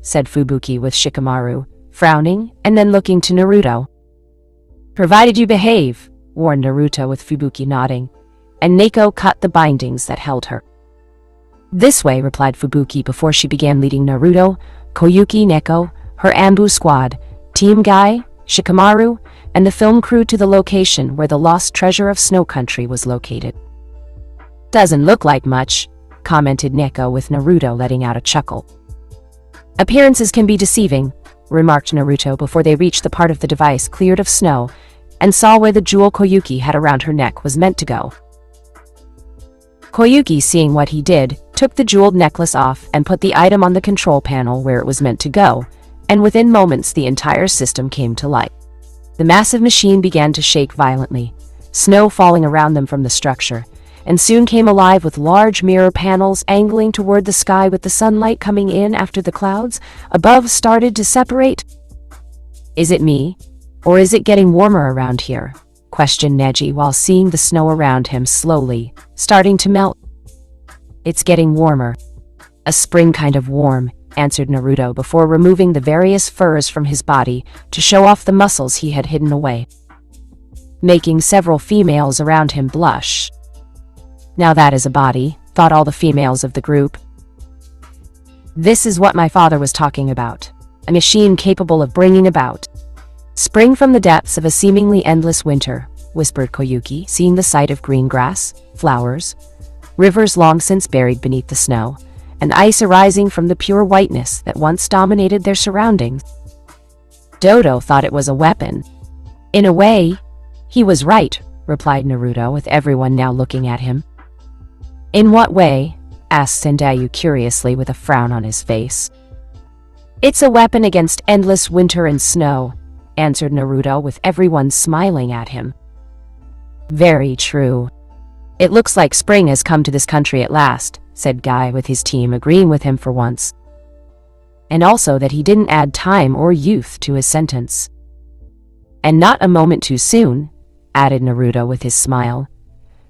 said Fubuki with Shikamaru, frowning and then looking to Naruto. Provided you behave, warned Naruto with Fubuki nodding, and Neko cut the bindings that held her. This way, replied Fubuki before she began leading Naruto, Koyuki, Neko, her ambu squad, Team Guy, Shikamaru, and the film crew to the location where the lost treasure of Snow Country was located. Doesn't look like much, commented Neko with Naruto letting out a chuckle. Appearances can be deceiving, remarked Naruto before they reached the part of the device cleared of snow and saw where the jewel Koyuki had around her neck was meant to go. Koyuki, seeing what he did, took the jeweled necklace off and put the item on the control panel where it was meant to go, and within moments the entire system came to life. The massive machine began to shake violently, snow falling around them from the structure, and soon came alive with large mirror panels angling toward the sky with the sunlight coming in after the clouds above started to separate. Is it me? Or is it getting warmer around here? Questioned Neji while seeing the snow around him slowly, starting to melt. It's getting warmer. A spring kind of warm, answered Naruto before removing the various furs from his body to show off the muscles he had hidden away, making several females around him blush. Now that is a body, thought all the females of the group. This is what my father was talking about. A machine capable of bringing about spring from the depths of a seemingly endless winter, whispered Koyuki, seeing the sight of green grass, flowers, rivers long since buried beneath the snow, and ice arising from the pure whiteness that once dominated their surroundings. Dodo thought it was a weapon. In a way, he was right, replied Naruto with everyone now looking at him. In what way? Asked Sendayu curiously with a frown on his face. It's a weapon against endless winter and snow, answered Naruto with everyone smiling at him. Very true. It looks like spring has come to this country at last, said Guy with his team agreeing with him for once. And also that he didn't add time or youth to his sentence. And not a moment too soon, added Naruto with his smile,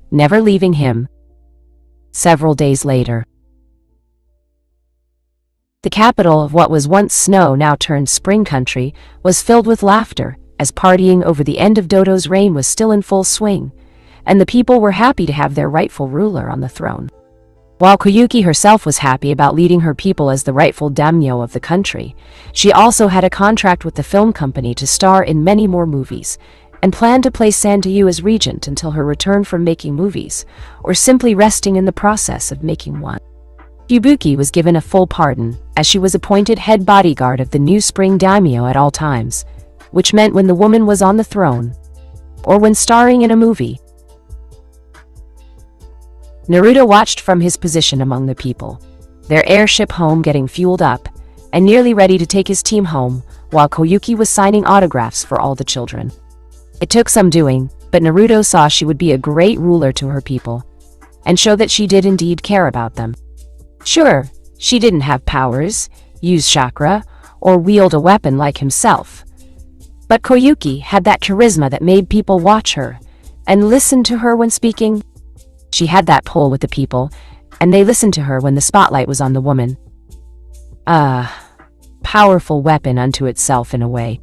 never leaving him. Several days later, the capital of what was once snow now turned spring country was filled with laughter as partying over the end of Dodo's reign was still in full swing, and the people were happy to have their rightful ruler on the throne. While Koyuki herself was happy about leading her people as the rightful daimyo of the country, she also had a contract with the film company to star in many more movies, and planned to place Sandayu as regent until her return from making movies, or simply resting in the process of making one. Fubuki was given a full pardon, as she was appointed head bodyguard of the new spring daimyo at all times, which meant when the woman was on the throne, or when starring in a movie. Naruto watched from his position among the people, their airship home getting fueled up, and nearly ready to take his team home, while Koyuki was signing autographs for all the children. It took some doing, but Naruto saw she would be a great ruler to her people, and show that she did indeed care about them. Sure, she didn't have powers, use chakra, or wield a weapon like himself. But Koyuki had that charisma that made people watch her, and listen to her when speaking. She had that pull with the people, and they listened to her when the spotlight was on the woman. Powerful weapon unto itself in a way.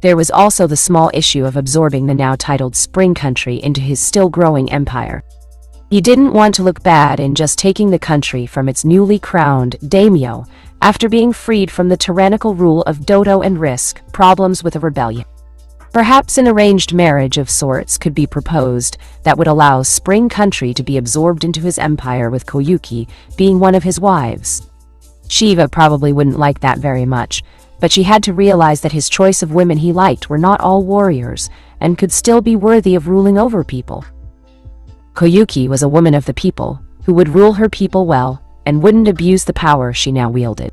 There was also the small issue of absorbing the now titled Spring Country into his still-growing empire. He didn't want to look bad in just taking the country from its newly crowned daimyo after being freed from the tyrannical rule of Dodo and risk problems with a rebellion. Perhaps an arranged marriage of sorts could be proposed that would allow Spring Country to be absorbed into his empire with Koyuki being one of his wives. Shiva probably wouldn't like that very much, but she had to realize that his choice of women he liked were not all warriors and could still be worthy of ruling over people. Koyuki was a woman of the people, who would rule her people well and wouldn't abuse the power she now wielded.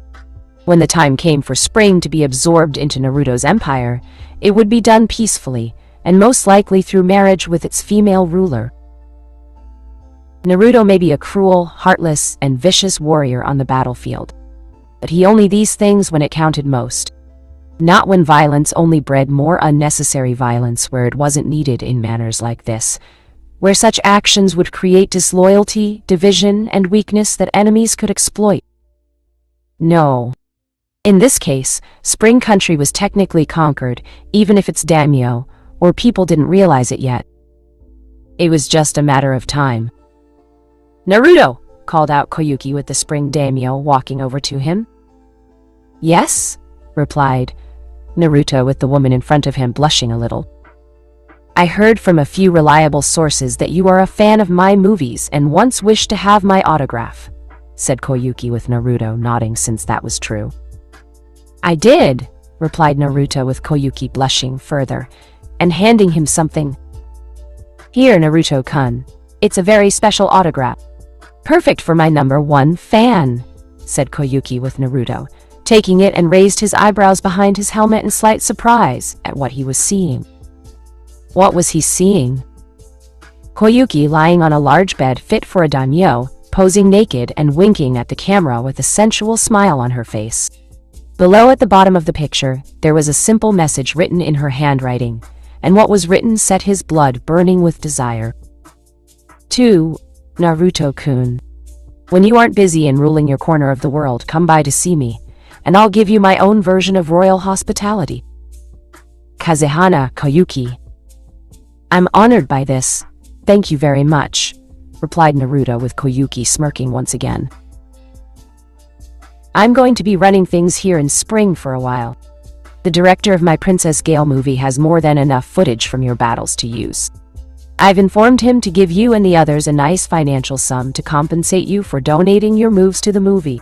When the time came for Spring to be absorbed into Naruto's empire, it would be done peacefully, and most likely through marriage with its female ruler. Naruto may be a cruel, heartless, and vicious warrior on the battlefield, but he only these things when it counted most. Not when violence only bred more unnecessary violence where it wasn't needed in manners like this, where such actions would create disloyalty, division, and weakness that enemies could exploit. No. In this case, Spring Country was technically conquered, even if it's daimyo, or people didn't realize it yet. It was just a matter of time. "Naruto!" called out Koyuki with the Spring daimyo walking over to him. "Yes?" replied Naruto with the woman in front of him blushing a little. "I heard from a few reliable sources that you are a fan of my movies and once wished to have my autograph," said Koyuki with Naruto nodding since that was true. "I did," replied Naruto with Koyuki blushing further and handing him something. "Here, Naruto-kun. It's a very special autograph. Perfect for my #1 fan," said Koyuki with Naruto, taking it and raised his eyebrows behind his helmet in slight surprise at what he was seeing. What was he seeing? Koyuki lying on a large bed fit for a daimyo, posing naked and winking at the camera with a sensual smile on her face. Below at the bottom of the picture, there was a simple message written in her handwriting, and what was written set his blood burning with desire. "To Naruto-kun. When you aren't busy and ruling your corner of the world, come by to see me, and I'll give you my own version of royal hospitality. Kazehana Koyuki." "I'm honored by this. Thank you very much," replied Naruto with Koyuki smirking once again. "I'm going to be running things here in Spring for a while. The director of my Princess Gale movie has more than enough footage from your battles to use. I've informed him to give you and the others a nice financial sum to compensate you for donating your moves to the movie.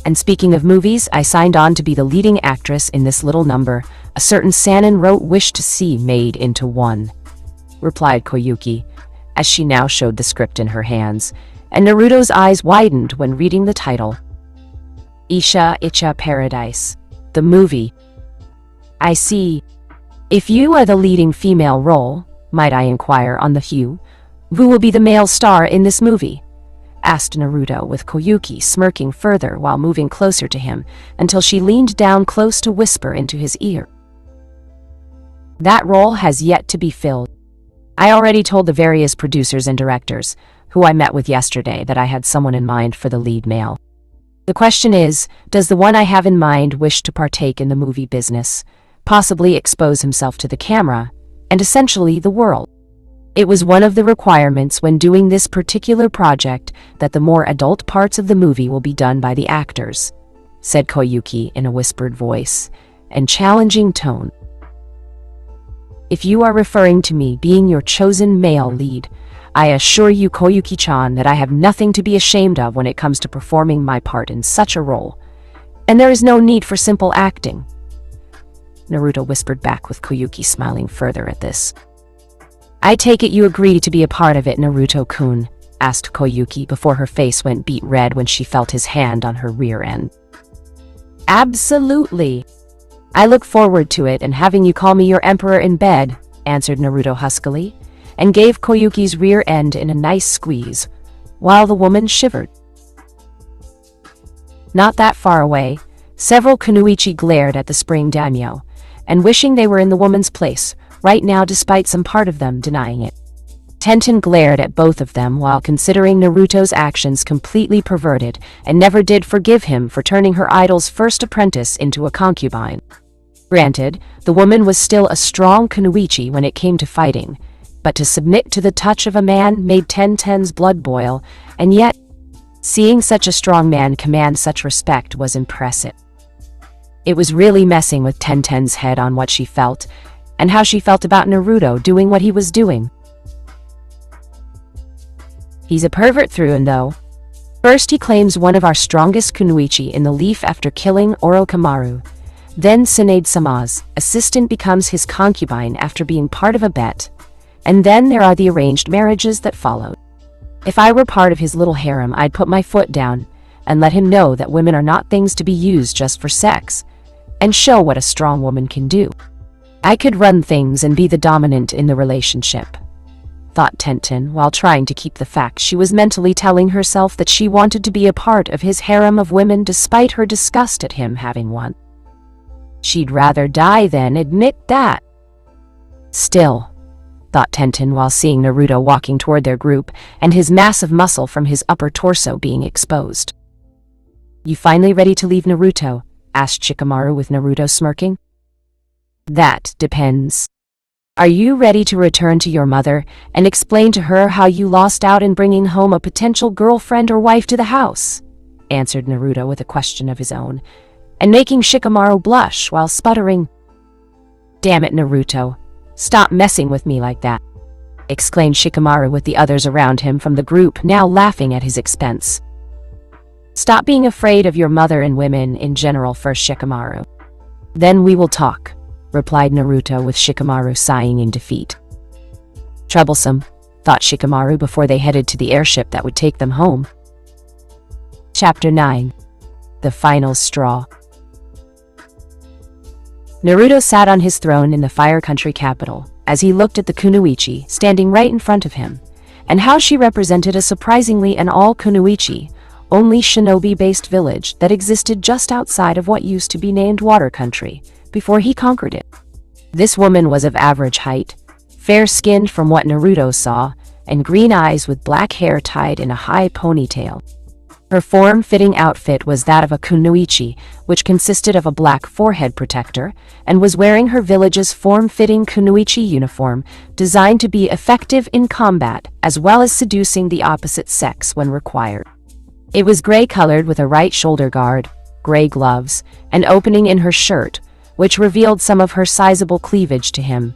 And speaking of movies, I signed on to be the leading actress in this little number a certain Sanin wrote wish to see made into one," replied Koyuki, as she now showed the script in her hands, and Naruto's eyes widened when reading the title. "Isha Icha Paradise, the movie. I see. If you are the leading female role, might I inquire on the who will be the male star in this movie?" asked Naruto with Koyuki smirking further while moving closer to him until she leaned down close to whisper into his ear. "That role has yet to be filled. I already told the various producers and directors, who I met with yesterday, that I had someone in mind for the lead male. The question is, does the one I have in mind wish to partake in the movie business, possibly expose himself to the camera, and essentially the world? It was one of the requirements when doing this particular project that the more adult parts of the movie will be done by the actors," said Koyuki in a whispered voice and challenging tone. "If you are referring to me being your chosen male lead, I assure you, Koyuki-chan, that I have nothing to be ashamed of when it comes to performing my part in such a role, and there is no need for simple acting," Naruto whispered back with Koyuki smiling further at this. "I take it you agree to be a part of it, Naruto-kun?" asked Koyuki before her face went beet red when she felt his hand on her rear end. "Absolutely. I look forward to it and having you call me your emperor in bed," answered Naruto huskily, and gave Koyuki's rear end in a nice squeeze, while the woman shivered. Not that far away, several kunoichi glared at the Spring daimyo, and wishing they were in the woman's place right now despite some part of them denying it. Tenten glared at both of them while considering Naruto's actions completely perverted and never did forgive him for turning her idol's first apprentice into a concubine. Granted, the woman was still a strong kunoichi when it came to fighting, but to submit to the touch of a man made Tenten's blood boil, and yet, seeing such a strong man command such respect was impressive. It was really messing with Tenten's head on what she felt, and how she felt about Naruto doing what he was doing. He's a pervert through and though. First he claims one of our strongest kunoichi in the leaf after killing Orochimaru. Then Tsunade-sama's assistant becomes his concubine after being part of a bet. And then there are the arranged marriages that followed. If I were part of his little harem, I'd put my foot down and let him know that women are not things to be used just for sex, and show what a strong woman can do. I could run things and be the dominant in the relationship, thought Tenten, while trying to keep the fact she was mentally telling herself that she wanted to be a part of his harem of women despite her disgust at him having one. She'd rather die than admit that. Still, thought Tenten while seeing Naruto walking toward their group and his massive muscle from his upper torso being exposed. You finally ready to leave Naruto? Asked Shikamaru with Naruto smirking. That depends. Are you ready to return to your mother and explain to her how you lost out in bringing home a potential girlfriend or wife to the house? Answered Naruto with a question of his own, and making Shikamaru blush while sputtering. Damn it, Naruto. Stop messing with me like that, exclaimed Shikamaru with the others around him from the group now laughing at his expense. Stop being afraid of your mother and women in general first, Shikamaru. Then we will talk, replied Naruto with Shikamaru sighing in defeat. Troublesome, thought Shikamaru before they headed to the airship that would take them home. Chapter 9. The Final Straw. Naruto sat on his throne in the Fire Country capital as he looked at the Kunoichi standing right in front of him, and how she represented a surprisingly an all-Kunoichi, only shinobi-based village that existed just outside of what used to be named Water Country before he conquered it. This woman was of average height, fair-skinned from what Naruto saw, and green eyes with black hair tied in a high ponytail. Her form-fitting outfit was that of a kunoichi, which consisted of a black forehead protector, and was wearing her village's form-fitting kunoichi uniform, designed to be effective in combat as well as seducing the opposite sex when required. It was gray-colored with a right shoulder guard, gray gloves, an opening in her shirt, which revealed some of her sizable cleavage to him.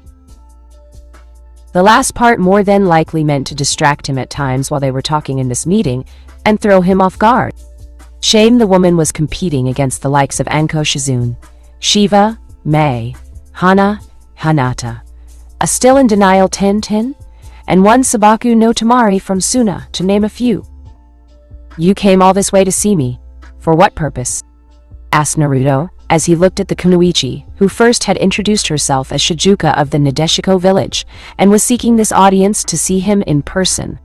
The last part more than likely meant to distract him at times while they were talking in this meeting and throw him off guard. Shame the woman was competing against the likes of Anko Shizune, Shiva, Mei, Hana, Hanata, a still in denial Ten, and one Sabaku no Tamari from Suna, to name a few. You came all this way to see me. For what purpose? Asked Naruto, as he looked at the kunoichi, who first had introduced herself as Shizuka of the Nadeshiko village, and was seeking this audience to see him in person.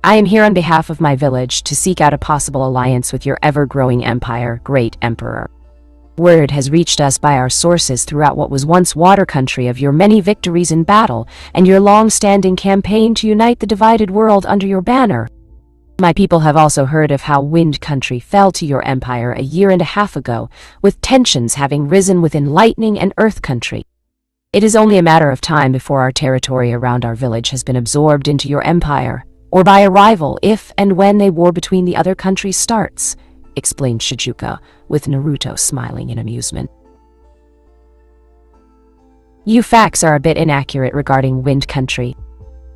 I am here on behalf of my village to seek out a possible alliance with your ever-growing empire, Great Emperor. Word has reached us by our sources throughout what was once Water Country of your many victories in battle and your long-standing campaign to unite the divided world under your banner. My people have also heard of how Wind Country fell to your empire a year and a half ago, with tensions having risen within Lightning and Earth Country. It is only a matter of time before our territory around our village has been absorbed into your empire, or by a rival if and when a war between the other countries starts, explained Shizuka, with Naruto smiling in amusement. You facts are a bit inaccurate regarding Wind Country.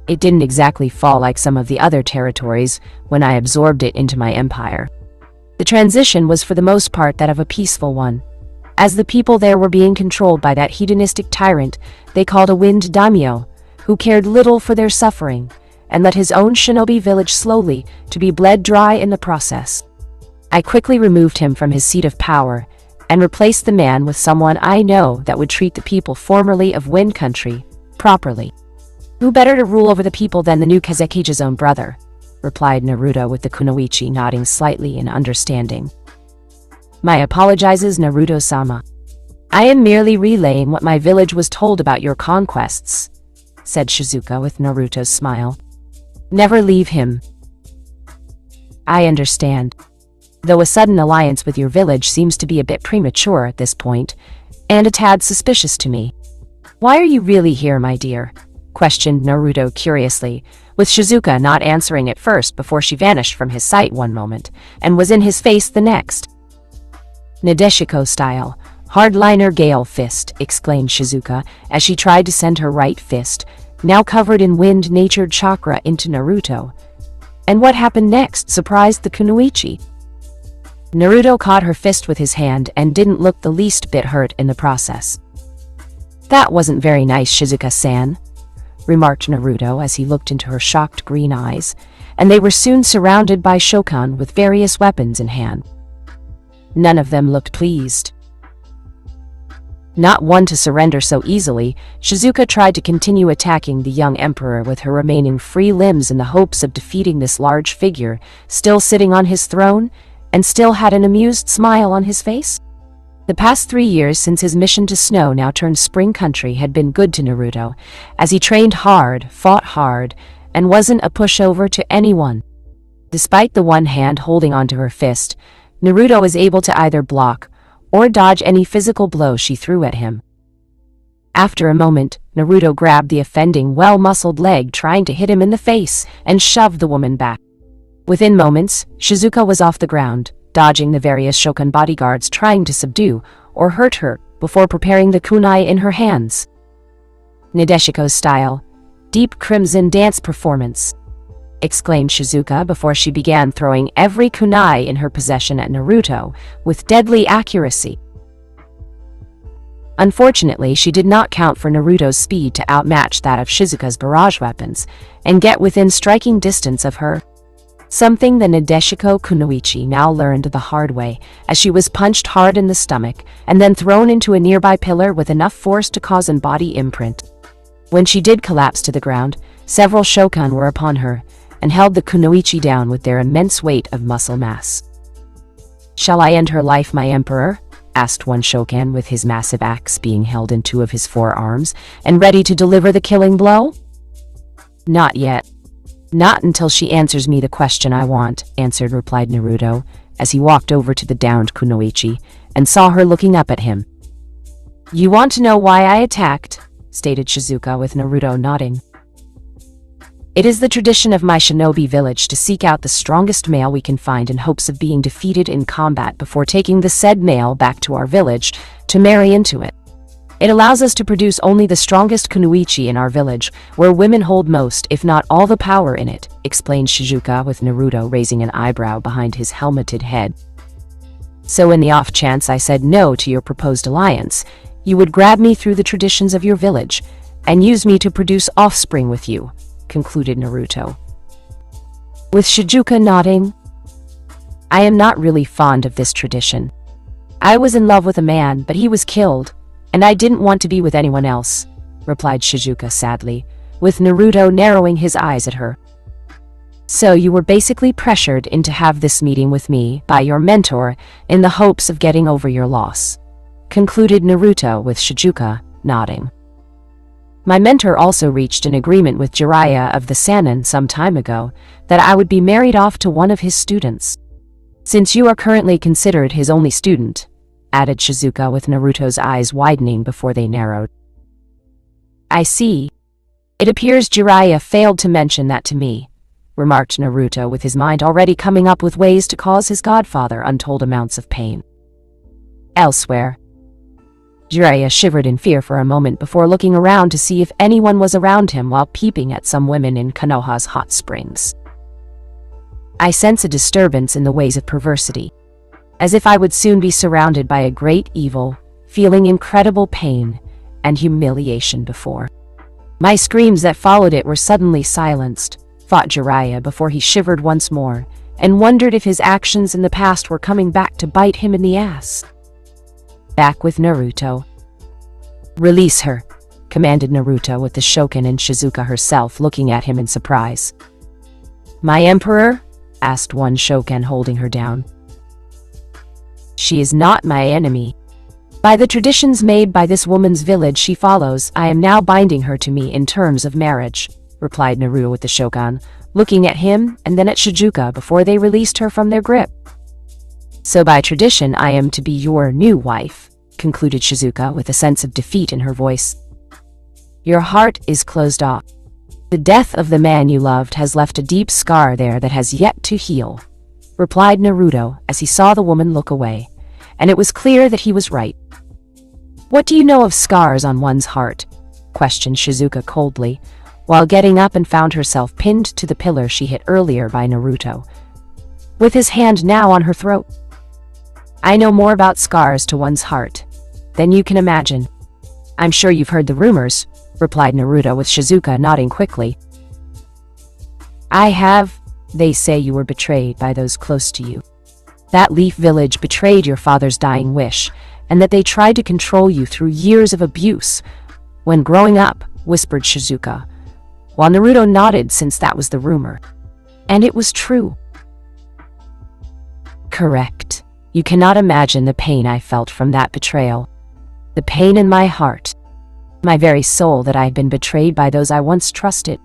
It didn't exactly fall like some of the other territories when I absorbed it into my empire. The transition was for the most part that of a peaceful one. As the people there were being controlled by that hedonistic tyrant they called a wind daimyo, who cared little for their suffering, and let his own shinobi village slowly to be bled dry in the process. I quickly removed him from his seat of power, and replaced the man with someone I know that would treat the people formerly of Wind Country properly. Who better to rule over the people than the new Kazekige's own brother? Replied Naruto with the kunoichi nodding slightly in understanding. My apologizes, Naruto-sama. I am merely relaying what my village was told about your conquests, said Shizuka with Naruto's smile. Never leave him. I understand. Though a sudden alliance with your village seems to be a bit premature at this point, and a tad suspicious to me. Why are you really here, my dear? Questioned Naruto curiously, with Shizuka not answering at first before she vanished from his sight one moment, and was in his face the next. Nadeshiko style, hardliner Gale fist, exclaimed Shizuka, as she tried to send her right fist, now covered in wind-natured chakra, into Naruto. And what happened next surprised the kunoichi. Naruto caught her fist with his hand and didn't look the least bit hurt in the process. That wasn't very nice, Shizuka-san, remarked Naruto as he looked into her shocked green eyes, and they were soon surrounded by Shao Khan with various weapons in hand. None of them looked pleased. Not one to surrender so easily, Shizuka tried to continue attacking the young emperor with her remaining free limbs in the hopes of defeating this large figure, still sitting on his throne, and still had an amused smile on his face. The past 3 years since his mission to Snow now turned Spring Country had been good to Naruto, as he trained hard, fought hard, and wasn't a pushover to anyone. Despite the one hand holding onto her fist, Naruto was able to either block or dodge any physical blow she threw at him. After a moment, Naruto grabbed the offending, well-muscled leg, trying to hit him in the face, and shoved the woman back. Within moments, Shizuka was off the ground, dodging the various Shokan bodyguards trying to subdue or hurt her before preparing the kunai in her hands. Nadeshiko's style, deep crimson dance performance, exclaimed Shizuka before she began throwing every kunai in her possession at Naruto with deadly accuracy. Unfortunately, she did not count for Naruto's speed to outmatch that of Shizuka's barrage weapons and get within striking distance of her. Something the Nadeshiko Kunoichi now learned the hard way, as she was punched hard in the stomach and then thrown into a nearby pillar with enough force to cause an body imprint. When she did collapse to the ground, several Shokan were upon her and held the Kunoichi down with their immense weight of muscle mass. "Shall I end her life, my emperor?" asked one Shokan, with his massive axe being held in two of his forearms and ready to deliver the killing blow. "Not yet. Not until she answers me the question I want," replied Naruto, as he walked over to the downed Kunoichi and saw her looking up at him. "You want to know why I attacked?" stated Shizuka, with Naruto nodding. "It is the tradition of my shinobi village to seek out the strongest male we can find in hopes of being defeated in combat before taking the said male back to our village to marry into it. It allows us to produce only the strongest kunoichi in our village, where women hold most, if not all, the power in it," explained Shizuka, with Naruto raising an eyebrow behind his helmeted head. "So in the off chance I said no to your proposed alliance, you would grab me through the traditions of your village and use me to produce offspring with you," concluded Naruto, with Shizuka nodding. "I am not really fond of this tradition. I was in love with a man, but he was killed, and I didn't want to be with anyone else," replied Shizuka sadly, with Naruto narrowing his eyes at her. "So you were basically pressured into have this meeting with me by your mentor in the hopes of getting over your loss," concluded Naruto, with Shizuka nodding. "My mentor also reached an agreement with Jiraiya of the Sannin some time ago that I would be married off to one of his students. Since you are currently considered his only student," added Shizuka, with Naruto's eyes widening before they narrowed. "I see. It appears Jiraiya failed to mention that to me," remarked Naruto, with his mind already coming up with ways to cause his godfather untold amounts of pain. Elsewhere, Jiraiya shivered in fear for a moment before looking around to see if anyone was around him while peeping at some women in Konoha's hot springs. "I sense a disturbance in the ways of perversity, as if I would soon be surrounded by a great evil, feeling incredible pain and humiliation before. My screams that followed it were suddenly silenced," thought Jiraiya before he shivered once more and wondered if his actions in the past were coming back to bite him in the ass. Back with Naruto. "Release her," commanded Naruto, with the Shokan and Shizuka herself looking at him in surprise. "My emperor?" asked one Shokan, holding her down. "She is not my enemy. By the traditions made by this woman's village she follows, I am now binding her to me in terms of marriage," replied Naruto, with the Shokan looking at him and then at Shizuka before they released her from their grip. "So by tradition I am to be your new wife," concluded Shizuka, with a sense of defeat in her voice. "Your heart is closed off. The death of the man you loved has left a deep scar there that has yet to heal," replied Naruto, as he saw the woman look away, and it was clear that he was right. "What do you know of scars on one's heart?" questioned Shizuka coldly, while getting up and found herself pinned to the pillar she hit earlier by Naruto, with his hand now on her throat. "I know more about scars to one's heart than you can imagine. I'm sure you've heard the rumors," replied Naruto, with Shizuka nodding quickly. "I have. They say you were betrayed by those close to you. That Leaf Village betrayed your father's dying wish, and that they tried to control you through years of abuse when growing up," whispered Shizuka, while Naruto nodded, since that was the rumor. And it was true. "Correct. You cannot imagine the pain I felt from that betrayal. The pain in my heart, my very soul, that I had been betrayed by those I once trusted.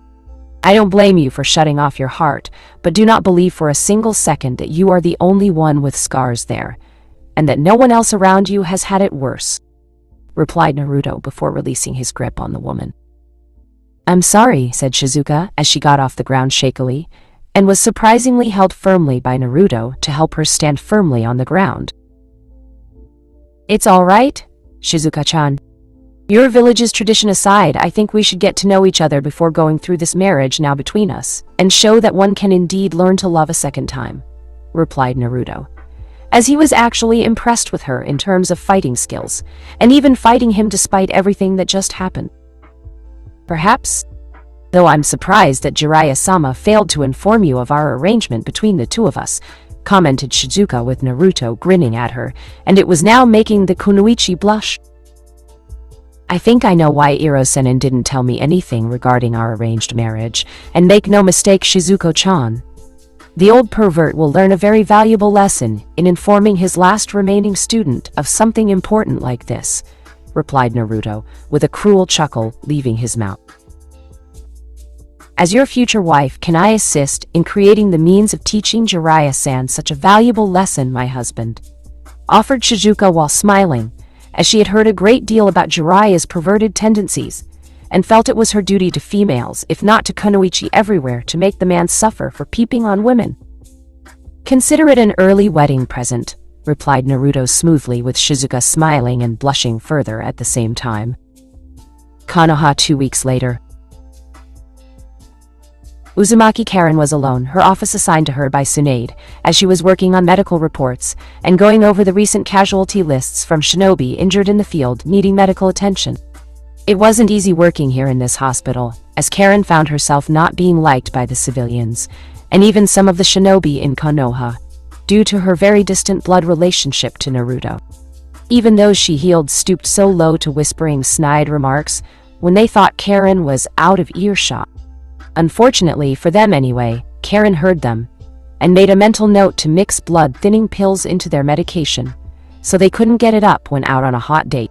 I don't blame you for shutting off your heart, but do not believe for a single second that you are the only one with scars there, and that no one else around you has had it worse," replied Naruto before releasing his grip on the woman. "I'm sorry," said Shizuka as she got off the ground shakily, and was surprisingly held firmly by Naruto to help her stand firmly on the ground. "It's all right, Shizuka-chan. Your village's tradition aside, I think we should get to know each other before going through this marriage now between us, and show that one can indeed learn to love a second time," replied Naruto, as he was actually impressed with her in terms of fighting skills, and even fighting him despite everything that just happened. "Perhaps, though I'm surprised that Jiraiya-sama failed to inform you of our arrangement between the two of us," commented Shizuka with Naruto grinning at her, and it was now making the kunoichi blush. "I think I know why Iro-senin didn't tell me anything regarding our arranged marriage, and make no mistake, Shizuko-chan. The old pervert will learn a very valuable lesson in informing his last remaining student of something important like this," replied Naruto, with a cruel chuckle leaving his mouth. "As your future wife, can I assist in creating the means of teaching Jiraiya-san such a valuable lesson, my husband?" offered Shizuka while smiling, as she had heard a great deal about Jiraiya's perverted tendencies, and felt it was her duty to females, if not to kunoichi everywhere, to make the man suffer for peeping on women. "Consider it an early wedding present," replied Naruto smoothly, with Shizuka smiling and blushing further at the same time. Konoha 2 weeks later. Uzumaki Karen was alone, her office assigned to her by Tsunade, as she was working on medical reports and going over the recent casualty lists from shinobi injured in the field needing medical attention. It wasn't easy working here in this hospital, as Karen found herself not being liked by the civilians, and even some of the shinobi in Konoha, due to her very distant blood relationship to Naruto. Even those she healed stooped so low to whispering snide remarks when they thought Karen was out of earshot. Unfortunately, for them anyway, Karen heard them, and made a mental note to mix blood-thinning pills into their medication, so they couldn't get it up when out on a hot date.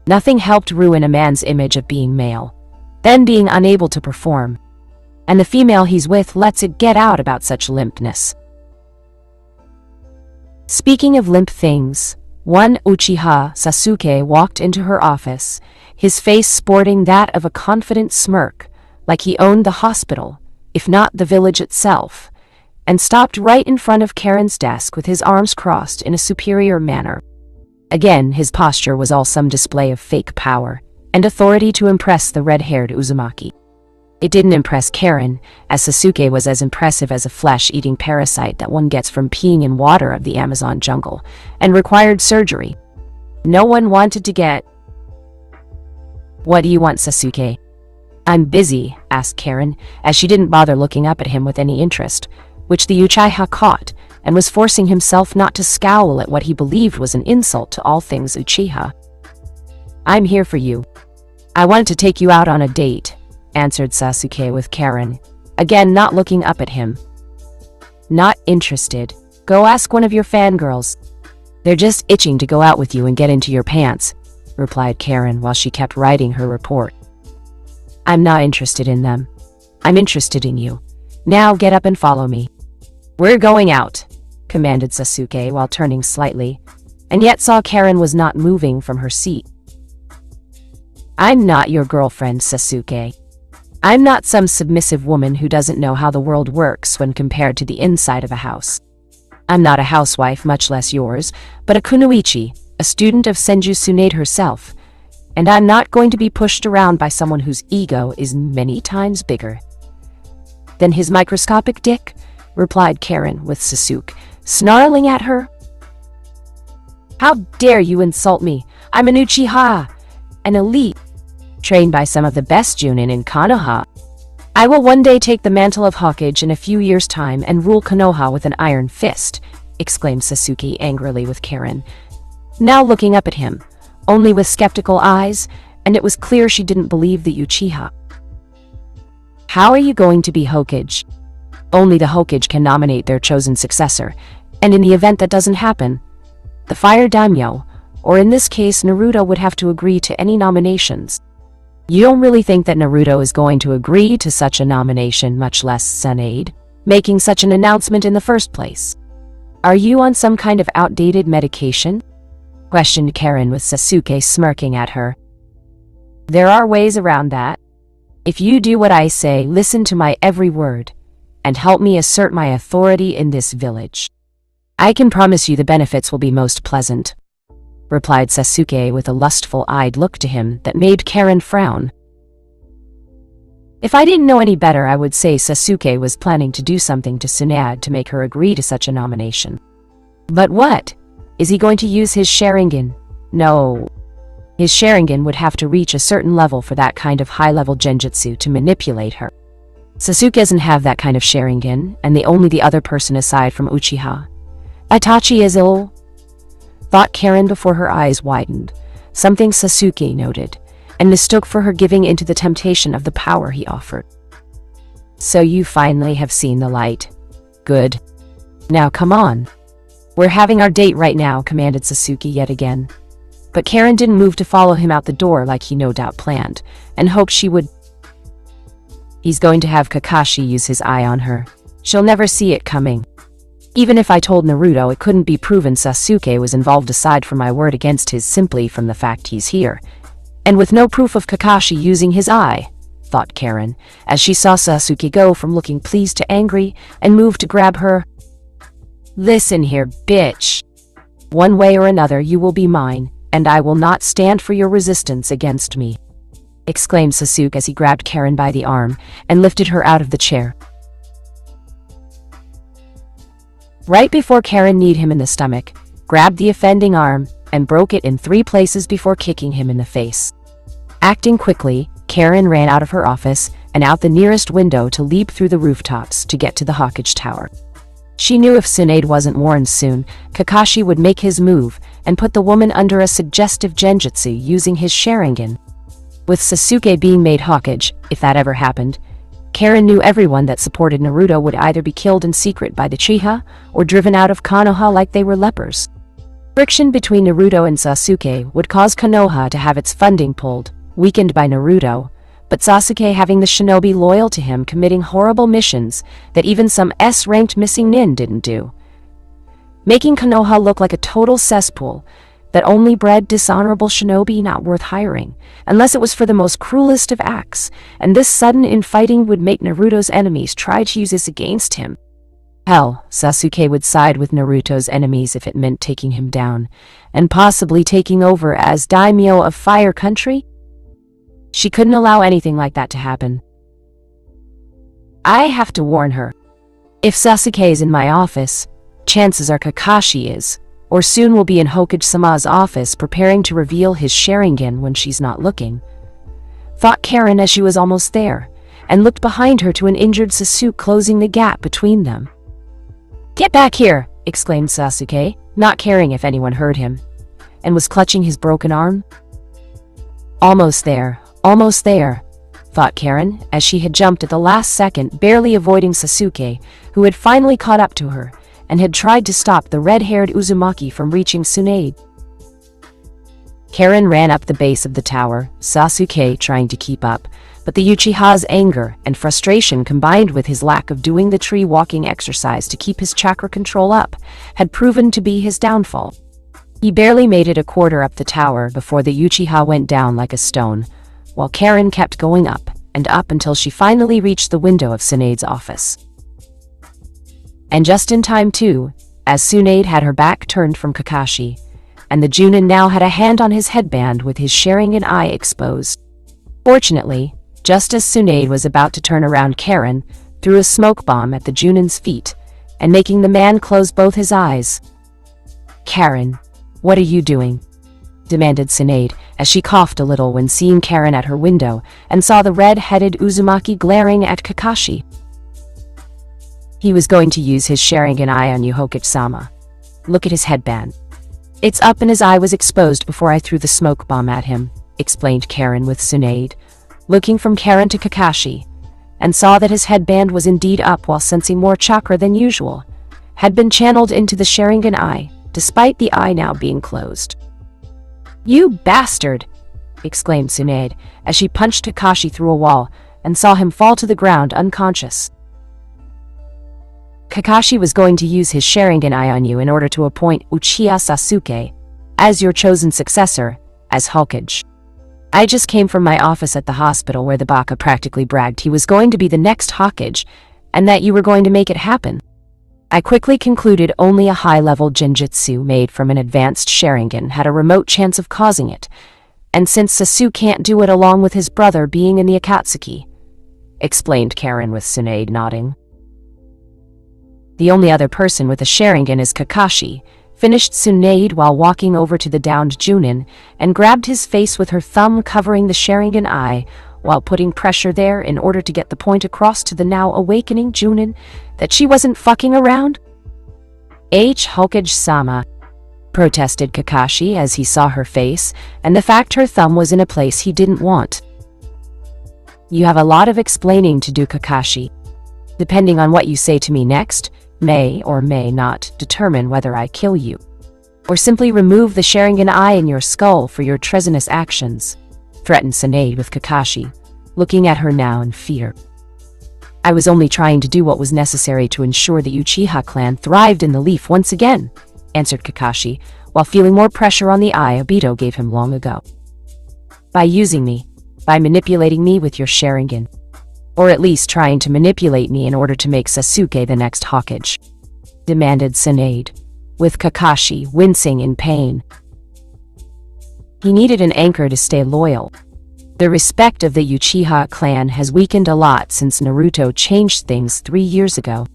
Nothing helped ruin a man's image of being male, then being unable to perform, and the female he's with lets it get out about such limpness. Speaking of limp things, one Uchiha, Sasuke, walked into her office, his face sporting that of a confident smirk, like he owned the hospital, if not the village itself, and stopped right in front of Karen's desk with his arms crossed in a superior manner. Again, his posture was all some display of fake power and authority to impress the red-haired Uzumaki. It didn't impress Karen, as Sasuke was as impressive as a flesh-eating parasite that one gets from peeing in water of the Amazon jungle, and required surgery. No one wanted to get... "What do you want, Sasuke?" "I'm busy," asked Karen, as she didn't bother looking up at him with any interest, which the Uchiha caught, and was forcing himself not to scowl at what he believed was an insult to all things Uchiha. "I'm here for you. I wanted to take you out on a date," answered Sasuke with Karen, again not looking up at him. "Not interested. Go ask one of your fangirls. They're just itching to go out with you and get into your pants," replied Karen while she kept writing her report. "I'm not interested in them. I'm interested in you. Now get up and follow me." "We're going out," commanded Sasuke while turning slightly, and yet saw Karen was not moving from her seat. "I'm not your girlfriend, Sasuke. I'm not some submissive woman who doesn't know how the world works when compared to the inside of a house. I'm not a housewife, much less yours, but a kunoichi, a student of Senju Tsunade herself, and I'm not going to be pushed around by someone whose ego is many times bigger than his microscopic dick," replied Karen with Sasuke, snarling at her. "How dare you insult me? I'm an Uchiha, an elite, trained by some of the best chunin in Konoha. I will one day take the mantle of Hokage in a few years' time and rule Konoha with an iron fist," exclaimed Sasuke angrily with Karen, now looking up at him, only with skeptical eyes, and it was clear she didn't believe the Uchiha. "How are you going to be Hokage? Only the Hokage can nominate their chosen successor, and in the event that doesn't happen, the Fire Daimyo, or in this case Naruto, would have to agree to any nominations. You don't really think that Naruto is going to agree to such a nomination, much less Tsunade, making such an announcement in the first place? Are you on some kind of outdated medication? Questioned Karen with Sasuke smirking at her. There are ways around that. If you do what I say, listen to my every word, and help me assert my authority in this village, I can promise you the benefits will be most pleasant, replied Sasuke with a lustful-eyed look to him that made Karen frown. If I didn't know any better, I would say Sasuke was planning to do something to Tsunade to make her agree to such a nomination. But what? Is he going to use his Sharingan? No. His Sharingan would have to reach a certain level for that kind of high-level genjutsu to manipulate her. Sasuke doesn't have that kind of Sharingan, and the only other person aside from Uchiha, Itachi, is ill, thought Karen before her eyes widened, something Sasuke noted, and mistook for her giving into the temptation of the power he offered. So you finally have seen the light. Good. Now come on. We're having our date right now, commanded Sasuke yet again. But Karen didn't move to follow him out the door like he no doubt planned, and hoped she would. He's going to have Kakashi use his eye on her. She'll never see it coming. Even if I told Naruto, it couldn't be proven Sasuke was involved aside from my word against his simply from the fact he's here. And with no proof of Kakashi using his eye, thought Karen, as she saw Sasuke go from looking pleased to angry and move to grab her. Listen here, bitch. One way or another you will be mine, and I will not stand for your resistance against me, exclaimed Sasuke as he grabbed Karen by the arm and lifted her out of the chair. Right before Karen kneed him in the stomach, grabbed the offending arm, and broke it in 3 places before kicking him in the face. Acting quickly, Karen ran out of her office and out the nearest window to leap through the rooftops to get to the Hawkage Tower. She knew if Tsunade wasn't warned soon, Kakashi would make his move and put the woman under a suggestive genjutsu using his Sharingan. With Sasuke being made Hawkage, if that ever happened, Karen knew everyone that supported Naruto would either be killed in secret by the Uchiha or driven out of Konoha like they were lepers. Friction between Naruto and Sasuke would cause Konoha to have its funding pulled, weakened by Naruto, but Sasuke having the shinobi loyal to him committing horrible missions that even some S-ranked missing nin didn't do, making Konoha look like a total cesspool that only bred dishonorable shinobi not worth hiring, unless it was for the most cruelest of acts, and this sudden infighting would make Naruto's enemies try to use this against him. Hell, Sasuke would side with Naruto's enemies if it meant taking him down, and possibly taking over as daimyo of Fire Country? She couldn't allow anything like that to happen. I have to warn her. If Sasuke is in my office, chances are Kakashi is, or soon will be in Hokage-sama's office preparing to reveal his Sharingan when she's not looking, thought Karen as she was almost there, and looked behind her to an injured Sasuke closing the gap between them. Get back here, exclaimed Sasuke, not caring if anyone heard him, and was clutching his broken arm. Almost there, thought Karen, as she had jumped at the last second, barely avoiding Sasuke, who had finally caught up to her, and had tried to stop the red-haired Uzumaki from reaching Tsunade. Karen ran up the base of the tower, Sasuke trying to keep up, but the Uchiha's anger and frustration combined with his lack of doing the tree-walking exercise to keep his chakra control up had proven to be his downfall. He barely made it a quarter up the tower before the Uchiha went down like a stone, while Karen kept going up and up until she finally reached the window of Tsunade's office. And just in time too, as Tsunade had her back turned from Kakashi, and the Chunin now had a hand on his headband with his Sharingan eye exposed. Fortunately, just as Tsunade was about to turn around, Karen threw a smoke bomb at the Chunin's feet, and making the man close both his eyes. Karen, what are you doing? Demanded Tsunade, as she coughed a little when seeing Karen at her window and saw the red-headed Uzumaki glaring at Kakashi. He was going to use his Sharingan eye on you, Hokage-sama. Look at his headband. It's up and his eye was exposed before I threw the smoke bomb at him, explained Karen with Tsunade, looking from Karen to Kakashi, and saw that his headband was indeed up while sensing more chakra than usual, had been channeled into the Sharingan eye, despite the eye now being closed. You bastard! exclaimed Tsunade, as she punched Kakashi through a wall and saw him fall to the ground unconscious. Kakashi was going to use his Sharingan eye on you in order to appoint Uchiha Sasuke as your chosen successor as Hokage. I just came from my office at the hospital where the Baka practically bragged he was going to be the next Hokage and that you were going to make it happen. I quickly concluded only a high-level Genjutsu made from an advanced Sharingan had a remote chance of causing it, and since Sasuke can't do it along with his brother being in the Akatsuki, explained Karen with Tsunade nodding. The only other person with a Sharingan is Kakashi, finished Tsunade while walking over to the downed Junin and grabbed his face with her thumb covering the Sharingan eye while putting pressure there in order to get the point across to the now awakening Junin that she wasn't fucking around. Hokage-sama, protested Kakashi as he saw her face and the fact her thumb was in a place he didn't want. You have a lot of explaining to do, Kakashi. Depending on what you say to me next, may or may not determine whether I kill you, or simply remove the Sharingan eye in your skull for your treasonous actions, threatened Tsunade with Kakashi, looking at her now in fear. I was only trying to do what was necessary to ensure the Uchiha clan thrived in the leaf once again, answered Kakashi, while feeling more pressure on the eye Obito gave him long ago. By using me, by manipulating me with your Sharingan, or at least trying to manipulate me in order to make Sasuke the next Hokage, demanded Tsunade, with Kakashi wincing in pain. He needed an anchor to stay loyal. The respect of the Uchiha clan has weakened a lot since Naruto changed things 3 years ago.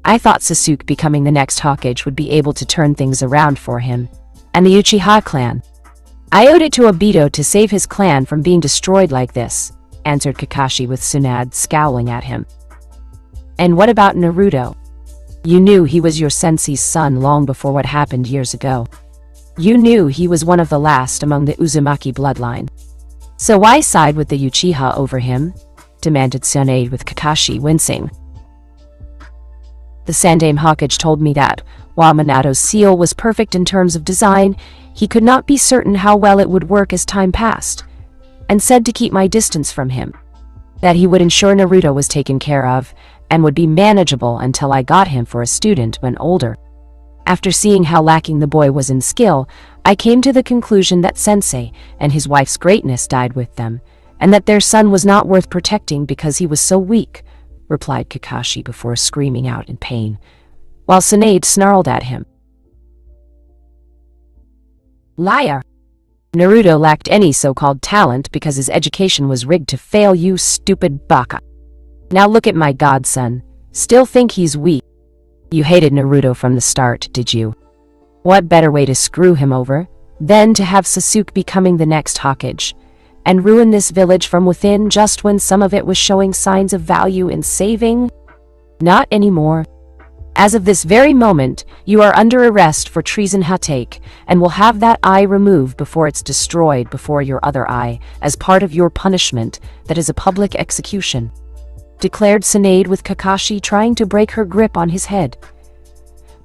I thought Sasuke becoming the next Hokage would be able to turn things around for him, and the Uchiha clan. I owed it to Obito to save his clan from being destroyed like this, answered Kakashi with Tsunade scowling at him. And what about Naruto? You knew he was your sensei's son long before what happened years ago. You knew he was one of the last among the Uzumaki bloodline. So why side with the Uchiha over him? Demanded Tsunade with Kakashi wincing. The Sandaime Hokage told me that, while Minato's seal was perfect in terms of design, he could not be certain how well it would work as time passed, and said to keep my distance from him, that he would ensure Naruto was taken care of, and would be manageable until I got him for a student when older. After seeing how lacking the boy was in skill, I came to the conclusion that Sensei and his wife's greatness died with them, and that their son was not worth protecting because he was so weak, replied Kakashi before screaming out in pain, while Tsunade snarled at him. Liar! Naruto lacked any so-called talent because his education was rigged to fail, you stupid baka. Now look at my godson. Still think he's weak. You hated Naruto from the start, did you? What better way to screw him over than to have Sasuke becoming the next Hokage, and ruin this village from within just when some of it was showing signs of value in saving? Not anymore. As of this very moment, you are under arrest for treason hatake, and will have that eye removed before it's destroyed before your other eye, as part of your punishment that is a public execution, declared Tsunade with Kakashi trying to break her grip on his head.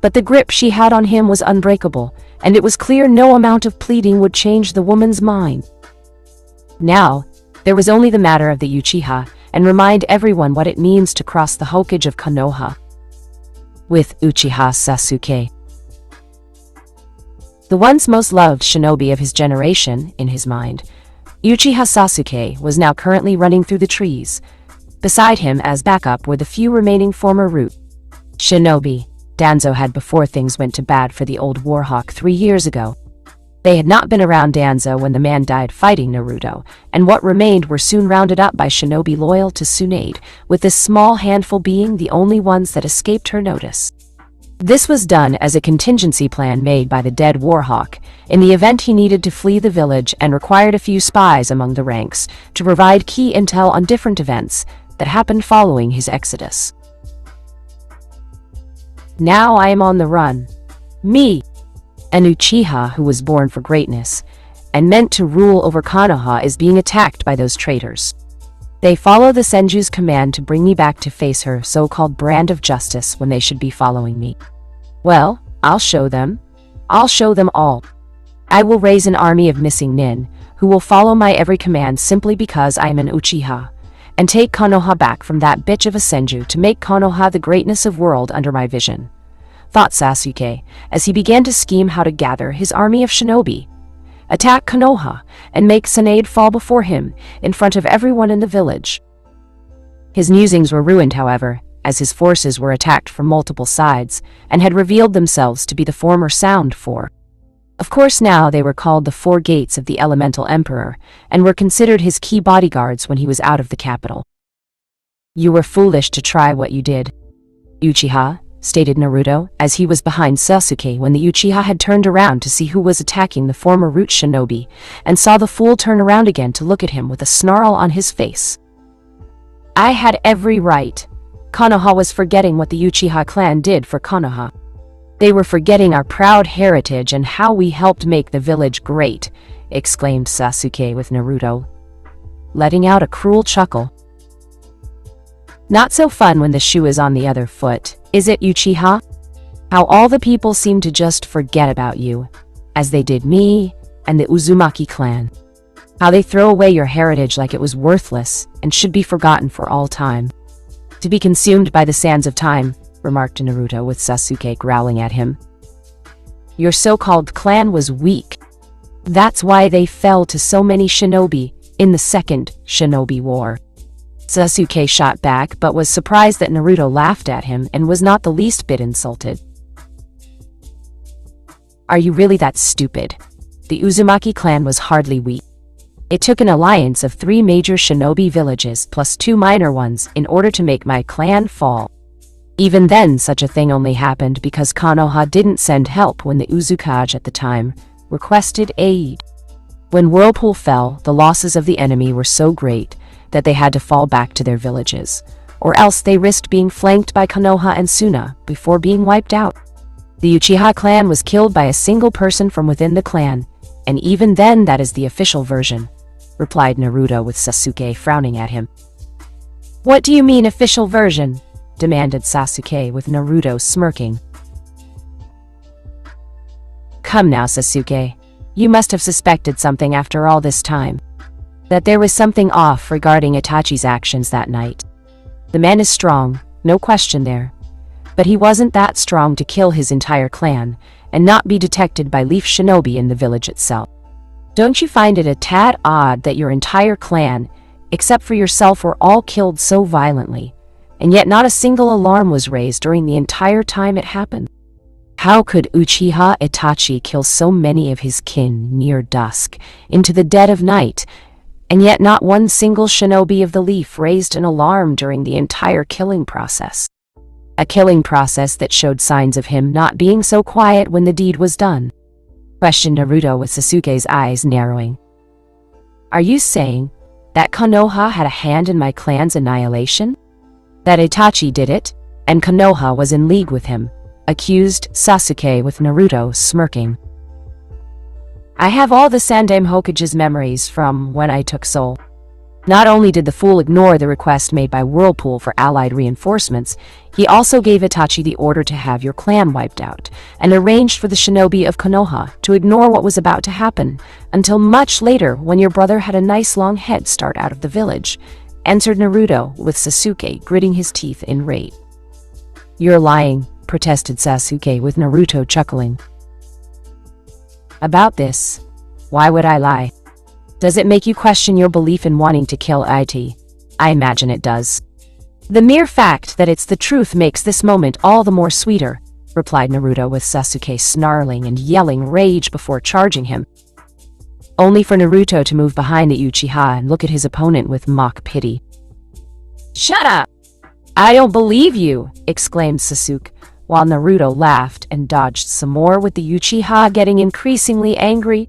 But the grip she had on him was unbreakable, and it was clear no amount of pleading would change the woman's mind. Now, there was only the matter of the Uchiha, and remind everyone what it means to cross the Hokage of Konoha with Uchiha Sasuke. The once most loved shinobi of his generation, in his mind, Uchiha Sasuke was now currently running through the trees. Beside him as backup were the few remaining former root shinobi Danzo had before things went to bad for the old Warhawk 3 years ago. They had not been around Danzo when the man died fighting Naruto, and what remained were soon rounded up by shinobi loyal to Tsunade, with this small handful being the only ones that escaped her notice. This was done as a contingency plan made by the dead Warhawk, in the event he needed to flee the village, and required a few spies among the ranks to provide key intel on different events that happened following his exodus. Now I am on the run. Me, an Uchiha who was born for greatness, and meant to rule over Konoha, is being attacked by those traitors. They follow the Senju's command to bring me back to face her so-called brand of justice when they should be following me. Well, I'll show them. I'll show them all. I will raise an army of missing nin, who who will follow my every command simply because I am an Uchiha, and take Konoha back from that bitch of a Senju to make Konoha the greatness of world under my vision," thought Sasuke, as he began to scheme how to gather his army of shinobi, attack Konoha, and make Tsunade fall before him in front of everyone in the village. His musings were ruined, however, as his forces were attacked from multiple sides and had revealed themselves to be the former Sound Four. Of course, now they were called the Four Gates of the Elemental Emperor and were considered his key bodyguards when he was out of the capital. "You were foolish to try what you did, Uchiha," stated Naruto, as he was behind Sasuke when the Uchiha had turned around to see who was attacking the former root shinobi, and saw the fool turn around again to look at him with a snarl on his face. "I had every right. Konoha was forgetting what the Uchiha clan did for Konoha. They were forgetting our proud heritage and how we helped make the village great," exclaimed Sasuke with Naruto, letting out a cruel chuckle. "Not so fun when the shoe is on the other foot, is it, Uchiha? How all the people seem to just forget about you, as they did me and the Uzumaki clan. How they throw away your heritage like it was worthless and should be forgotten for all time. To be consumed by the sands of time," remarked Naruto with Sasuke growling at him. "Your so-called clan was weak. That's why they fell to so many shinobi in the Second Shinobi War." Sasuke shot back but was surprised that Naruto laughed at him and was not the least bit insulted. "Are you really that stupid? The Uzumaki clan was hardly weak. It took an alliance of 3 major shinobi villages plus 2 minor ones in order to make my clan fall. Even then, such a thing only happened because Konoha didn't send help when the Uzukage at the time requested aid. When Whirlpool fell, the losses of the enemy were so great that they had to fall back to their villages, or else they risked being flanked by Konoha and Suna before being wiped out. The Uchiha clan was killed by a single person from within the clan, and even then that is the official version," replied Naruto with Sasuke frowning at him. "What do you mean official version?" demanded Sasuke with Naruto smirking. "Come now, Sasuke. You must have suspected something after all this time. That there was something off regarding Itachi's actions that night. The man is strong, no question there. But he wasn't that strong to kill his entire clan and not be detected by Leaf Shinobi in the village itself. Don't you find it a tad odd that your entire clan, except for yourself, were all killed so violently, and yet not a single alarm was raised during the entire time it happened? How could Uchiha Itachi kill so many of his kin near dusk, into the dead of night, and yet not one single shinobi of the Leaf raised an alarm during the entire killing process? A killing process that showed signs of him not being so quiet when the deed was done," questioned Naruto with Sasuke's eyes narrowing. "Are you saying that Konoha had a hand in my clan's annihilation? That Itachi did it, and Konoha was in league with him?" accused Sasuke with Naruto smirking. "I have all the Sandaime Hokage's memories from when I took Soul. Not only did the fool ignore the request made by Whirlpool for allied reinforcements, he also gave Itachi the order to have your clan wiped out, and arranged for the shinobi of Konoha to ignore what was about to happen, until much later when your brother had a nice long head start out of the village," answered Naruto with Sasuke gritting his teeth in rage. "You're lying," protested Sasuke with Naruto chuckling. "About this, why would I lie? Does it make you question your belief in wanting to kill Itachi? I imagine it does." "The mere fact that it's the truth makes this moment all the more sweeter," replied Naruto with Sasuke snarling and yelling rage before charging him. Only for Naruto to move behind the Uchiha and look at his opponent with mock pity. "Shut up! I don't believe you!" exclaimed Sasuke, while Naruto laughed and dodged some more, with the Uchiha getting increasingly angry.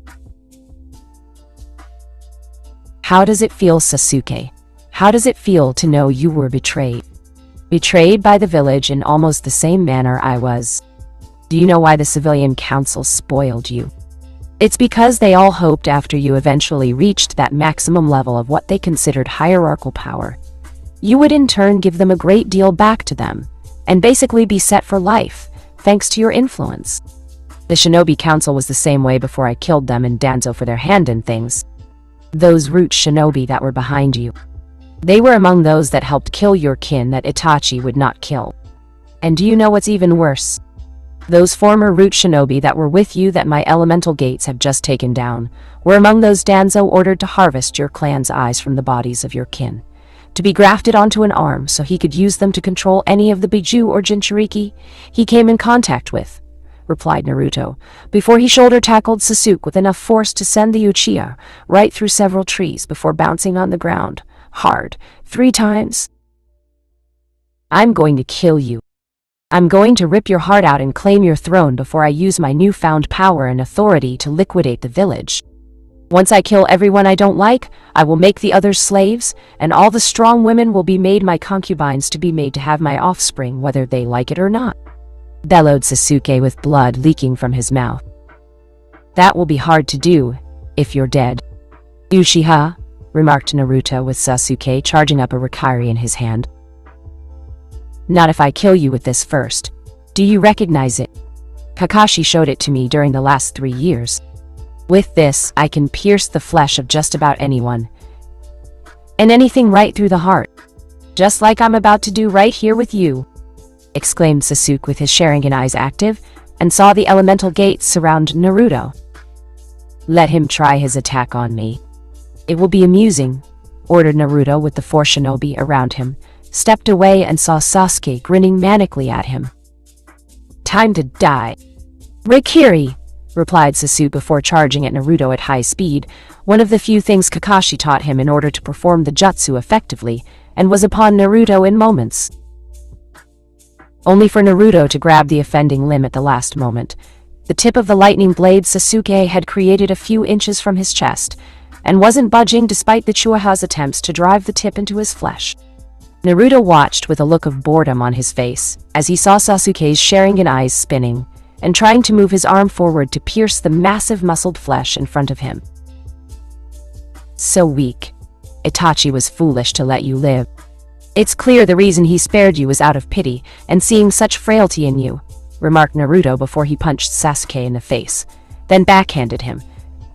"How does it feel, Sasuke? How does it feel to know you were betrayed? Betrayed by the village in almost the same manner I was. Do you know why the civilian council spoiled you? It's because they all hoped after you eventually reached that maximum level of what they considered hierarchical power, you would in turn give them a great deal back to them, and basically be set for life, thanks to your influence. The Shinobi Council was the same way before I killed them and Danzo for their hand in things. Those root shinobi that were behind you. They were among those that helped kill your kin that Itachi would not kill. And do you know what's even worse? Those former root shinobi that were with you that my elemental gates have just taken down were among those Danzo ordered to harvest your clan's eyes from the bodies of your kin, to be grafted onto an arm so he could use them to control any of the Biju or Jinchuriki he came in contact with, replied Naruto, before he shoulder-tackled Sasuke with enough force to send the Uchiha right through several trees before bouncing on the ground, hard, 3 times. I'm going to kill you. I'm going to rip your heart out and claim your throne before I use my newfound power and authority to liquidate the village. Once I kill everyone I don't like, I will make the others slaves, and all the strong women will be made my concubines to be made to have my offspring whether they like it or not, bellowed Sasuke with blood leaking from his mouth. That will be hard to do, if you're dead. Uchiha, remarked Naruto with Sasuke charging up a Rikiri in his hand. Not if I kill you with this first. Do you recognize it? Kakashi showed it to me during the last 3 years. With this, I can pierce the flesh of just about anyone. And anything right through the heart. Just like I'm about to do right here with you, exclaimed Sasuke with his Sharingan eyes active, and saw the elemental gates surround Naruto. Let him try his attack on me. It will be amusing, ordered Naruto with the 4 shinobi around him, stepped away and saw Sasuke grinning manically at him. Time to die. Rikiri, replied Sasuke before charging at Naruto at high speed, one of the few things Kakashi taught him in order to perform the jutsu effectively, and was upon Naruto in moments. Only for Naruto to grab the offending limb at the last moment. The tip of the lightning blade Sasuke had created a few inches from his chest, and wasn't budging despite the Uchiha's attempts to drive the tip into his flesh. Naruto watched with a look of boredom on his face as he saw Sasuke's Sharingan eyes spinning and trying to move his arm forward to pierce the massive muscled flesh in front of him. So weak. Itachi was foolish to let you live. It's clear the reason he spared you was out of pity and seeing such frailty in you, remarked Naruto before he punched Sasuke in the face, then backhanded him,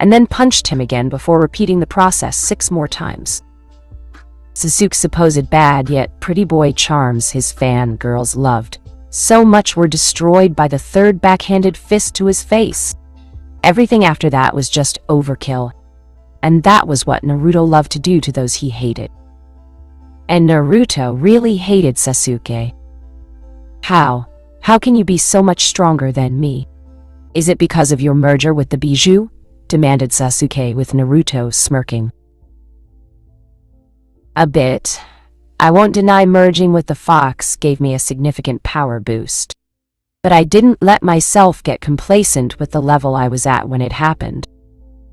and then punched him again before repeating the process 6 more times. Sasuke's supposed bad yet pretty boy charms his fan girls loved so much were destroyed by the 3rd backhanded fist to his face. Everything after that was just overkill, and that was what Naruto loved to do to those he hated. And Naruto really hated Sasuke. How? How can you be so much stronger than me? Is it because of your merger with the Biju? Demanded Sasuke with Naruto smirking. A bit. I won't deny merging with the fox gave me a significant power boost. But I didn't let myself get complacent with the level I was at when it happened.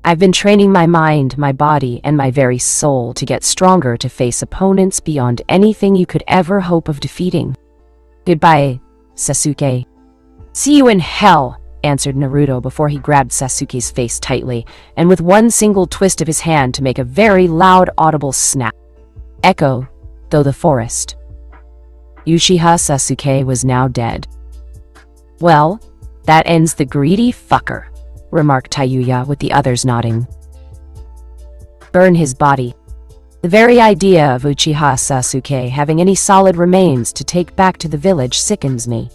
I've been training my mind, my body, and my very soul to get stronger to face opponents beyond anything you could ever hope of defeating. Goodbye, Sasuke. See you in hell, answered Naruto before he grabbed Sasuke's face tightly, and with one single twist of his hand to make a very loud audible snap. Echo, though the forest. Uchiha Sasuke was now dead. Well, that ends the greedy fucker, remarked Tayuya with the others nodding. Burn his body. The very idea of Uchiha Sasuke having any solid remains to take back to the village sickens me,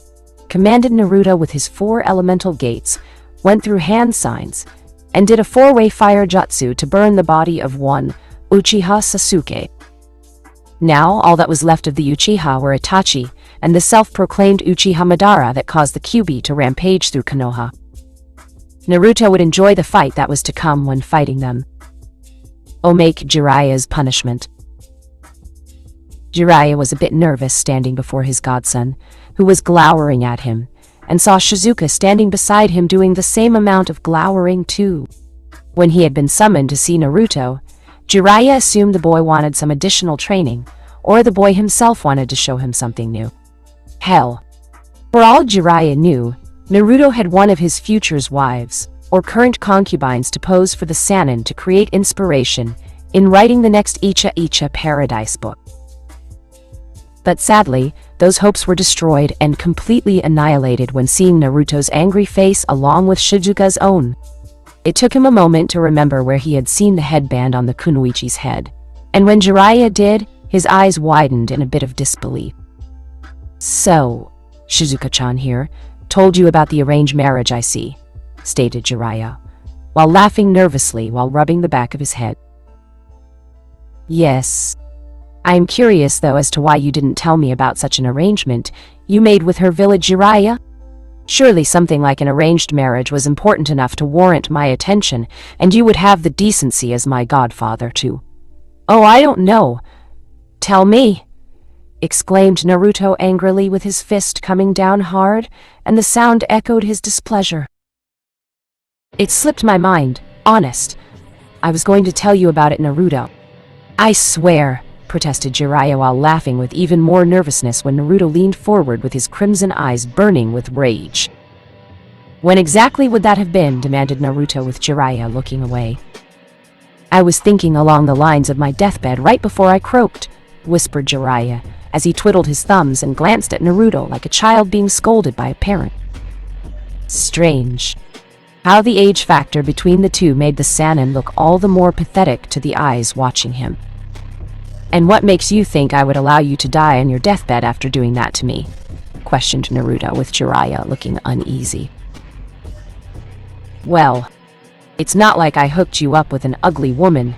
commanded Naruto with his 4 elemental gates, went through hand signs, and did a 4-way fire jutsu to burn the body of one Uchiha Sasuke. Now, all that was left of the Uchiha were Itachi and the self-proclaimed Uchiha Madara that caused the Kyuubi to rampage through Konoha. Naruto would enjoy the fight that was to come when fighting them. Make Jiraiya's punishment. Jiraiya was a bit nervous standing before his godson, who was glowering at him, and saw Shizuka standing beside him doing the same amount of glowering too. When he had been summoned to see Naruto, Jiraiya assumed the boy wanted some additional training, or the boy himself wanted to show him something new. Hell, for all Jiraiya knew, Naruto had one of his future's wives, or current concubines to pose for the Sannin to create inspiration in writing the next Icha Icha Paradise book. But sadly, those hopes were destroyed and completely annihilated when seeing Naruto's angry face along with Shizuka's own. It took him a moment to remember where he had seen the headband on the kunoichi's head, and when Jiraiya did, his eyes widened in a bit of disbelief. "So, Shizuka-chan here, told you about the arranged marriage, I see," stated Jiraiya, while laughing nervously while rubbing the back of his head. "Yes. I am curious, though, as to why you didn't tell me about such an arrangement you made with her village, Jiraiya. Surely something like an arranged marriage was important enough to warrant my attention, and you would have the decency as my godfather to—" "Oh, I don't know. Tell me," exclaimed Naruto angrily with his fist coming down hard, and the sound echoed his displeasure. "It slipped my mind, honest. I was going to tell you about it, Naruto." "I swear," protested Jiraiya while laughing with even more nervousness when Naruto leaned forward with his crimson eyes burning with rage. "When exactly would that have been?" demanded Naruto with Jiraiya looking away. "I was thinking along the lines of my deathbed right before I croaked," whispered Jiraiya, as he twiddled his thumbs and glanced at Naruto like a child being scolded by a parent. Strange. How the age factor between the two made the Sannin look all the more pathetic to the eyes watching him. "And what makes you think I would allow you to die on your deathbed after doing that to me?" questioned Naruto with Jiraiya looking uneasy. "Well, it's not like I hooked you up with an ugly woman.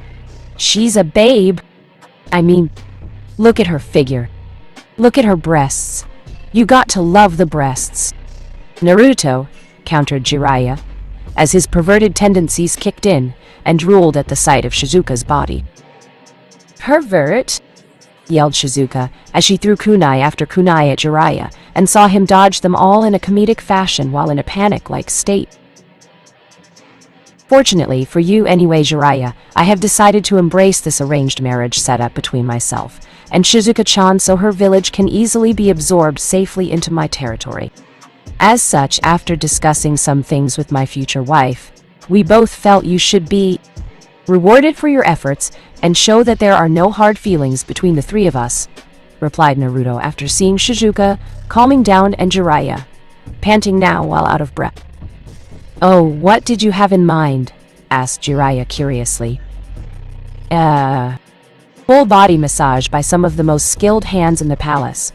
She's a babe. I mean, look at her figure. Look at her breasts. You got to love the breasts." "Naruto," countered Jiraiya, as his perverted tendencies kicked in and drooled at the sight of Shizuka's body. "Pervert?" yelled Shizuka as she threw kunai after kunai at Jiraiya and saw him dodge them all in a comedic fashion while in a panic-like state. "Fortunately for you anyway, Jiraiya, I have decided to embrace this arranged marriage setup between myself and Shizuka-chan so her village can easily be absorbed safely into my territory. As such, after discussing some things with my future wife, we both felt you should be rewarded for your efforts and show that there are no hard feelings between the three of us," replied Naruto after seeing Shizuka calming down and Jiraiya panting now while out of breath. "Oh, what did you have in mind?" asked Jiraiya curiously. Full body massage by some of the most skilled hands in the palace,"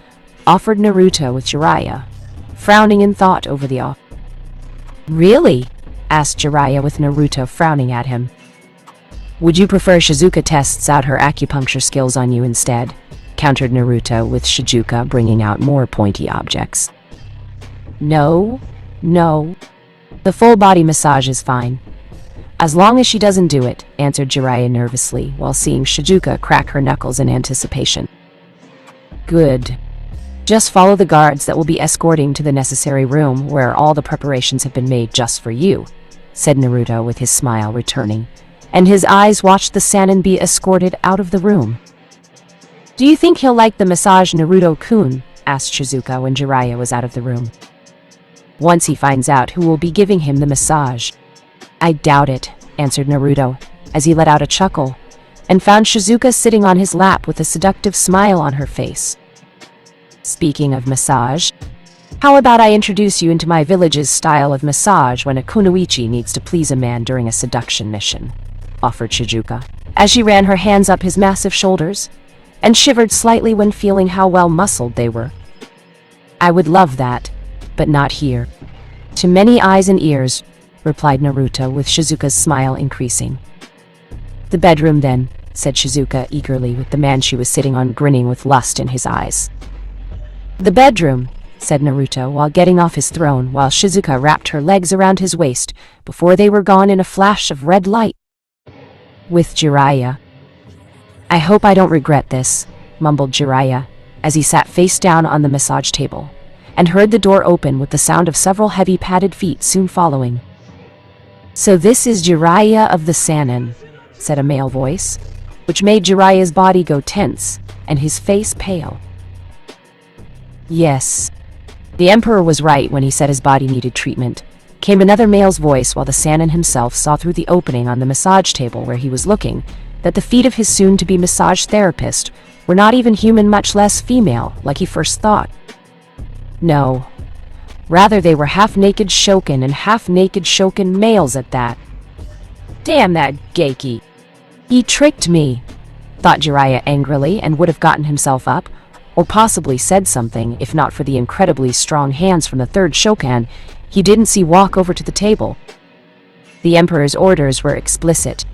offered Naruto with Jiraiya, frowning in thought over the offer. "Really?" asked Jiraiya with Naruto frowning at him. "Would you prefer Shizuka tests out her acupuncture skills on you instead?" countered Naruto with Shizuka bringing out more pointy objects. No. The full body massage is fine. As long as she doesn't do it," answered Jiraiya nervously while seeing Shizuka crack her knuckles in anticipation. "Good. Just follow the guards that will be escorting to the necessary room where all the preparations have been made just for you," said Naruto with his smile returning, and his eyes watched the Sannin be escorted out of the room. "Do you think he'll like the massage, Naruto-kun?" asked Shizuka when Jiraiya was out of the room. "Once he finds out who will be giving him the massage." "I doubt it," answered Naruto, as he let out a chuckle, and found Shizuka sitting on his lap with a seductive smile on her face. "Speaking of massage, how about I introduce you into my village's style of massage when a kunoichi needs to please a man during a seduction mission?" offered Shizuka, as she ran her hands up his massive shoulders, and shivered slightly when feeling how well muscled they were. "I would love that, but not here. To many eyes and ears," replied Naruto with Shizuka's smile increasing. "The bedroom then," said Shizuka eagerly with the man she was sitting on grinning with lust in his eyes. "The bedroom," said Naruto while getting off his throne while Shizuka wrapped her legs around his waist before they were gone in a flash of red light. With Jiraiya. "I hope I don't regret this," mumbled Jiraiya as he sat face down on the massage table and heard the door open with the sound of several heavy padded feet soon following. "So this is Jiraiya of the Sannin," said a male voice, which made Jiraiya's body go tense and his face pale. "Yes. The Emperor was right when he said his body needed treatment," came another male's voice while the Sannin himself saw through the opening on the massage table where he was looking that the feet of his soon-to-be massage therapist were not even human, much less female, like he first thought. No. Rather, they were half-naked Shokin and half-naked Shokin males at that. Damn that Geiki. He tricked me, thought Jiraiya angrily, and would have gotten himself up, or possibly said something if not for the incredibly strong hands from the third Shokan he didn't see walk over to the table. The Emperor's orders were explicit.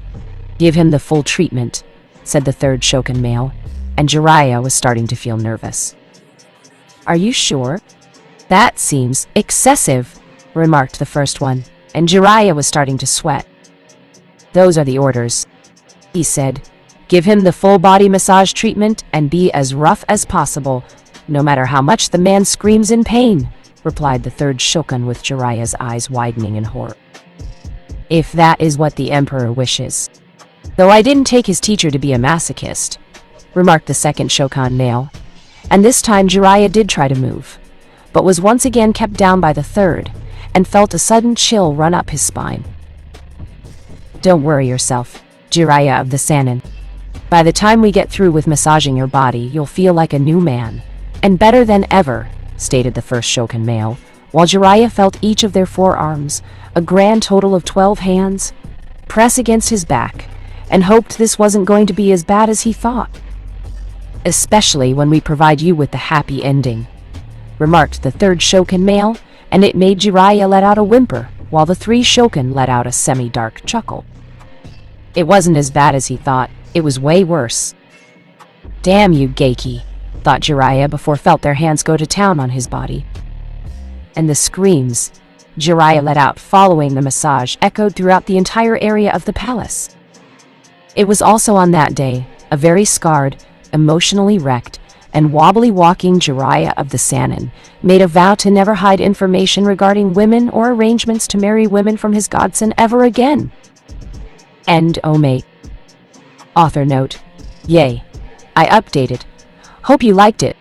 Give him the full treatment, said the third Shokan male, and Jiraiya was starting to feel nervous. Are you sure? That seems excessive, remarked the first one, and Jiraiya was starting to sweat. Those are the orders, he said. Give him the full body massage treatment and be as rough as possible, no matter how much the man screams in pain, replied the third Shokan with Jiraiya's eyes widening in horror. If that is what the Emperor wishes. Though I didn't take his teacher to be a masochist, remarked the second Shokan male, and this time Jiraiya did try to move, but was once again kept down by the third, and felt a sudden chill run up his spine. Don't worry yourself, Jiraiya of the Sannin. By the time we get through with massaging your body, you'll feel like a new man, and better than ever, stated the first Shokan male, while Jiraiya felt each of their forearms, a grand total of 12 hands, press against his back, and hoped this wasn't going to be as bad as he thought. Especially when we provide you with the happy ending, remarked the third Shokan male, and it made Jiraiya let out a whimper, while the three Shokan let out a semi-dark chuckle. It wasn't as bad as he thought, it was way worse. Damn you, Geiki, thought Jiraiya before felt their hands go to town on his body. And the screams Jiraiya let out following the massage echoed throughout the entire area of the palace. It was also on that day, a very scarred, emotionally wrecked, and wobbly walking Jiraiya of the Sannin made a vow to never hide information regarding women or arrangements to marry women from his godson ever again. End Omate. Author note. Yay. I updated. Hope you liked it.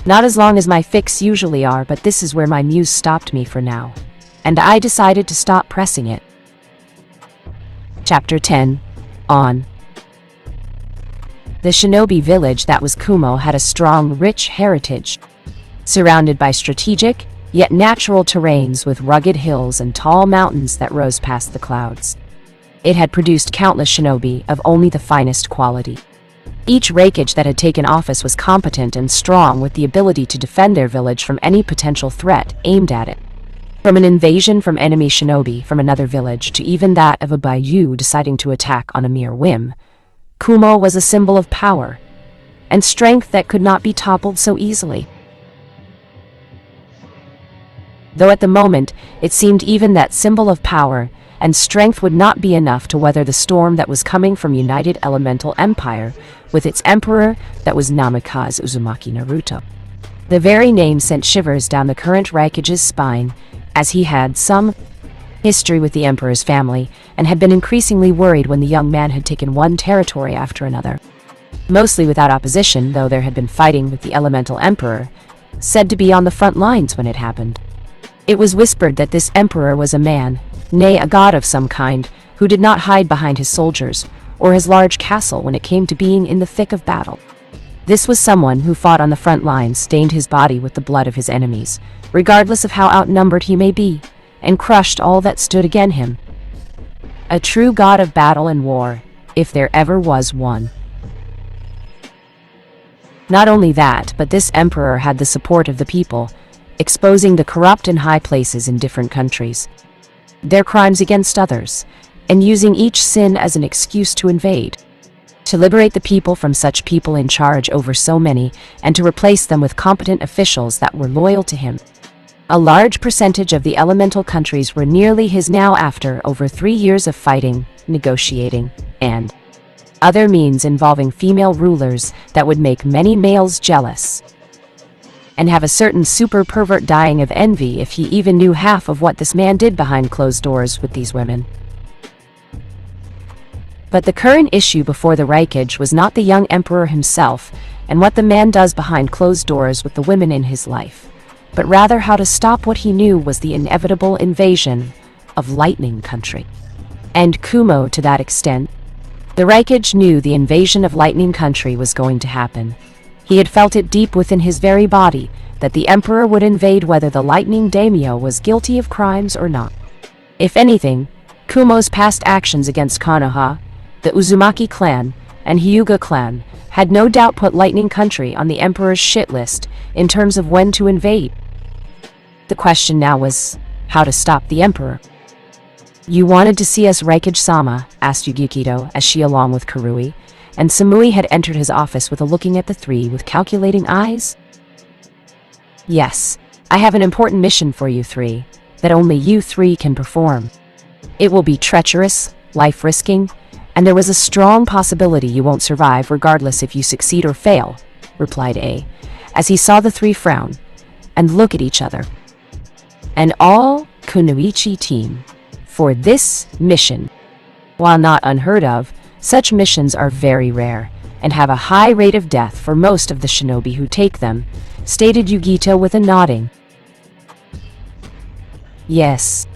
Not as long as my fics usually are, but this is where my muse stopped me for now, and I decided to stop pressing it. Chapter 10. On. The shinobi village that was Kumo had a strong, rich heritage, surrounded by strategic, yet natural terrains with rugged hills and tall mountains that rose past the clouds. It had produced countless shinobi of only the finest quality. Each raikage that had taken office was competent and strong, with the ability to defend their village from any potential threat aimed at it. From an invasion from enemy shinobi from another village to even that of a Baiyu deciding to attack on a mere whim, Kumo was a symbol of power and strength that could not be toppled so easily. Though at the moment it seemed even that symbol of power and strength would not be enough to weather the storm that was coming from United Elemental Empire with its emperor that was Namikaze Uzumaki Naruto. The very name sent shivers down the current Raikage's spine, as he had some history with the emperor's family and had been increasingly worried when the young man had taken one territory after another. Mostly without opposition, though there had been fighting with the elemental emperor, said to be on the front lines when it happened. It was whispered that this emperor was a man, nay, a god of some kind, who did not hide behind his soldiers or his large castle when it came to being in the thick of battle. This was someone who fought on the front lines, stained his body with the blood of his enemies, regardless of how outnumbered he may be, and crushed all that stood against him. A true god of battle and war, if there ever was one. Not only that, but this emperor had the support of the people, exposing the corrupt in high places in different countries, their crimes against others, and using each sin as an excuse to invade, to liberate the people from such people in charge over so many, and to replace them with competent officials that were loyal to him. A large percentage of the elemental countries were nearly his now after over 3 years of fighting, negotiating, and other means involving female rulers that would make many males jealous, and have a certain super pervert dying of envy if he even knew half of what this man did behind closed doors with these women. But the current issue before the Raikage was not the young emperor himself and what the man does behind closed doors with the women in his life, but rather how to stop what he knew was the inevitable invasion of Lightning Country. And Kumo to that extent. The Raikage knew the invasion of Lightning Country was going to happen. He had felt it deep within his very body that the emperor would invade whether the Lightning Daimyo was guilty of crimes or not. If anything, Kumo's past actions against Konoha, the Uzumaki clan, and Hyuga clan had no doubt put Lightning Country on the Emperor's shit list in terms of when to invade. The question now was how to stop the Emperor. "You wanted to see us, Raikage-sama?" asked Yukito as she, along with Karui and Samui, had entered his office with a looking at the three with calculating eyes. "Yes, I have an important mission for you three that only you three can perform. It will be treacherous, life-risking, and there was a strong possibility you won't survive regardless if you succeed or fail," replied A, as he saw the three frown and look at each other. "An all-Kunoichi team for this mission. While not unheard of, such missions are very rare and have a high rate of death for most of the shinobi who take them," stated Yugito with a nodding. "Yes.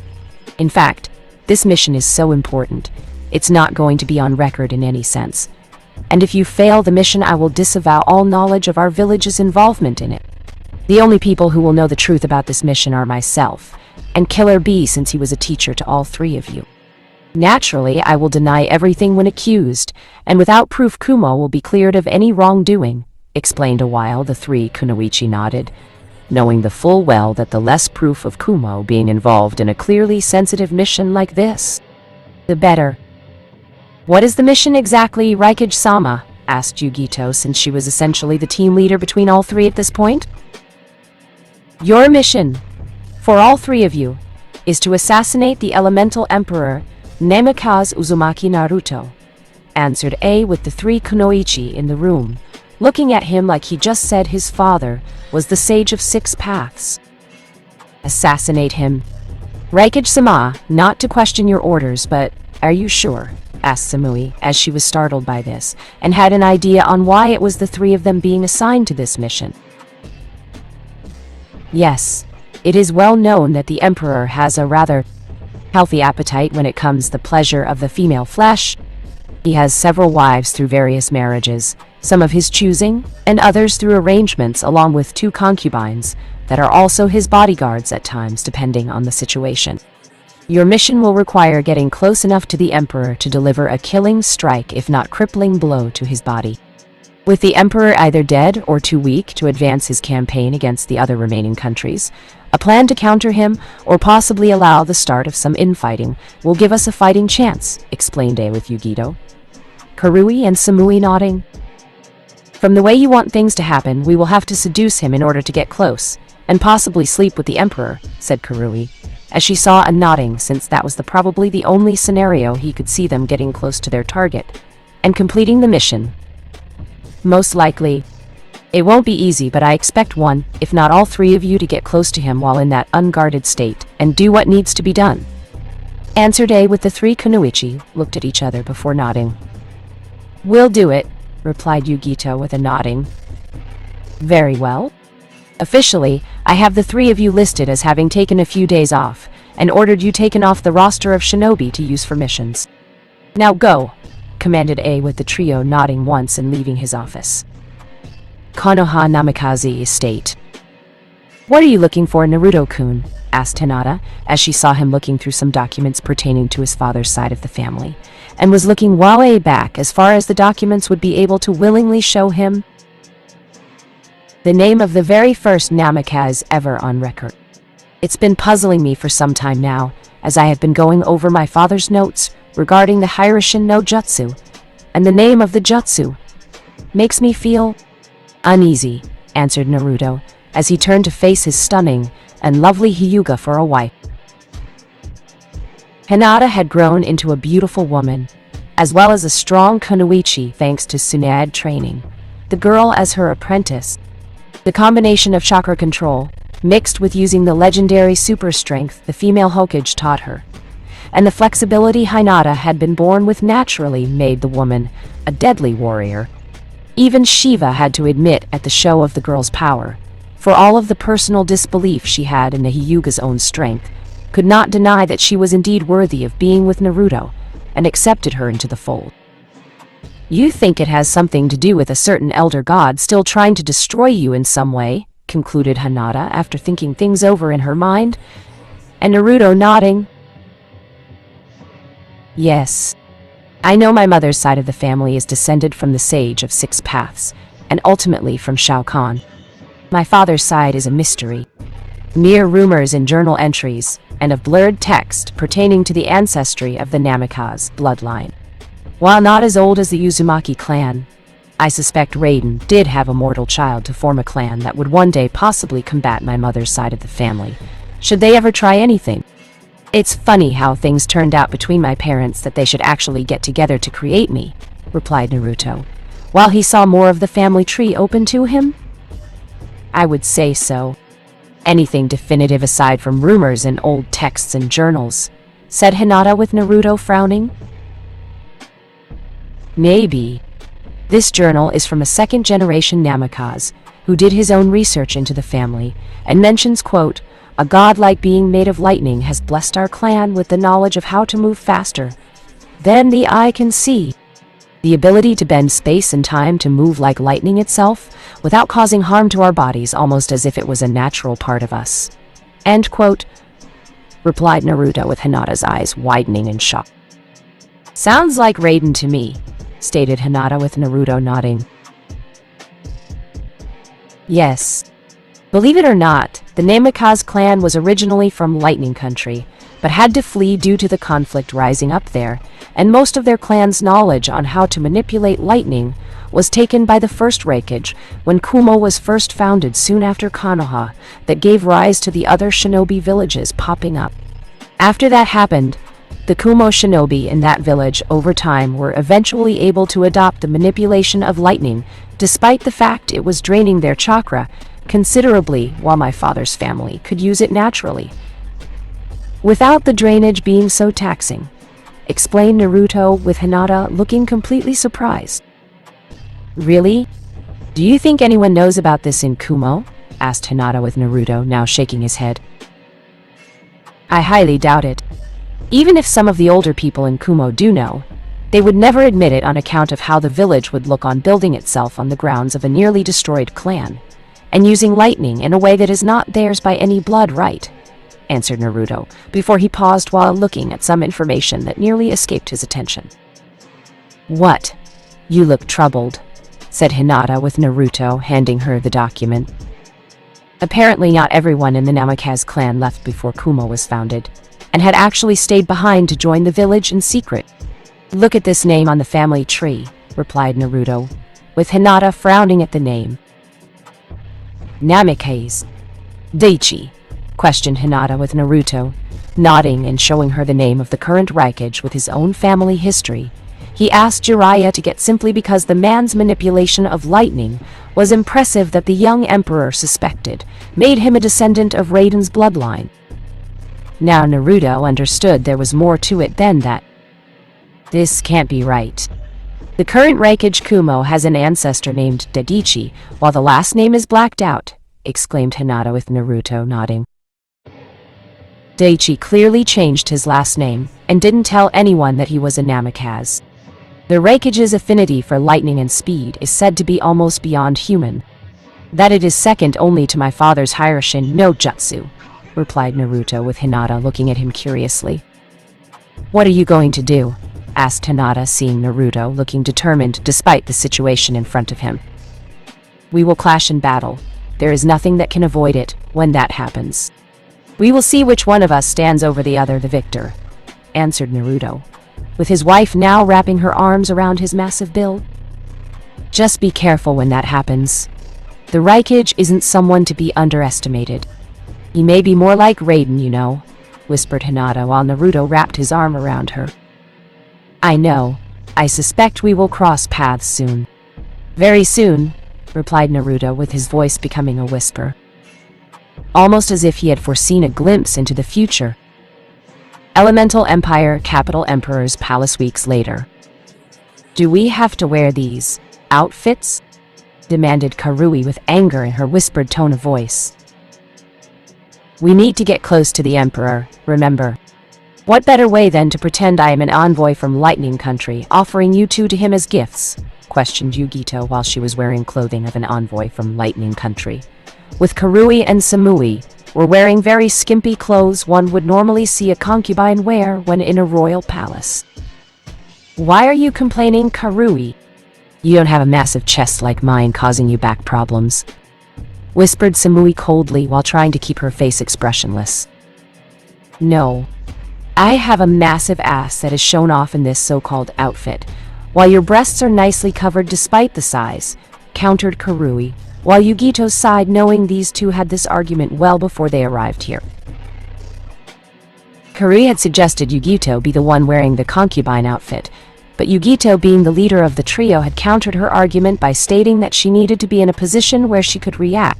In fact, this mission is so important, it's not going to be on record in any sense. And if you fail the mission, I will disavow all knowledge of our village's involvement in it. The only people who will know the truth about this mission are myself and Killer B, since he was a teacher to all three of you. Naturally, I will deny everything when accused, and without proof Kumo will be cleared of any wrongdoing," explained a while the three Kunoichi nodded, knowing the full well that the less proof of Kumo being involved in a clearly sensitive mission like this, the better. "What is the mission exactly, Raikage-sama?" asked Yugito, since she was essentially the team leader between all three at this point. "Your mission, for all three of you, is to assassinate the elemental emperor Namikaze Uzumaki Naruto," answered A with the three Kunoichi in the room, looking at him like he just said his father was the sage of six paths. "Assassinate him. Raikage-sama, not to question your orders, but are you sure?" asked Samui, as she was startled by this, and had an idea on why it was the three of them being assigned to this mission. "Yes, it is well known that the Emperor has a rather healthy appetite when it comes to the pleasure of the female flesh. He has several wives through various marriages, some of his choosing, and others through arrangements, along with 2 concubines that are also his bodyguards at times, depending on the situation. Your mission will require getting close enough to the Emperor to deliver a killing strike, if not crippling blow, to his body. With the Emperor either dead or too weak to advance his campaign against the other remaining countries, a plan to counter him or possibly allow the start of some infighting will give us a fighting chance," explained A with Yugito. Karui and Samui nodding. "From the way you want things to happen, we will have to seduce him in order to get close, and possibly sleep with the Emperor," said Karui, as she saw a nodding, since that was probably the only scenario he could see them getting close to their target and completing the mission. "Most likely. It won't be easy, but I expect one, if not all three of you, to get close to him while in that unguarded state and do what needs to be done," answered A with the three Kunoichi, looked at each other before nodding. "We'll do it," replied Yugito with a nodding. "Very well. Officially, I have the three of you listed as having taken a few days off, and ordered you taken off the roster of shinobi to use for missions. Now go," commanded A with the trio nodding once and leaving his office. Konoha Namikaze Estate. "What are you looking for, Naruto-kun?" asked Hinata, as she saw him looking through some documents pertaining to his father's side of the family, and was looking way back as far as the documents would be able to willingly show him. The name of the very first Namikaze ever on record. It's been puzzling me for some time now, as I have been going over my father's notes regarding the Hiroshin no Jutsu, and the name of the jutsu makes me feel uneasy," answered Naruto, as he turned to face his stunning and lovely Hyuga for a wife. Hinata had grown into a beautiful woman, as well as a strong kunoichi thanks to Tsunade training, the girl as her apprentice. The combination of chakra control, mixed with using the legendary super strength the female Hokage taught her, and the flexibility Hinata had been born with, naturally made the woman a deadly warrior. Even Shiva had to admit at the show of the girl's power, for all of the personal disbelief she had in the Hyuga's own strength, could not deny that she was indeed worthy of being with Naruto, and accepted her into the fold. "You think it has something to do with a certain elder god still trying to destroy you in some way," concluded Hinata after thinking things over in her mind, and Naruto nodding. Yes. I know my mother's side of the family is descended from the Sage of Six Paths, and ultimately from Shao Khan. My father's side is a mystery. Mere rumors in journal entries, and of blurred text pertaining to the ancestry of the Namikaze bloodline. While not as old as the Uzumaki clan, I suspect Raiden did have a mortal child to form a clan that would one day possibly combat my mother's side of the family, should they ever try anything. It's funny how things turned out between my parents that they should actually get together to create me, replied Naruto, while he saw more of the family tree open to him. I would say so. Anything definitive aside from rumors in old texts and journals, said Hinata with Naruto frowning. Maybe. This journal is from a second-generation Namikaze, who did his own research into the family, and mentions, quote, "A godlike being made of lightning has blessed our clan with the knowledge of how to move faster than the eye can see. The ability to bend space and time to move like lightning itself, without causing harm to our bodies, almost as if it was a natural part of us." End quote, replied Naruto with Hinata's eyes widening in shock. Sounds like Raiden to me, stated Hinata with Naruto nodding. Yes. Believe it or not, the Namikaze clan was originally from Lightning Country, but had to flee due to the conflict rising up there, and most of their clan's knowledge on how to manipulate lightning was taken by the first Raikage when Kumo was first founded soon after Konoha, that gave rise to the other shinobi villages popping up. After that happened, the Kumo shinobi in that village over time were eventually able to adopt the manipulation of lightning, despite the fact it was draining their chakra considerably, while my father's family could use it naturally, without the drainage being so taxing, explained Naruto with Hinata looking completely surprised. Really? Do you think anyone knows about this in Kumo? Asked Hinata with Naruto, now shaking his head. I highly doubt it. Even if some of the older people in Kumo do know, they would never admit it on account of how the village would look on building itself on the grounds of a nearly destroyed clan, and using lightning in a way that is not theirs by any blood right, answered Naruto, before he paused while looking at some information that nearly escaped his attention. What? You look troubled, said Hinata with Naruto, handing her the document. Apparently not everyone in the Namikaze clan left before Kumo was founded, and had actually stayed behind to join the village in secret. Look at this name on the family tree, replied Naruto, with Hinata frowning at the name. Namikaze. Daichi, questioned Hinata with Naruto, nodding and showing her the name of the current Raikage with his own family history. He asked Jiraiya to get simply because the man's manipulation of lightning was impressive that the young emperor suspected, made him a descendant of Raiden's bloodline. Now Naruto understood there was more to it than that. This can't be right. The current Raikage Kumo has an ancestor named Daichi, while the last name is blacked out, exclaimed Hinata with Naruto nodding. Daichi clearly changed his last name, and didn't tell anyone that he was a Namikaze. The Raikage's affinity for lightning and speed is said to be almost beyond human. That it is second only to my father's Hiroshin no Jutsu, replied Naruto with Hinata looking at him curiously. What are you going to do? Asked Hinata, seeing Naruto looking determined despite the situation in front of him. We will clash in battle. There is nothing that can avoid it when that happens. We will see which one of us stands over the other the victor, answered Naruto, with his wife now wrapping her arms around his massive build. Just be careful when that happens. The Raikage isn't someone to be underestimated. He may be more like Raiden, you know, whispered Hinata while Naruto wrapped his arm around her. I know. I suspect we will cross paths soon. Very soon, replied Naruto with his voice becoming a whisper, almost as if he had foreseen a glimpse into the future. Elemental Empire, Capital Emperor's Palace weeks later. Do we have to wear these outfits? Demanded Karui with anger in her whispered tone of voice. We need to get close to the Emperor, remember. What better way than to pretend I am an envoy from Lightning Country, offering you two to him as gifts? Questioned Yugito while she was wearing clothing of an envoy from Lightning Country. With Karui and Samui were wearing very skimpy clothes one would normally see a concubine wear when in a royal palace. Why are you complaining, Karui? You don't have a massive chest like mine causing you back problems, whispered Samui coldly while trying to keep her face expressionless. No. I have a massive ass that is shown off in this so-called outfit, while your breasts are nicely covered despite the size, countered Karui, while Yugito sighed knowing these two had this argument well before they arrived here. Karui had suggested Yugito be the one wearing the concubine outfit, but Yugito, being the leader of the trio, had countered her argument by stating that she needed to be in a position where she could react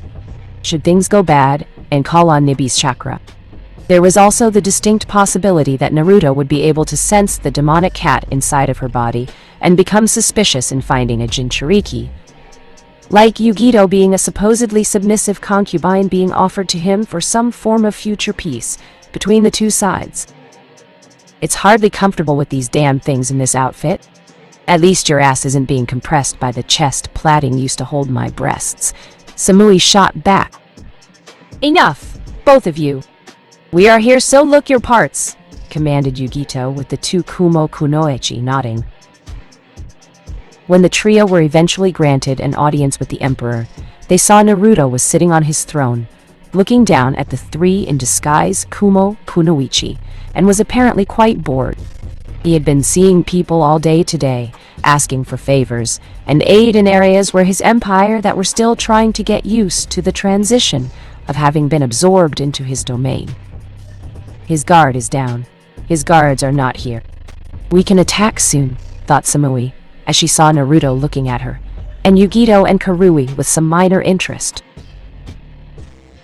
should things go bad and call on Nibi's chakra. There was also the distinct possibility that Naruto would be able to sense the demonic cat inside of her body and become suspicious in finding a Jinchuriki, like Yugito being a supposedly submissive concubine being offered to him for some form of future peace between the two sides. It's hardly comfortable with these damn things in this outfit. At least your ass isn't being compressed by the chest plaiting used to hold my breasts. Samui shot back. Enough, both of you. We are here, so look your parts, commanded Yugito, with the two Kumo Kunoichi nodding. When the trio were eventually granted an audience with the Emperor, they saw Naruto was sitting on his throne, looking down at the three in disguise Kumo Kunoichi, and was apparently quite bored. He had been seeing people all day today, asking for favors and aid in areas where his empire that were still trying to get used to the transition of having been absorbed into his domain. His guard is down. His guards are not here. We can attack soon, thought Samui, as she saw Naruto looking at her, and Yugito and Karui with some minor interest.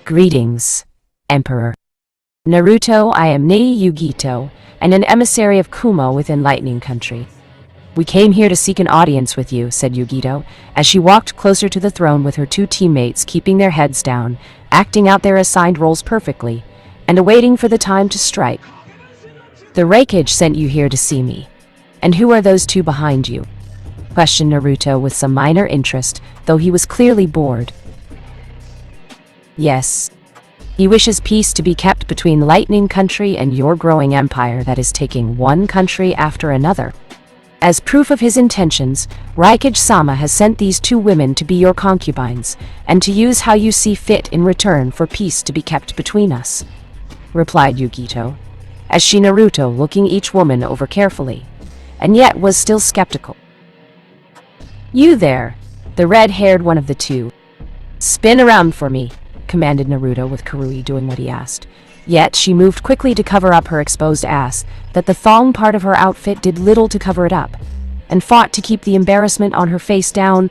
Greetings, Emperor. Naruto, I am Nei Yugito, and an emissary of Kumo within Lightning Country. We came here to seek an audience with you, said Yugito, as she walked closer to the throne with her two teammates keeping their heads down, acting out their assigned roles perfectly, and awaiting for the time to strike. The Raikage sent you here to see me. And who are those two behind you? Questioned Naruto with some minor interest, though he was clearly bored. Yes. He wishes peace to be kept between Lightning Country and your growing empire that is taking one country after another. As proof of his intentions, Raikage-sama has sent these two women to be your concubines, and to use how you see fit in return for peace to be kept between us, replied Yugito, as she Naruto looking each woman over carefully, and yet was still skeptical. You there, the red-haired one of the two. Spin around for me, commanded Naruto with Karui doing what he asked. Yet she moved quickly to cover up her exposed ass, that the thong part of her outfit did little to cover it up, and fought to keep the embarrassment on her face down.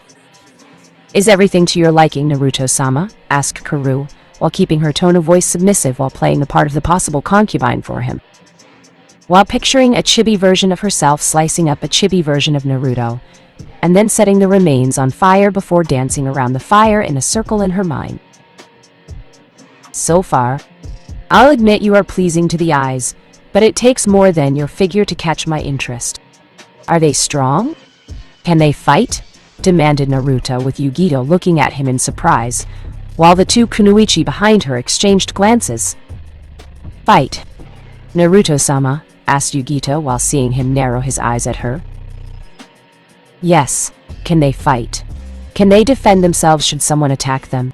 Is everything to your liking, Naruto-sama? Asked Karui, while keeping her tone of voice submissive while playing the part of the possible concubine for him. While picturing a chibi version of herself slicing up a chibi version of Naruto, and then setting the remains on fire before dancing around the fire in a circle in her mind. So far, I'll admit you are pleasing to the eyes, but it takes more than your figure to catch my interest. Are they strong? Can they fight? Demanded Naruto with Yugito looking at him in surprise, while the two Kunoichi behind her exchanged glances. Fight, Naruto-sama? Asked Yugito while seeing him narrow his eyes at her. Yes, can they fight? Can they defend themselves should someone attack them?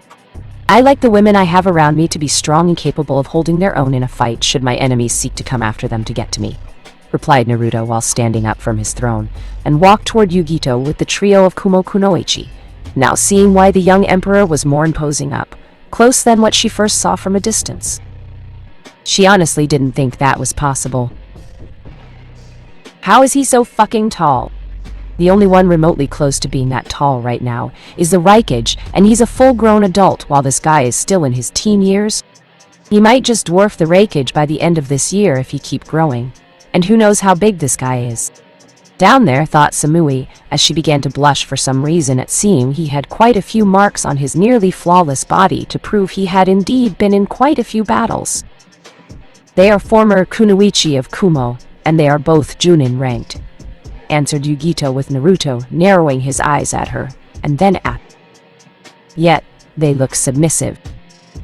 I like the women I have around me to be strong and capable of holding their own in a fight should my enemies seek to come after them to get to me, replied Naruto while standing up from his throne, and walked toward Yugito with the trio of Kumo Kunoichi, now seeing why the young emperor was more imposing up, close than what she first saw from a distance. She honestly didn't think that was possible. How is he so fucking tall? The only one remotely close to being that tall right now is the Raikage, and he's a full-grown adult while this guy is still in his teen years. He might just dwarf the Raikage by the end of this year if he keep growing, and who knows how big this guy is. Down there, thought Samui, as she began to blush for some reason at seeing he had quite a few marks on his nearly flawless body to prove he had indeed been in quite a few battles. They are former Kunoichi of Kumo, and they are both Chunin ranked, answered Yugito with Naruto narrowing his eyes at her, and then at. Yet, they look submissive.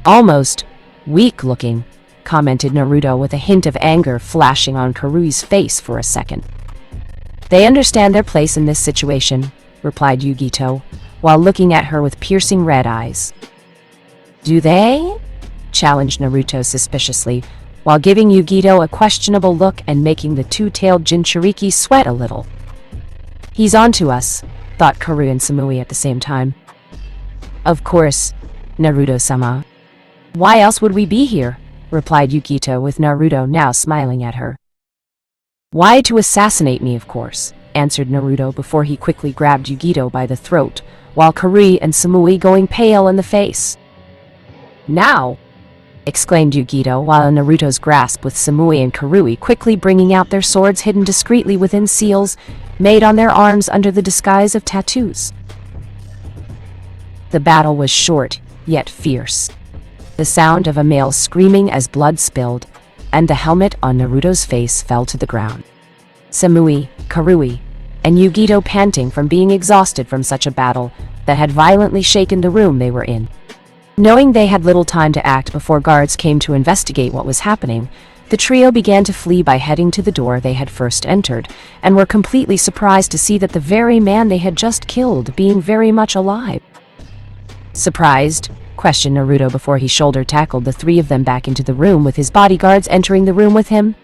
Almost weak-looking, commented Naruto with a hint of anger flashing on Karui's face for a second. They understand their place in this situation, replied Yugito, while looking at her with piercing red eyes. Do they? Challenged Naruto suspiciously, while giving Yugito a questionable look and making the two-tailed Jinchuriki sweat a little. He's onto us, thought Karu and Samui at the same time. Of course, Naruto-sama. Why else would we be here? Replied Yugito, with Naruto now smiling at her. Why, to assassinate me, of course, answered Naruto before he quickly grabbed Yugito by the throat, while Karu and Samui going pale in the face. Now! Exclaimed Yugito, while in Naruto's grasp with Samui and Karui quickly bringing out their swords hidden discreetly within seals made on their arms under the disguise of tattoos. The battle was short, yet fierce. The sound of a male screaming as blood spilled, and the helmet on Naruto's face fell to the ground. Samui, Karui, and Yugito panting from being exhausted from such a battle that had violently shaken the room they were in. Knowing they had little time to act before guards came to investigate what was happening, the trio began to flee by heading to the door they had first entered, and were completely surprised to see that the very man they had just killed being very much alive. Surprised? Questioned Naruto before he shoulder-tackled the three of them back into the room with his bodyguards entering the room with him.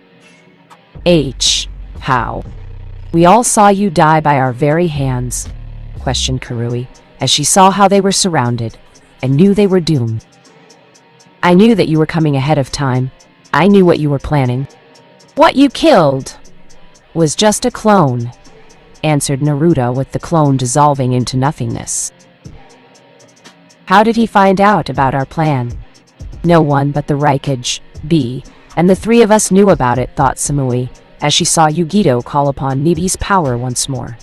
How? We all saw you die by our very hands, questioned Karui, as she saw how they were surrounded, and knew they were doomed. I knew that you were coming ahead of time. I knew what you were planning. What you killed was just a clone, answered Naruto, with the clone dissolving into nothingness. How did he find out about our plan? No one but the Raikage, B, and the three of us knew about it, thought Samui, as she saw Yugito call upon Nibi's power once more,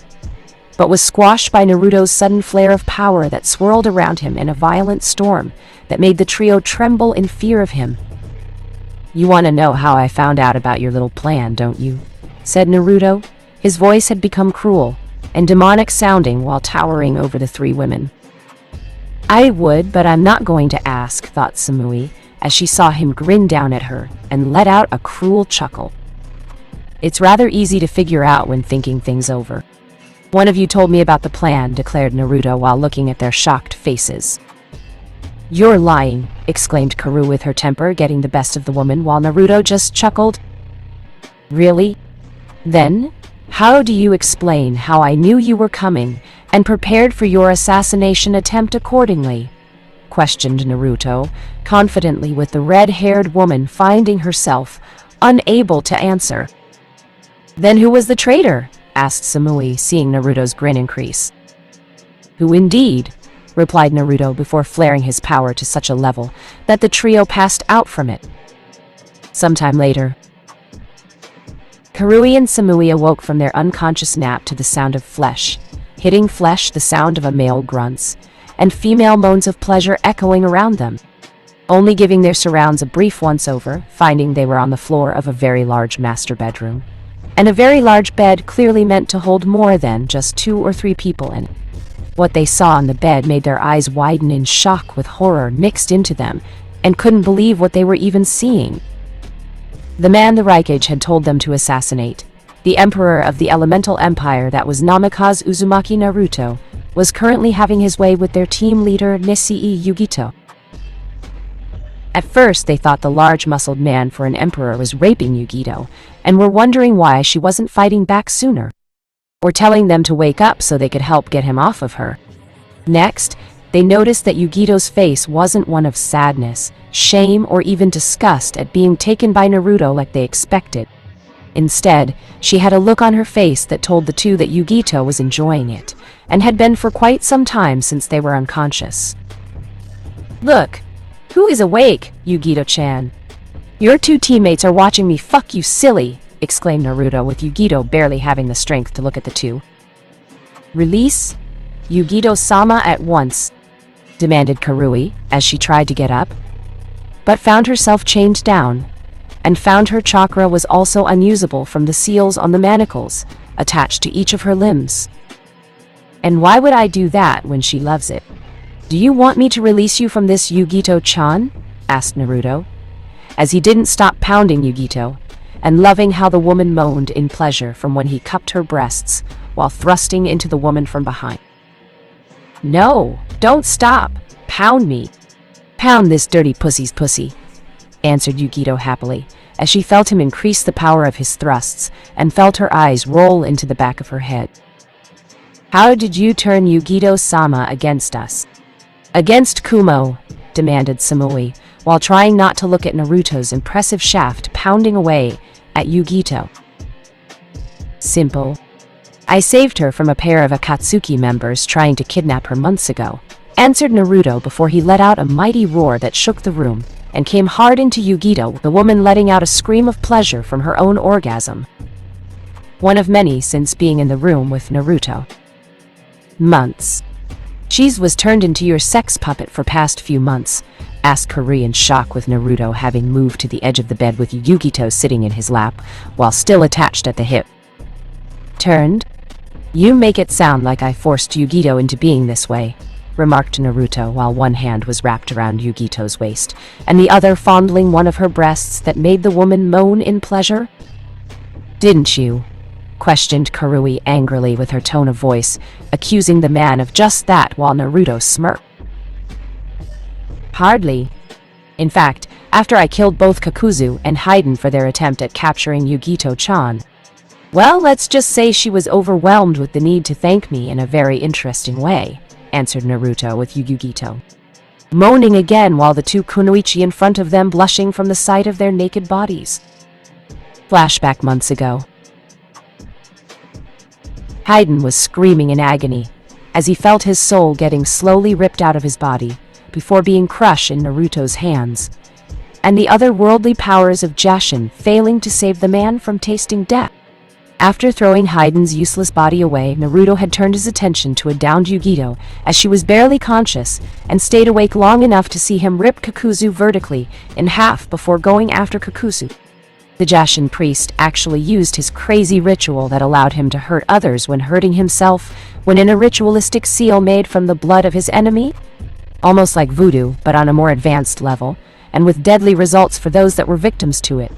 but was squashed by Naruto's sudden flare of power that swirled around him in a violent storm that made the trio tremble in fear of him. You want to know how I found out about your little plan, don't you? Said Naruto. His voice had become cruel and demonic sounding while towering over the three women. I would, but I'm not going to ask, thought Samui, as she saw him grin down at her and let out a cruel chuckle. It's rather easy to figure out when thinking things over. One of you told me about the plan, declared Naruto while looking at their shocked faces. You're lying, exclaimed Karu, with her temper getting the best of the woman, while Naruto just chuckled. Really? Then, how do you explain how I knew you were coming and prepared for your assassination attempt accordingly? Questioned Naruto, confidently, with the red-haired woman finding herself unable to answer. Then who was the traitor? Asked Samui, seeing Naruto's grin increase. Who indeed? Replied Naruto before flaring his power to such a level that the trio passed out from it. Sometime later, Karui and Samui awoke from their unconscious nap to the sound of flesh hitting flesh, the sound of a male grunts, and female moans of pleasure echoing around them, only giving their surrounds a brief once-over, finding they were on the floor of a very large master bedroom, and a very large bed clearly meant to hold more than just 2 or 3 people in it. What they saw on the bed made their eyes widen in shock with horror mixed into them, and couldn't believe what they were even seeing. The man the Raikage had told them to assassinate, the emperor of the elemental empire that was Namikaze Uzumaki Naruto, was currently having his way with their team leader Nisii Yugito. At first they thought the large-muscled man for an emperor was raping Yugito, and were wondering why she wasn't fighting back sooner, or telling them to wake up so they could help get him off of her. Next, they noticed that Yugito's face wasn't one of sadness, shame, or even disgust at being taken by Naruto like they expected. Instead, she had a look on her face that told the two that Yugito was enjoying it, and had been for quite some time since they were unconscious. "Look, who is awake, Yugito-chan? Your 2 teammates are watching me, fuck you silly!" exclaimed Naruto, with Yugito barely having the strength to look at the two. "Release Yugito-sama at once," demanded Karui as she tried to get up, but found herself chained down, and found her chakra was also unusable from the seals on the manacles attached to each of her limbs. "And why would I do that when she loves it? Do you want me to release you from this, Yugito-chan?" asked Naruto, as he didn't stop pounding Yugito, and loving how the woman moaned in pleasure from when he cupped her breasts while thrusting into the woman from behind. "No, don't stop. Pound me. Pound this dirty pussy's pussy," answered Yugito happily, as she felt him increase the power of his thrusts and felt her eyes roll into the back of her head. "How did you turn Yugito-sama against us?" "Against Kumo," demanded Samui, while trying not to look at Naruto's impressive shaft pounding away at Yugito. "Simple. I saved her from a pair of Akatsuki members trying to kidnap her months ago," answered Naruto before he let out a mighty roar that shook the room and came hard into Yugito, the woman letting out a scream of pleasure from her own orgasm. One of many since being in the room with Naruto. "Months. She's was turned into your sex puppet for past few months," asked Kari in shock, with Naruto having moved to the edge of the bed with Yugito sitting in his lap while still attached at the hip. "Turned? You make it sound like I forced Yugito into being this way," remarked Naruto while one hand was wrapped around Yugito's waist and the other fondling one of her breasts that made the woman moan in pleasure. "Didn't you?" questioned Karui angrily with her tone of voice, accusing the man of just that while Naruto smirked. "Hardly. In fact, after I killed both Kakuzu and Haiden for their attempt at capturing Yugito-chan, well, let's just say she was overwhelmed with the need to thank me in a very interesting way," answered Naruto with Yugito, moaning again while the two kunoichi in front of them blushing from the sight of their naked bodies. Flashback months ago. Haiden was screaming in agony as he felt his soul getting slowly ripped out of his body before being crushed in Naruto's hands, and the otherworldly powers of Jashin failing to save the man from tasting death. After throwing Haiden's useless body away, Naruto had turned his attention to a downed Yugito as she was barely conscious and stayed awake long enough to see him rip Kakuzu vertically in half before going after Kakuzu. The Jashin priest actually used his crazy ritual that allowed him to hurt others when hurting himself when in a ritualistic seal made from the blood of his enemy? Almost like voodoo, but on a more advanced level, and with deadly results for those that were victims to it.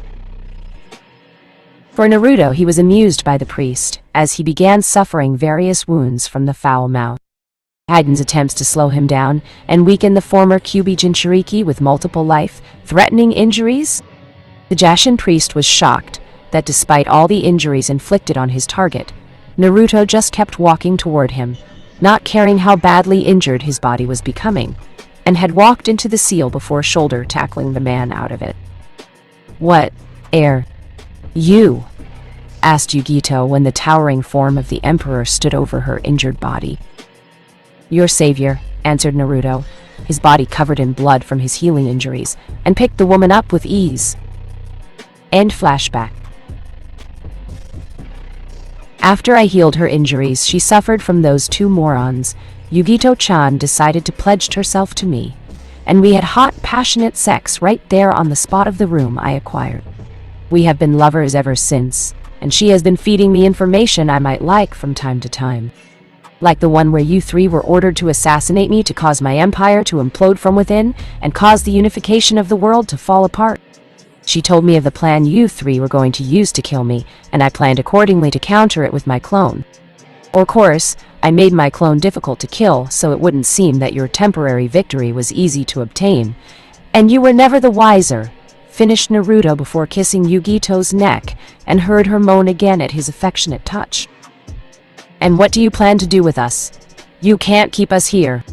For Naruto, he was amused by the priest, as he began suffering various wounds from the foul mouth. Haiden's attempts to slow him down and weaken the former Kyuubi Jinchuriki with multiple life-threatening injuries? The Jashin priest was shocked that despite all the injuries inflicted on his target, Naruto just kept walking toward him, not caring how badly injured his body was becoming, and had walked into the seal before shoulder tackling the man out of it. "What, you?" asked Yugito when the towering form of the emperor stood over her injured body. "Your savior," answered Naruto, his body covered in blood from his healing injuries, and picked the woman up with ease. End flashback. After I healed her injuries she suffered from those two morons, Yugito-chan decided to pledge herself to me, and we had hot, passionate sex right there on the spot of the room I acquired. We have been lovers ever since, and she has been feeding me information I might like from time to time. Like the one where you three were ordered to assassinate me to cause my empire to implode from within and cause the unification of the world to fall apart. She told me of the plan you three were going to use to kill me, and I planned accordingly to counter it with my clone. Of course, I made my clone difficult to kill so it wouldn't seem that your temporary victory was easy to obtain, and you were never the wiser, finished Naruto before kissing Yugito's neck and heard her moan again at his affectionate touch. "And what do you plan to do with us? You can't keep us here,"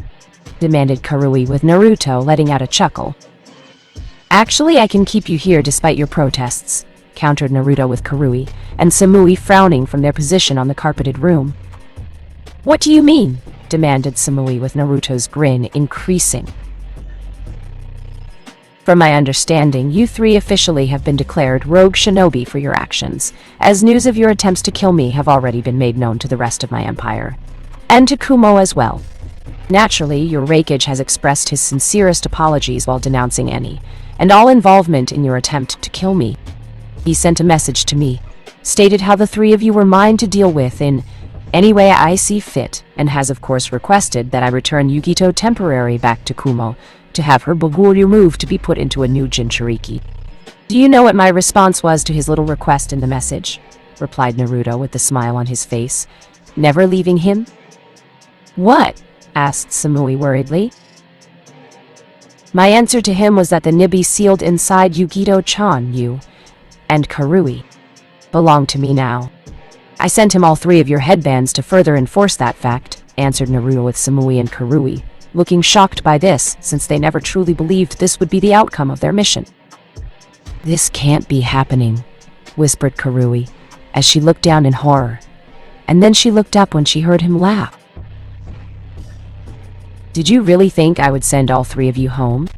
demanded Karui with Naruto letting out a chuckle. "Actually, I can keep you here despite your protests," countered Naruto with Karui, and Samui frowning from their position on the carpeted room. "What do you mean?" demanded Samui with Naruto's grin increasing. "From my understanding, you three officially have been declared rogue shinobi for your actions, as news of your attempts to kill me have already been made known to the rest of my empire, and to Kumo as well. Naturally, your Reikage has expressed his sincerest apologies while denouncing any and all involvement in your attempt to kill me. He sent a message to me, stated how the three of you were mine to deal with in any way I see fit, and has of course requested that I return Yugito temporary back to Kumo to have her Boguryu moved to be put into a new Jinchuriki. Do you know what my response was to his little request in the message? Replied Naruto with a smile on his face. Never leaving him? What? Asked Samui worriedly. My answer to him was that the Nibi sealed inside Yugito-chan, you, and Karui belong to me now. I sent him all 3 of your headbands to further enforce that fact, answered Naruto with Samui and Karui, looking shocked by this, since they never truly believed this would be the outcome of their mission. This can't be happening, whispered Karui, as she looked down in horror, and then she looked up when she heard him laugh. Did you really think I would send all 3 of you home?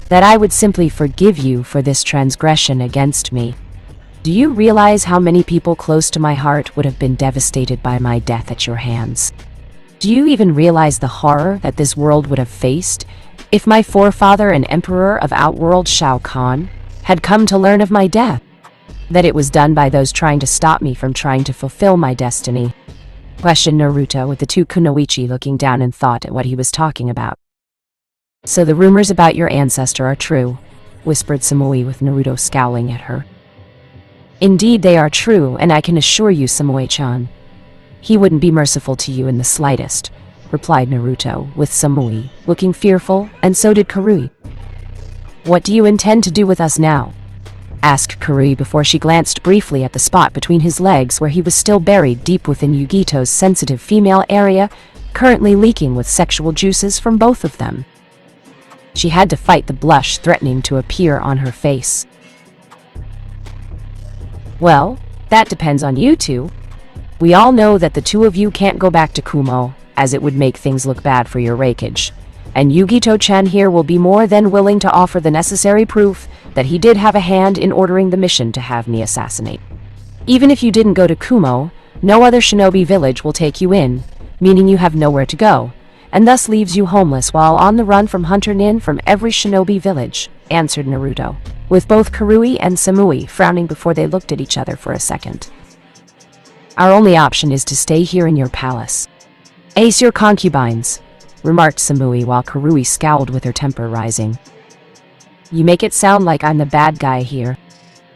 That I would simply forgive you for this transgression against me? Do you realize how many people close to my heart would have been devastated by my death at your hands? Do you even realize the horror that this world would have faced if my forefather and emperor of Outworld, Shao Khan, had come to learn of my death? That it was done by those trying to stop me from trying to fulfill my destiny? Questioned Naruto, with the 2 kunoichi looking down in thought at what he was talking about. So the rumors about your ancestor are true, whispered Samui with Naruto scowling at her. Indeed they are true, and I can assure you, Samui-chan, he wouldn't be merciful to you in the slightest, replied Naruto, with Samui looking fearful, and so did Karui. What do you intend to do with us now? Asked Karui before she glanced briefly at the spot between his legs where he was still buried deep within Yugito's sensitive female area, currently leaking with sexual juices from both of them. She had to fight the blush threatening to appear on her face. Well, that depends on you 2. We all know that the 2 of you can't go back to Kumo, as it would make things look bad for your Reikage, and Yugito-chan here will be more than willing to offer the necessary proof that he did have a hand in ordering the mission to have me assassinate. Even if you didn't go to Kumo, no other shinobi village will take you in, meaning you have nowhere to go, and thus leaves you homeless while on the run from Hunter Nin from every shinobi village, answered Naruto, with both Karui and Samui frowning before they looked at each other for a second. Our only option is to stay here in your palace. Ace your concubines, remarked Samui while Karui scowled with her temper rising. You make it sound like I'm the bad guy here.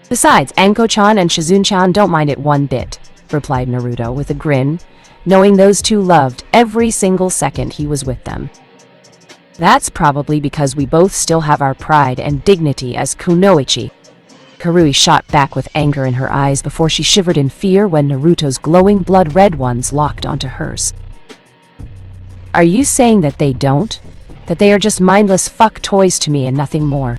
Besides, Anko-chan and Shizun-chan don't mind it one bit, replied Naruto with a grin, knowing those 2 loved every single second he was with them. That's probably because we both still have our pride and dignity as kunoichi. Karui shot back with anger in her eyes before she shivered in fear when Naruto's glowing blood-red ones locked onto hers. Are you saying that they don't? That they are just mindless fuck toys to me and nothing more?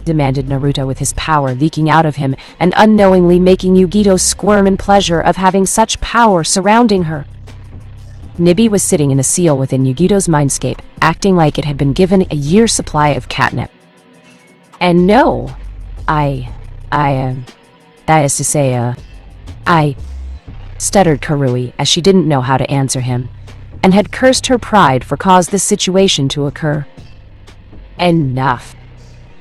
Demanded Naruto with his power leaking out of him and unknowingly making Yugito squirm in pleasure of having such power surrounding her. Nibi was sitting in a seal within Yugito's mindscape, acting like it had been given a year's supply of catnip. And no, that is to say, I stuttered Karui as she didn't know how to answer him, and had cursed her pride for causing this situation to occur. Enough.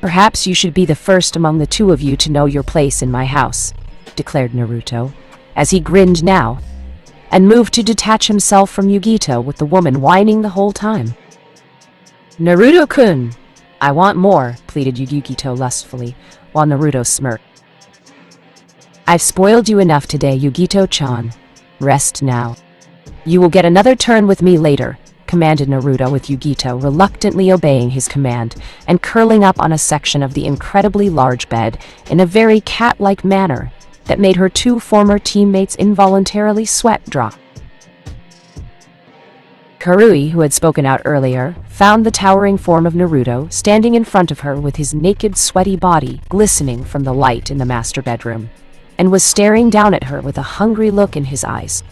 Perhaps you should be the first among the 2 of you to know your place in my house, declared Naruto, as he grinned now, and moved to detach himself from Yugito with the woman whining the whole time. Naruto-kun, I want more, pleaded Yugito lustfully, while Naruto smirked. I've spoiled you enough today, Yugito-chan. Rest now. You will get another turn with me later, commanded Naruto with Yugito reluctantly obeying his command and curling up on a section of the incredibly large bed in a very cat-like manner that made her 2 former teammates involuntarily sweat drop. Karui, who had spoken out earlier, found the towering form of Naruto standing in front of her with his naked, sweaty body glistening from the light in the master bedroom, and was staring down at her with a hungry look in his eyes.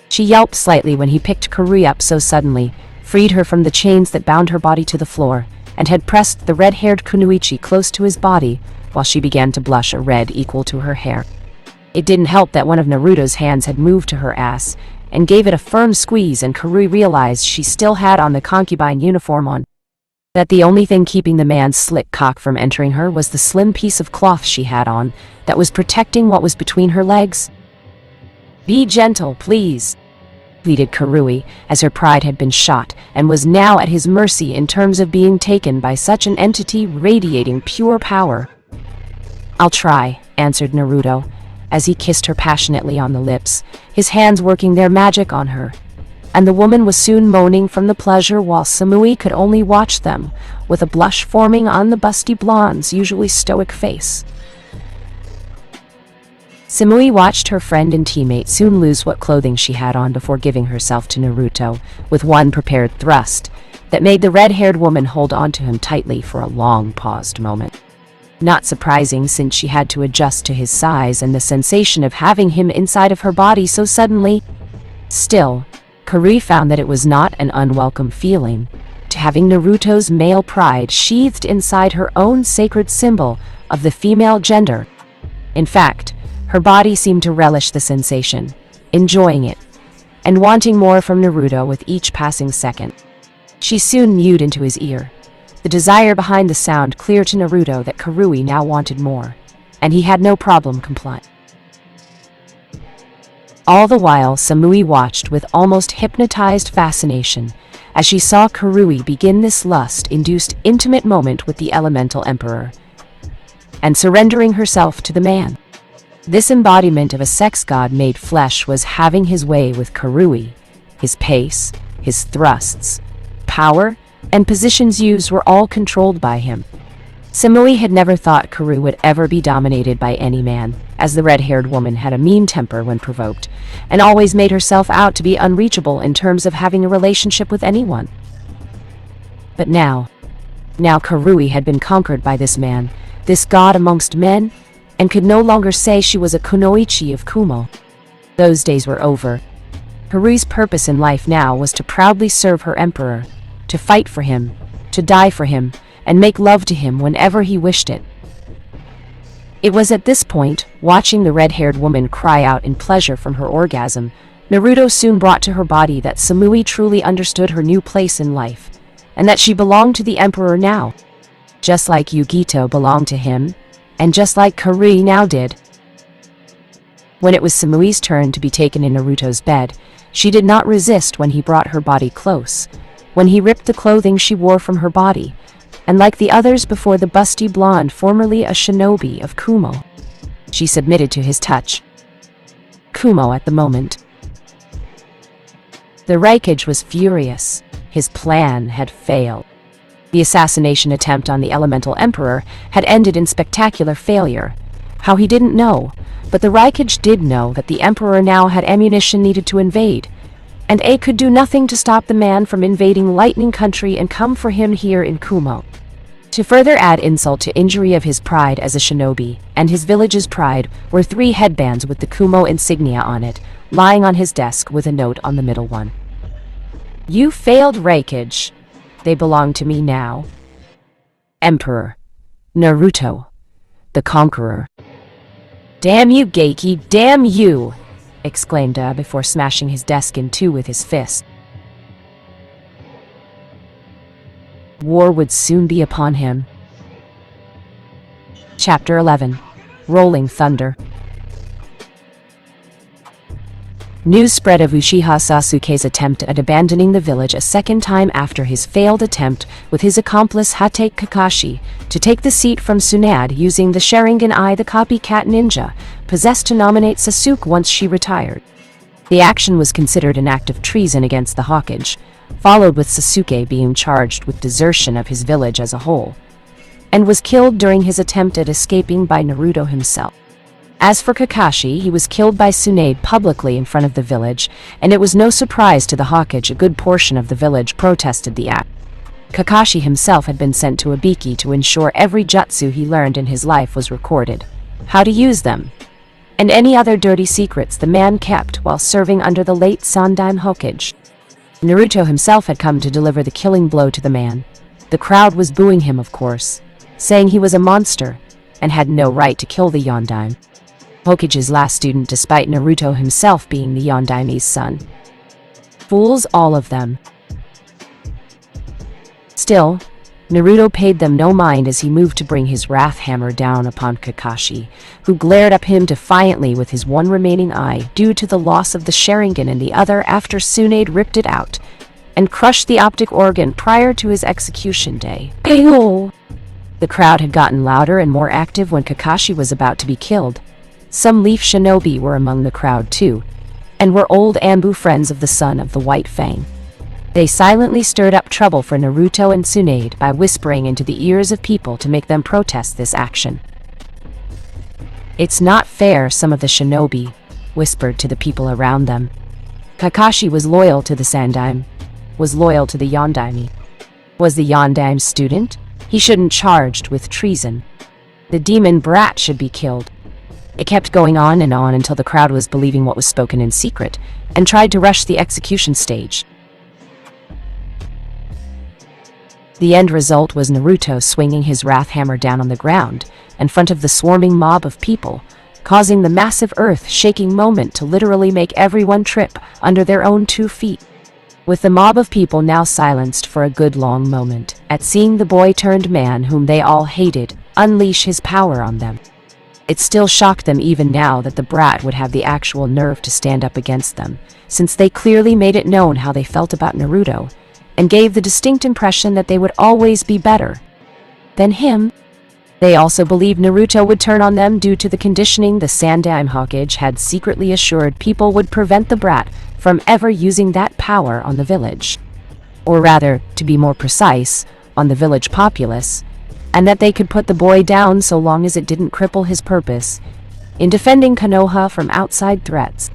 She yelped slightly when he picked Karui up so suddenly, freed her from the chains that bound her body to the floor, and had pressed the red-haired kunoichi close to his body while she began to blush a red equal to her hair. It didn't help that one of Naruto's hands had moved to her ass and gave it a firm squeeze, and Karui realized she still had on the concubine uniform on. That the only thing keeping the man's slick cock from entering her was the slim piece of cloth she had on that was protecting what was between her legs. Be gentle, please, pleaded Karui, as her pride had been shot and was now at his mercy in terms of being taken by such an entity radiating pure power. "I'll try," answered Naruto, as he kissed her passionately on the lips, his hands working their magic on her. And the woman was soon moaning from the pleasure while Samui could only watch them, with a blush forming on the busty blonde's usually stoic face. Samui watched her friend and teammate soon lose what clothing she had on before giving herself to Naruto, with one prepared thrust that made the red-haired woman hold onto him tightly for a long paused moment. Not surprising, since she had to adjust to his size and the sensation of having him inside of her body so suddenly. Still, Karui found that it was not an unwelcome feeling, to having Naruto's male pride sheathed inside her own sacred symbol of the female gender. In fact, her body seemed to relish the sensation, enjoying it, and wanting more from Naruto with each passing second. She soon mewed into his ear, the desire behind the sound clear to Naruto that Karui now wanted more, and he had no problem complying. All the while, Samui watched with almost hypnotized fascination as she saw Karui begin this lust-induced intimate moment with the elemental emperor, and surrendering herself to the man. This embodiment of a sex god made flesh was having his way with Karui. His pace, his thrusts, power, and positions used were all controlled by him. Samui had never thought Karui would ever be dominated by any man, as the red-haired woman had a mean temper when provoked, and always made herself out to be unreachable in terms of having a relationship with anyone. But now Karui had been conquered by this man, this god amongst men, and could no longer say she was a kunoichi of Kumo. Those days were over. Karui's purpose in life now was to proudly serve her emperor, to fight for him, to die for him, and make love to him whenever he wished it. It was at this point, watching the red-haired woman cry out in pleasure from her orgasm, Naruto soon brought to her body that Samui truly understood her new place in life, and that she belonged to the emperor now, just like Yugito belonged to him, and just like Karui now did. When it was Samui's turn to be taken in Naruto's bed, she did not resist when he brought her body close, when he ripped the clothing she wore from her body, and like the others before the busty blonde formerly a shinobi of Kumo, she submitted to his touch. Kumo at the moment. The Raikage was furious. His plan had failed. The assassination attempt on the elemental emperor had ended in spectacular failure. How he didn't know, but the Raikage did know that the emperor now had ammunition needed to invade, and A could do nothing to stop the man from invading Lightning Country and come for him here in Kumo. To further add insult to injury of his pride as a shinobi, and his village's pride, were 3 headbands with the Kumo insignia on it, lying on his desk with a note on the middle one. "You failed, Raikage. They belong to me now. Emperor Naruto, the Conqueror." "Damn you, Geiki, damn you!" exclaimed before smashing his desk in two with his fist. War would soon be upon him. Chapter 11. Rolling Thunder. News spread of Uchiha Sasuke's attempt at abandoning the village a second time after his failed attempt with his accomplice Hatake Kakashi to take the seat from Tsunade using the Sharingan Eye, the copycat ninja, possessed to nominate Sasuke once she retired. The action was considered an act of treason against the Hokage, followed with Sasuke being charged with desertion of his village as a whole, and was killed during his attempt at escaping by Naruto himself. As for Kakashi, he was killed by Tsunade publicly in front of the village, and it was no surprise to the Hokage a good portion of the village protested the act. Kakashi himself had been sent to Ibiki to ensure every jutsu he learned in his life was recorded, how to use them, and any other dirty secrets the man kept while serving under the late Sandaime Hokage. Naruto himself had come to deliver the killing blow to the man. The crowd was booing him, of course, saying he was a monster and had no right to kill the Yondaime, Hokage's last student, despite Naruto himself being the Yondaime's son. Fools, all of them. Still, Naruto paid them no mind as he moved to bring his wrath hammer down upon Kakashi, who glared at him defiantly with his one remaining eye due to the loss of the Sharingan and the other after Tsunade ripped it out and crushed the optic organ prior to his execution day. Ew! The crowd had gotten louder and more active when Kakashi was about to be killed. Some Leaf Shinobi were among the crowd too, and were old Anbu friends of the son of the White Fang. They silently stirred up trouble for Naruto and Tsunade by whispering into the ears of people to make them protest this action. "It's not fair," some of the shinobi whispered to the people around them. Kakashi was loyal to the Sandaime, was loyal to the Yondaime. Was the Yondaime student? He shouldn't charged with treason. The demon brat should be killed. It kept going on until the crowd was believing what was spoken in secret, and tried to rush the execution stage. The end result was Naruto swinging his wrath hammer down on the ground, in front of the swarming mob of people, causing the massive earth-shaking moment to literally make everyone trip under their own 2 feet. With the mob of people now silenced for a good long moment, at seeing the boy-turned-man whom they all hated unleash his power on them. It still shocked them even now that the brat would have the actual nerve to stand up against them, since they clearly made it known how they felt about Naruto, and gave the distinct impression that they would always be better than him. They also believed Naruto would turn on them due to the conditioning the Sandaime Hokage had secretly assured people would prevent the brat from ever using that power on the village. Or rather, to be more precise, on the village populace, and that they could put the boy down so long as it didn't cripple his purpose in defending Konoha from outside threats.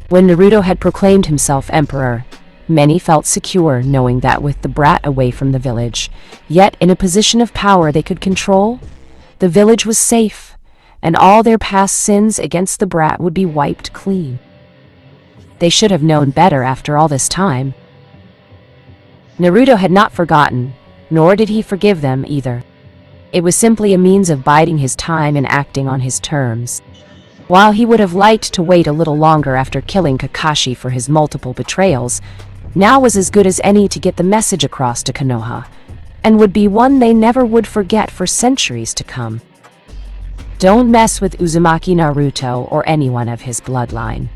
When Naruto had proclaimed himself emperor, many felt secure knowing that with the brat away from the village, yet in a position of power they could control, the village was safe, and all their past sins against the brat would be wiped clean. They should have known better after all this time. Naruto had not forgotten, nor did he forgive them either. It was simply a means of biding his time and acting on his terms. While he would have liked to wait a little longer after killing Kakashi for his multiple betrayals, now was as good as any to get the message across to Konoha, and would be one they never would forget for centuries to come. Don't mess with Uzumaki Naruto or anyone of his bloodline.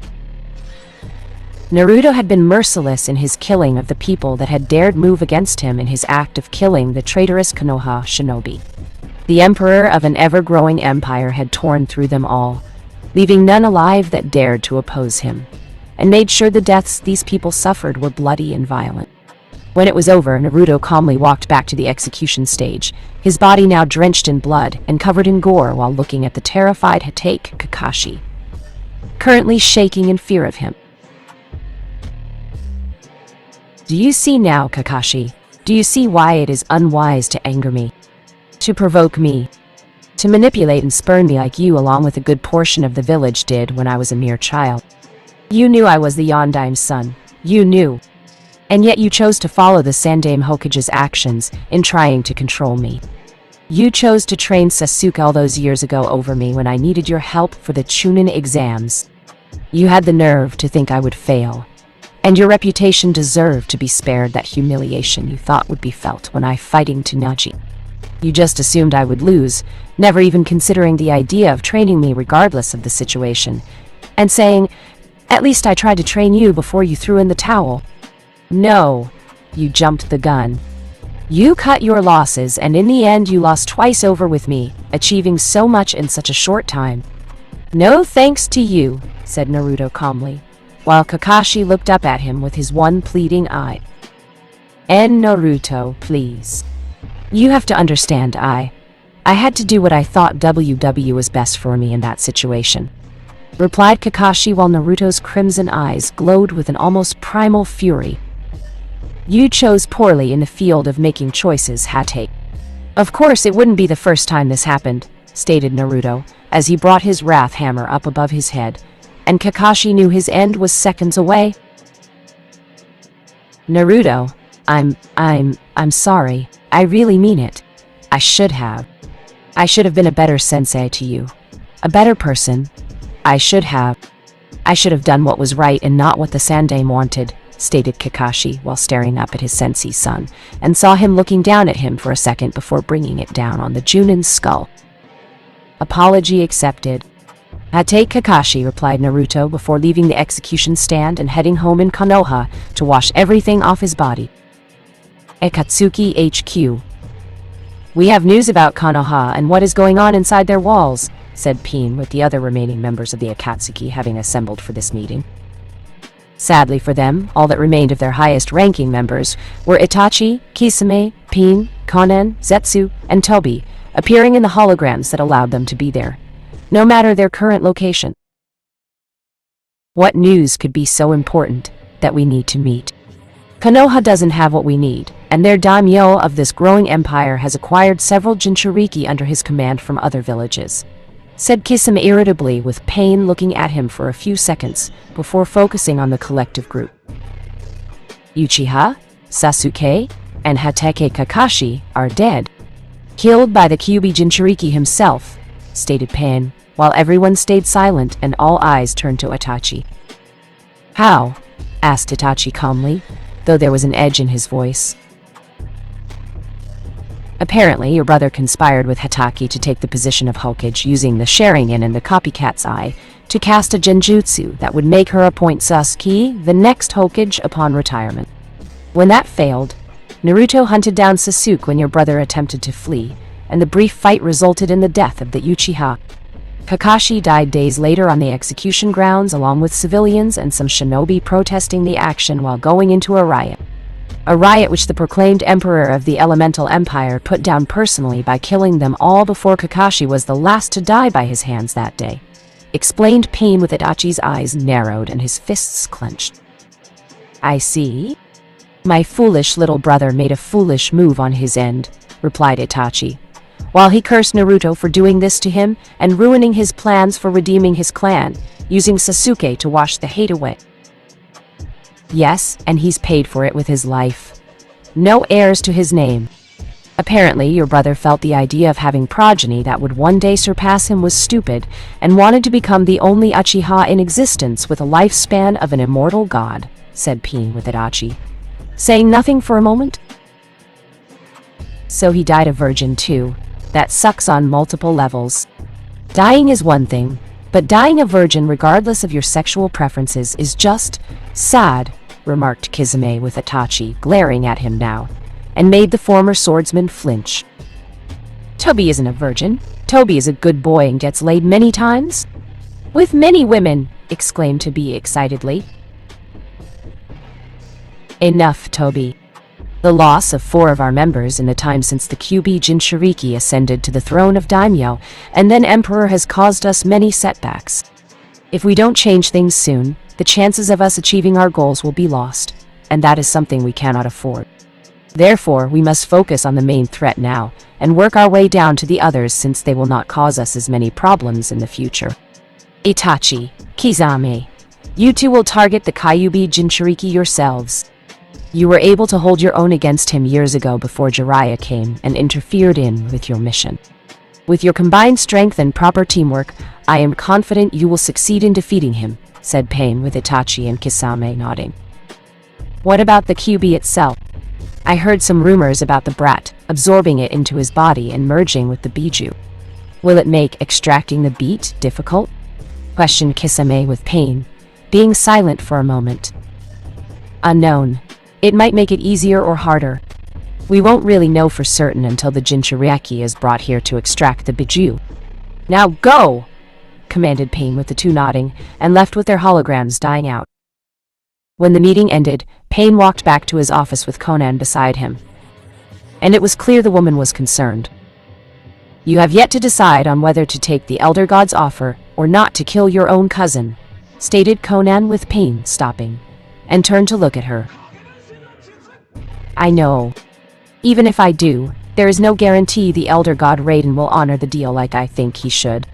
Naruto had been merciless in his killing of the people that had dared move against him in his act of killing the traitorous Konoha shinobi. The emperor of an ever-growing empire had torn through them all, leaving none alive that dared to oppose him, and made sure the deaths these people suffered were bloody and violent. When it was over, Naruto calmly walked back to the execution stage, his body now drenched in blood and covered in gore while looking at the terrified Hatake Kakashi, currently shaking in fear of him. Do you see now, Kakashi? Do you see why it is unwise to anger me, to provoke me, to manipulate and spurn me like you along with a good portion of the village did when I was a mere child? You knew I was the Yondaime's son. You knew. And yet you chose to follow the Sandaime Hokage's actions in trying to control me. You chose to train Sasuke all those years ago over me when I needed your help for the chunin exams. You had the nerve to think I would fail, and your reputation deserved to be spared that humiliation you thought would be felt when I fighting Tsunaji. You just assumed I would lose, never even considering the idea of training me regardless of the situation, and saying, "At least I tried to train you before you threw in the towel." No, you jumped the gun. You cut your losses, and in the end you lost twice over with me, achieving so much in such a short time. No thanks to you, said Naruto calmly, while Kakashi looked up at him with his one pleading eye. And Naruto, please. You have to understand, I had to do what I thought was best for me in that situation, replied Kakashi while Naruto's crimson eyes glowed with an almost primal fury. You chose poorly in the field of making choices, Hatake. Of course, it wouldn't be the first time this happened, stated Naruto, as he brought his wrath hammer up above his head, and Kakashi knew his end was seconds away. Naruto, I'm sorry. I really mean it. I should have been a better sensei to you. A better person. I should have done what was right and not what the Sandaime wanted, stated Kakashi while staring up at his sensei's son, and saw him looking down at him for a second before bringing it down on the Junin's skull. Apology accepted. Hatake Kakashi, replied Naruto before leaving the execution stand and heading home in Konoha to wash everything off his body. Akatsuki HQ. "We have news about Konoha and what is going on inside their walls," said Pain, with the other remaining members of the Akatsuki having assembled for this meeting. Sadly for them, all that remained of their highest-ranking members were Itachi, Kisame, Pain, Konan, Zetsu, and Tobi, appearing in the holograms that allowed them to be there, no matter their current location. What news could be so important that we need to meet? Konoha doesn't have what we need, and their daimyo of this growing empire has acquired several Jinchuriki under his command from other villages, said Kisame irritably, with Pain looking at him for a few seconds before focusing on the collective group. Uchiha, Sasuke, and Hatake Kakashi are dead, killed by the Kyuubi Jinchuriki himself, stated Pain, while everyone stayed silent and all eyes turned to Itachi. How? Asked Itachi calmly, though there was an edge in his voice. Apparently, your brother conspired with Hatake to take the position of Hokage using the Sharingan and the Copycat's Eye to cast a genjutsu that would make her appoint Sasuke the next Hokage upon retirement. When that failed, Naruto hunted down Sasuke when your brother attempted to flee, and the brief fight resulted in the death of the Uchiha. Kakashi died days later on the execution grounds along with civilians and some shinobi protesting the action while going into a riot. A riot which the proclaimed emperor of the Elemental Empire put down personally by killing them all before Kakashi was the last to die by his hands that day, explained Pain, with Itachi's eyes narrowed and his fists clenched. I see. My foolish little brother made a foolish move on his end, replied Itachi, while he cursed Naruto for doing this to him and ruining his plans for redeeming his clan, using Sasuke to wash the hate away. Yes, and he's paid for it with his life. No heirs to his name. Apparently, your brother felt the idea of having progeny that would one day surpass him was stupid, and wanted to become the only Uchiha in existence with a lifespan of an immortal god, said Pain, with Itachi, saying nothing for a moment. So he died a virgin too. That sucks on multiple levels. Dying is one thing, but dying a virgin regardless of your sexual preferences is just sad, remarked Kisame, with Itachi glaring at him now, and made the former swordsman flinch. Tobi isn't a virgin. Tobi is a good boy and gets laid many times. With many women, exclaimed Tobi excitedly. Enough, Tobi. The loss of 4 of our members in the time since the Kyuubi Jinchuriki ascended to the throne of Daimyo and then Emperor has caused us many setbacks. If we don't change things soon, the chances of us achieving our goals will be lost, and that is something we cannot afford. Therefore, we must focus on the main threat now, and work our way down to the others since they will not cause us as many problems in the future. Itachi, Kisame, you two will target the Kyuubi Jinchuriki yourselves. You were able to hold your own against him years ago before Jiraiya came and interfered with your mission. With your combined strength and proper teamwork, I am confident you will succeed in defeating him, said Pain, with Itachi and Kisame nodding. What about the Kyuubi itself? I heard some rumors about the brat absorbing it into his body and merging with the Biju. Will it make extracting the beat difficult? Questioned Kisame, with Pain, being silent for a moment. Unknown. It might make it easier or harder. We won't really know for certain until the Jinchuriki is brought here to extract the Biju. Now go! Commanded Pain, with the two nodding, and left with their holograms dying out. When the meeting ended, Pain walked back to his office with Konan beside him. And it was clear the woman was concerned. You have yet to decide on whether to take the Elder God's offer or not to kill your own cousin, stated Konan, with Pain stopping, and turned to look at her. I know. Even if I do, there is no guarantee the Elder God Raiden will honor the deal like I think he should.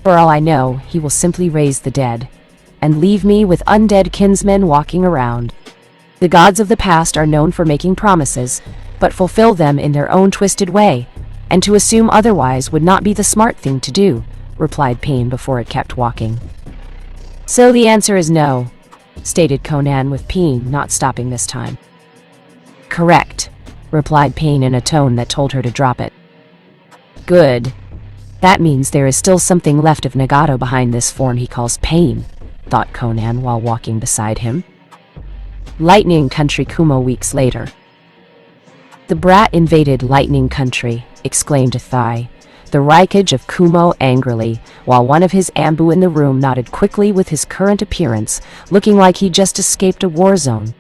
For all I know, he will simply raise the dead, and leave me with undead kinsmen walking around. The gods of the past are known for making promises, but fulfill them in their own twisted way, and to assume otherwise would not be the smart thing to do, replied Pain before it kept walking. So the answer is no, stated Konan, with Pain not stopping this time. Correct, replied Pain in a tone that told her to drop it. Good. That means there is still something left of Nagato behind this form he calls Pain, thought Konan while walking beside him. Lightning Country. Kumo. Weeks later. The brat invaded Lightning Country, exclaimed Thai, the Raikage of Kumo angrily, while one of his Ambu in the room nodded quickly with his current appearance, looking like he just escaped a war zone.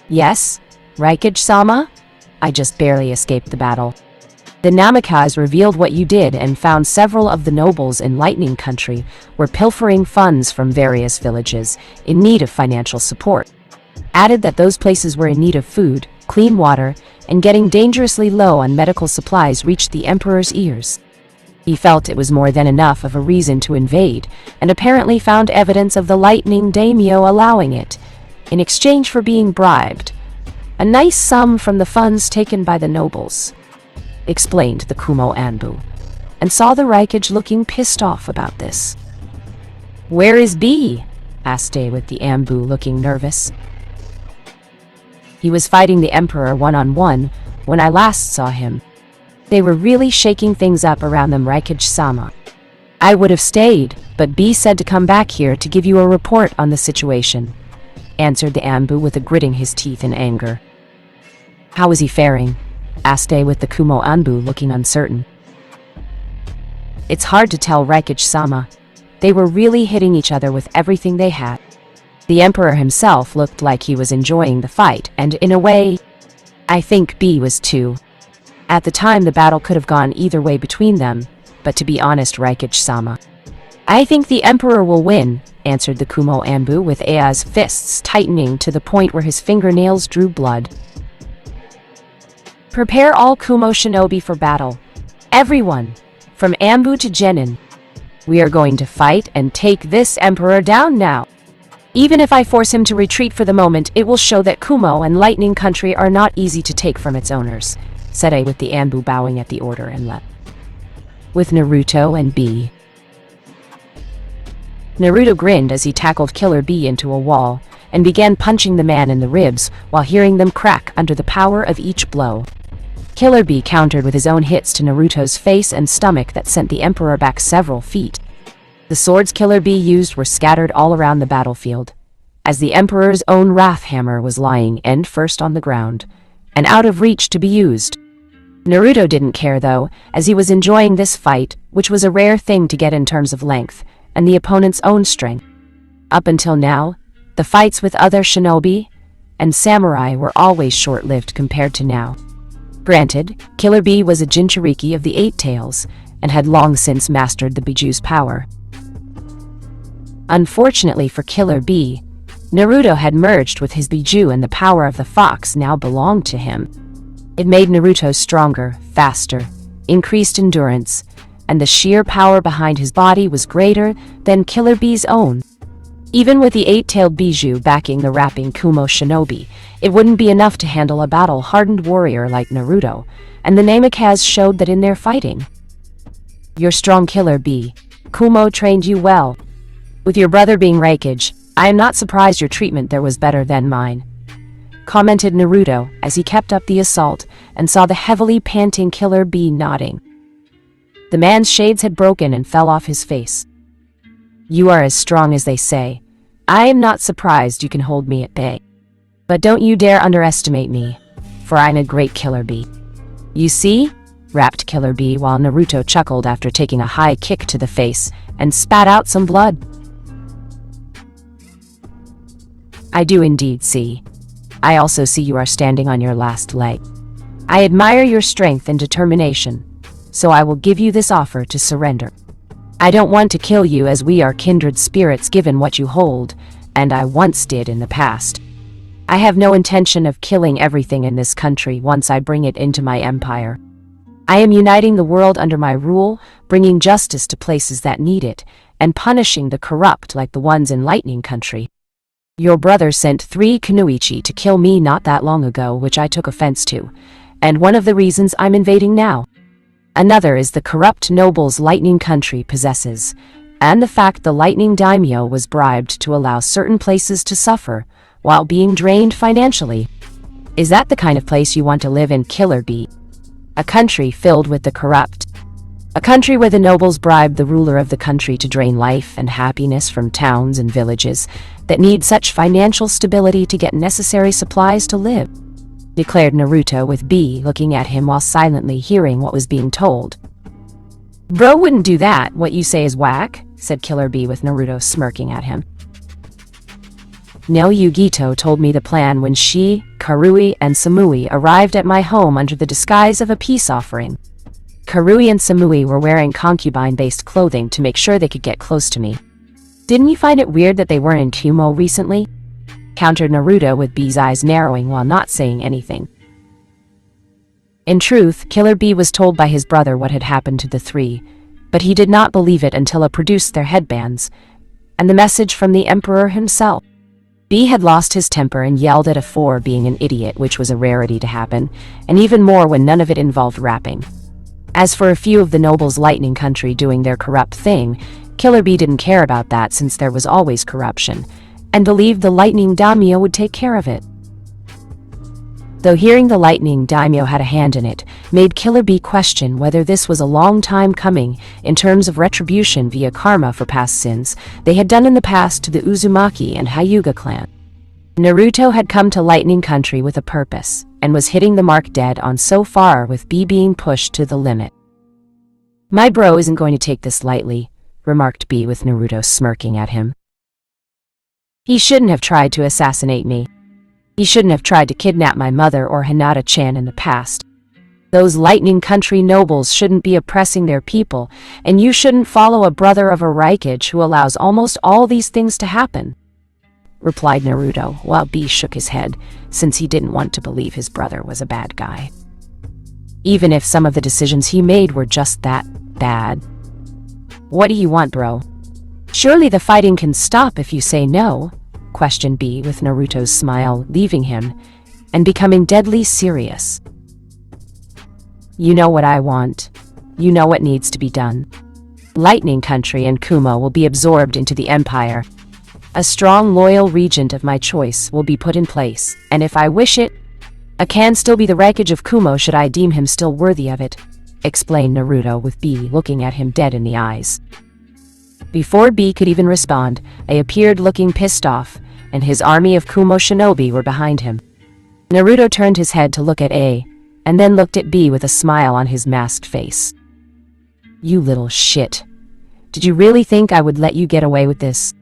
Yes, Raikage-sama? I just barely escaped the battle. The Namikaze revealed what you did and found several of the nobles in Lightning Country were pilfering funds from various villages in need of financial support. Added that those places were in need of food, clean water, and getting dangerously low on medical supplies reached the emperor's ears. He felt it was more than enough of a reason to invade, and apparently found evidence of the Lightning Daimyo allowing it, in exchange for being bribed. A nice sum from the funds taken by the nobles, explained the Kumo Anbu, and saw the Raikage looking pissed off about this. Where is B? Asked A with the Ambu looking nervous. He was fighting the Emperor one-on-one when I last saw him. They were really shaking things up around them, Raikage-sama. I would have stayed, but B said to come back here to give you a report on the situation, answered the Ambu with a gritting his teeth in anger. How is he faring? Asked A with the Kumo Anbu looking uncertain. It's hard to tell, Raikage-sama. They were really hitting each other with everything they had. The Emperor himself looked like he was enjoying the fight, and in a way, I think B was too. At the time, the battle could have gone either way between them, but to be honest, Raikage-sama, I think the Emperor will win, answered the Kumo Anbu with Aya's fists tightening to the point where his fingernails drew blood. Prepare all Kumo shinobi for battle. Everyone, from Ambu to Genin. We are going to fight and take this Emperor down now. Even if I force him to retreat for the moment, it will show that Kumo and Lightning Country are not easy to take from its owners, said A with the Ambu bowing at the order and left. With Naruto and B. Naruto grinned as he tackled Killer B into a wall and began punching the man in the ribs while hearing them crack under the power of each blow. Killer B countered with his own hits to Naruto's face and stomach that sent the Emperor back several feet. The swords Killer B used were scattered all around the battlefield, as the Emperor's own Wrath Hammer was lying end first on the ground, and out of reach to be used. Naruto didn't care though, as he was enjoying this fight, which was a rare thing to get in terms of length, and the opponent's own strength. Up until now, the fights with other shinobi and samurai were always short-lived compared to now. Granted, Killer B was a Jinchuriki of the Eight Tails, and had long since mastered the Bijuu's power. Unfortunately for Killer B, Naruto had merged with his Bijuu and the power of the fox now belonged to him. It made Naruto stronger, faster, increased endurance, and the sheer power behind his body was greater than Killer B's own. Even with the eight-tailed Bijuu backing the rapping Kumo shinobi, it wouldn't be enough to handle a battle-hardened warrior like Naruto, and the Namikaze showed that in their fighting. You're strong, Killer B. Kumo trained you well. With your brother being Raikage, I am not surprised your treatment there was better than mine, commented Naruto as he kept up the assault and saw the heavily panting Killer B nodding. The man's shades had broken and fell off his face. You are as strong as they say. I am not surprised you can hold me at bay. But don't you dare underestimate me, for I'm a great Killer B. You see? Rapped Killer B while Naruto chuckled after taking a high kick to the face and spat out some blood. I do indeed see. I also see you are standing on your last leg. I admire your strength and determination, so I will give you this offer to surrender. I don't want to kill you as we are kindred spirits given what you hold, and I once did in the past. I have no intention of killing everything in this country once I bring it into my empire. I am uniting the world under my rule, bringing justice to places that need it, and punishing the corrupt like the ones in Lightning Country. Your brother sent 3 Kunoichi to kill me not that long ago, which I took offense to, and one of the reasons I'm invading now. Another is the corrupt nobles Lightning Country possesses, and the fact the Lightning Daimyo was bribed to allow certain places to suffer while being drained financially. Is that the kind of place you want to live in, Killer B? A country filled with the corrupt. A country where the nobles bribe the ruler of the country to drain life and happiness from towns and villages that need such financial stability to get necessary supplies to live. declared Naruto with B looking at him while silently hearing what was being told. Bro wouldn't do that, what you say is whack, said Killer B with Naruto smirking at him. No, Yugito told me the plan when she, Karui, and Samui arrived at my home under the disguise of a peace offering. Karui and Samui were wearing concubine-based clothing to make sure they could get close to me. Didn't you find it weird that they weren't in Kumo recently? Countered Naruto with B's eyes narrowing while not saying anything. In truth, Killer B was told by his brother what had happened to the three, but he did not believe it until it produced their headbands, and the message from the Emperor himself. B had lost his temper and yelled at a for being an idiot, which was a rarity to happen, and even more when none of it involved rapping. As for a few of the nobles' Lightning Country doing their corrupt thing, Killer B didn't care about that since there was always corruption, and believed the Lightning Daimyo would take care of it. Though hearing the Lightning Daimyo had a hand in it made Killer B question whether this was a long time coming in terms of retribution via karma for past sins they had done in the past to the Uzumaki and Hyuga clan. Naruto had come to Lightning Country with a purpose and was hitting the mark dead on so far, with B being pushed to the limit. My bro isn't going to take this lightly, remarked B with Naruto smirking at him. He shouldn't have tried to assassinate me. He shouldn't have tried to kidnap my mother or Hinata-chan in the past. Those Lightning Country nobles shouldn't be oppressing their people, and you shouldn't follow a brother of a Raikage who allows almost all these things to happen, replied Naruto, while B shook his head, since he didn't want to believe his brother was a bad guy. Even if some of the decisions he made were just that bad. What do you want, bro? Surely the fighting can stop if you say no, questioned B with Naruto's smile leaving him and becoming deadly serious. You know what I want. You know what needs to be done. Lightning Country and Kumo will be absorbed into the Empire. A strong, loyal regent of my choice will be put in place, and if I wish it, I can still be the Raikage of Kumo should I deem him still worthy of it, explained Naruto with B looking at him dead in the eyes. Before B could even respond, A appeared looking pissed off, and his army of Kumo shinobi were behind him. Naruto turned his head to look at A, and then looked at B with a smile on his masked face. You little shit. Did you really think I would let you get away with this?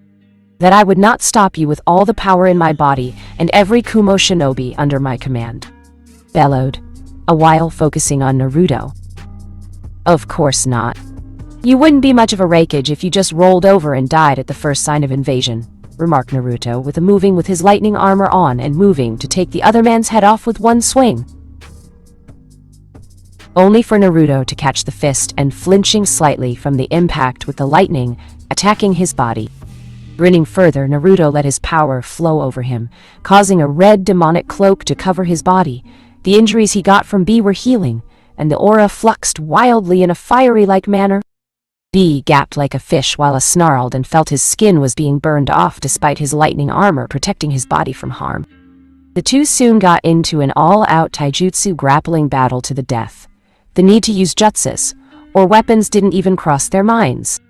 That I would not stop you with all the power in my body and every Kumo shinobi under my command? Bellowed, a while focusing on Naruto. Of course not. You wouldn't be much of a Raikage if you just rolled over and died at the first sign of invasion, remarked Naruto with moving with his lightning armor on and moving to take the other man's head off with one swing. Only for Naruto to catch the fist and flinching slightly from the impact with the lightning attacking his body. Grinning further, Naruto let his power flow over him, causing a red demonic cloak to cover his body. The injuries he got from B were healing, and the aura fluxed wildly in a fiery-like manner. B gasped like a fish while a snarled and felt his skin was being burned off despite his lightning armor protecting his body from harm. The two soon got into an all-out taijutsu grappling battle to the death. The need to use jutsus, or weapons, didn't even cross their minds.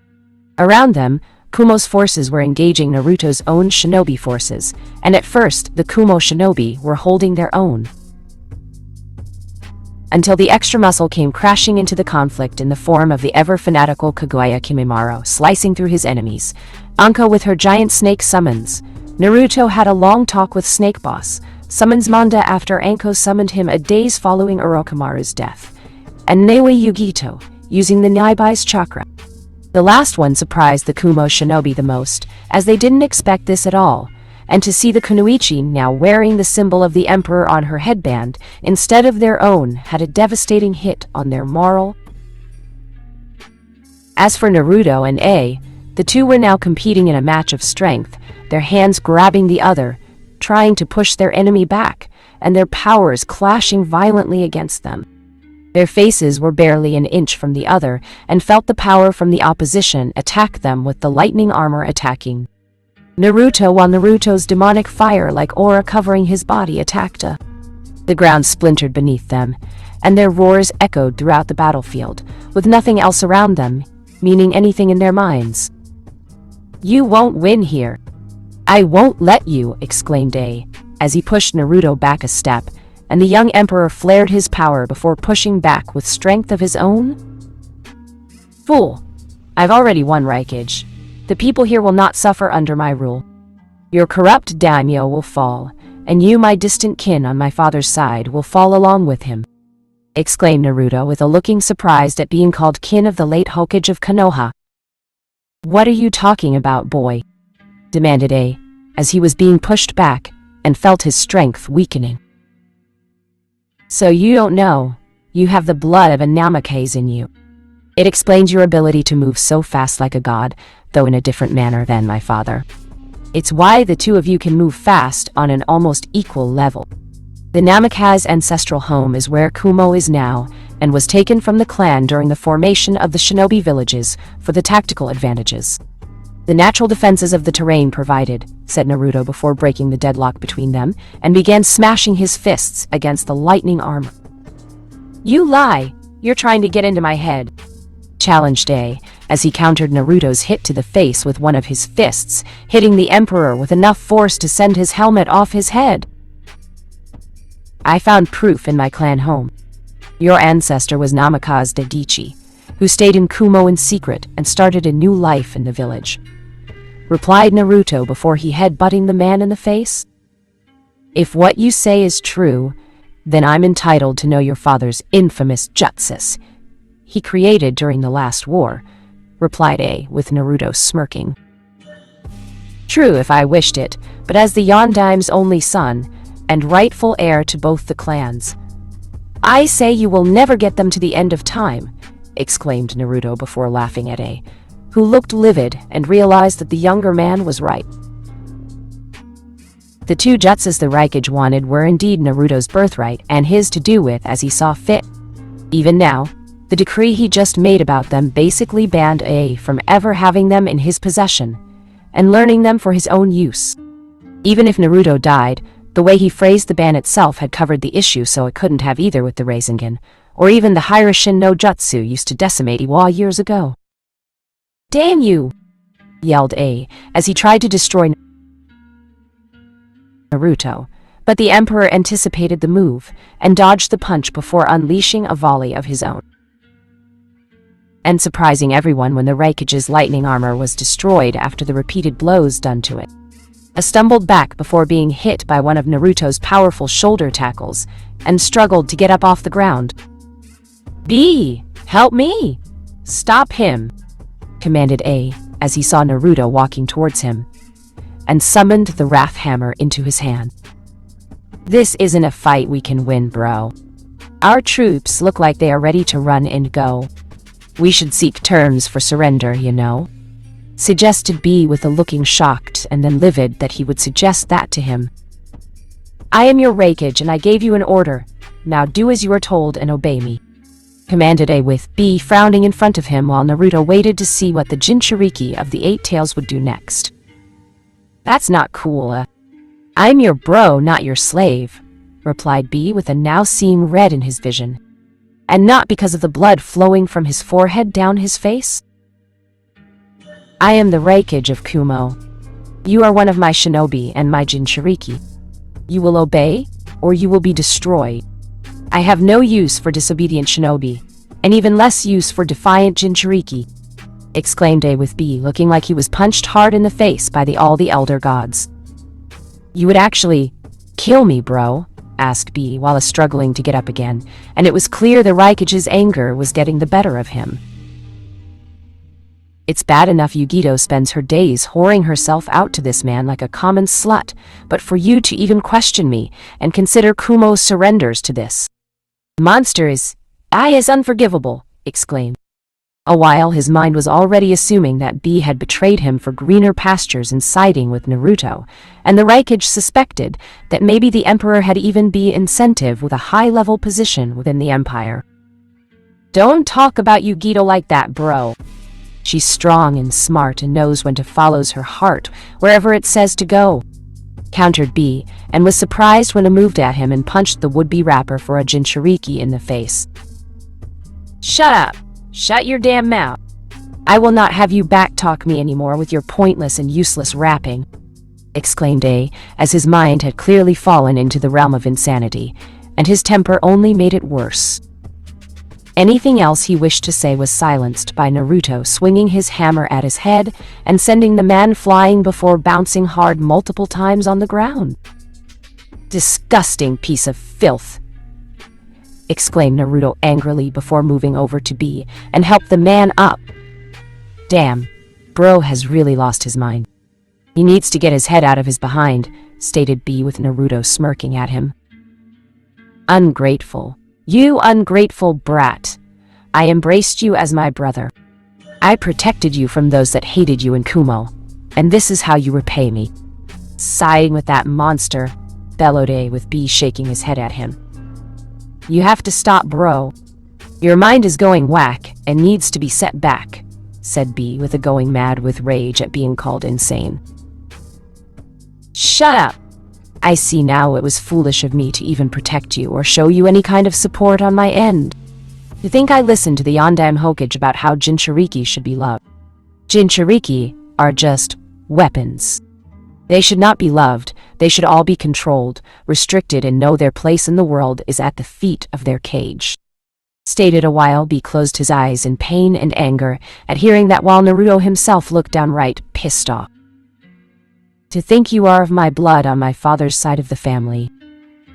Around them, Kumo's forces were engaging Naruto's own shinobi forces, and at first, the Kumo shinobi were holding their own. Until the extra muscle came crashing into the conflict in the form of the ever-fanatical Kaguya Kimimaro slicing through his enemies, Anko with her giant snake summons. Naruto had a long talk with Snake Boss, summons Manda after Anko summoned him a days following Orochimaru's death, and Newe Yugito, using the Naibai's chakra. The last one surprised the Kumo shinobi the most, as they didn't expect this at all, and to see the Kunoichi now wearing the symbol of the Emperor on her headband instead of their own had a devastating hit on their morale. As for Naruto and A, the two were now competing in a match of strength, their hands grabbing the other, trying to push their enemy back, and their powers clashing violently against them. Their faces were barely an inch from the other, and felt the power from the opposition attack them with the lightning armor attacking Naruto, while Naruto's demonic fire-like aura covering his body attacked A. The ground splintered beneath them, and their roars echoed throughout the battlefield, with nothing else around them, meaning anything in their minds. You won't win here. I won't let you, exclaimed A, as he pushed Naruto back a step, and the young emperor flared his power before pushing back with strength of his own. Fool! I've already won Raikage. The people here will not suffer under my rule. Your corrupt daimyo will fall, and you, my distant kin on my father's side, will fall along with him, exclaimed Naruto with a looking surprised at being called kin of the late Hokage of Konoha. What are you talking about, boy? Demanded A, as he was being pushed back and felt his strength weakening. So you don't know, you have the blood of a Namikaze in you. It explains your ability to move so fast like a god, though in a different manner than my father. It's why the two of you can move fast on an almost equal level. The Namikaze ancestral home is where Kumo is now, and was taken from the clan during the formation of the shinobi villages for the tactical advantages. The natural defenses of the terrain provided, said Naruto before breaking the deadlock between them, and began smashing his fists against the lightning armor. You lie! You're trying to get into my head, challenged A, as he countered Naruto's hit to the face with one of his fists, hitting the Emperor with enough force to send his helmet off his head. I found proof in my clan home. Your ancestor was Namikaze Dedichi, who stayed in Kumo in secret and started a new life in the village, replied Naruto before he head-butting the man in the face. If what you say is true, then I'm entitled to know your father's infamous jutsus he created during the last war, replied A, with Naruto smirking. True if I wished it, but as the Yondaim's only son, and rightful heir to both the clans, I say you will never get them to the end of time, exclaimed Naruto before laughing at A, who looked livid and realized that the younger man was right. The two jutsus the Raikage wanted were indeed Naruto's birthright and his to do with as he saw fit. Even now, the decree he just made about them basically banned A from ever having them in his possession, and learning them for his own use. Even if Naruto died, the way he phrased the ban itself had covered the issue, so it couldn't have either with the Rasengan, or even the Hiroshin no Jutsu used to decimate Iwa years ago. Damn you! Yelled A, as he tried to destroy Naruto, but the Emperor anticipated the move, and dodged the punch before unleashing a volley of his own, and surprising everyone when the Raikage's lightning armor was destroyed after the repeated blows done to it. A stumbled back before being hit by one of Naruto's powerful shoulder tackles, and struggled to get up off the ground. B, help me! Stop him, commanded A, as he saw Naruto walking towards him, and summoned the Wrath Hammer into his hand. This isn't a fight we can win, bro. Our troops look like they are ready to run and go. We should seek terms for surrender, you know, suggested B with a looking shocked and then livid that he would suggest that to him. I am your Raikage and I gave you an order. Now do as you are told and obey me, commanded A with B frowning in front of him while Naruto waited to see what the Jinchuriki of the Eight Tails would do next. That's not cool. I'm your bro, not your slave, replied B with a now seeing red in his vision. And not because of the blood flowing from his forehead down his face? I am the Raikage of Kumo. You are one of my shinobi and my Jinchuriki. You will obey, or you will be destroyed. I have no use for disobedient shinobi, and even less use for defiant Jinchuriki, exclaimed A with B, looking like he was punched hard in the face by all the elder gods. You would actually kill me, bro? Asked B while struggling to get up again, and it was clear the Raikage's anger was getting the better of him. It's bad enough Yugito spends her days whoring herself out to this man like a common slut, but for you to even question me and consider Kumo surrenders to this monster is unforgivable, exclaimed. A while his mind was already assuming that B had betrayed him for greener pastures and siding with Naruto, and the Raikage suspected that maybe the Emperor had even B incentive with a high-level position within the Empire. Don't talk about Yugito like that, bro. She's strong and smart and knows when to follow her heart wherever it says to go, countered B, and was surprised when I moved at him and punched the would-be rapper for a Jinchuriki in the face. Shut up! Shut your damn mouth. I will not have you backtalk me anymore with your pointless and useless rapping, exclaimed A, as his mind had clearly fallen into the realm of insanity, and his temper only made it worse. Anything else he wished to say was silenced by Naruto swinging his hammer at his head and sending the man flying before bouncing hard multiple times on the ground. "Disgusting piece of filth!" exclaimed Naruto angrily before moving over to B and helped the man up. "Damn, bro has really lost his mind. He needs to get his head out of his behind," stated B with Naruto smirking at him. "Ungrateful. You ungrateful brat. I embraced you as my brother. I protected you from those that hated you in Kumo, and this is how you repay me." Siding with that monster, bellowed A with B shaking his head at him. "You have to stop, bro. Your mind is going whack and needs to be set back," said B with a going mad with rage at being called insane. "Shut up. I see now it was foolish of me to even protect you or show you any kind of support on my end. You think I listened to the Yondaime Hokage about how Jinchuriki should be loved? Jinchuriki are just weapons. They should not be loved, they should all be controlled, restricted, and know their place in the world is at the feet of their cage." Stated a while B closed his eyes in pain and anger at hearing that while Naruto himself looked downright pissed off. "To think you are of my blood on my father's side of the family.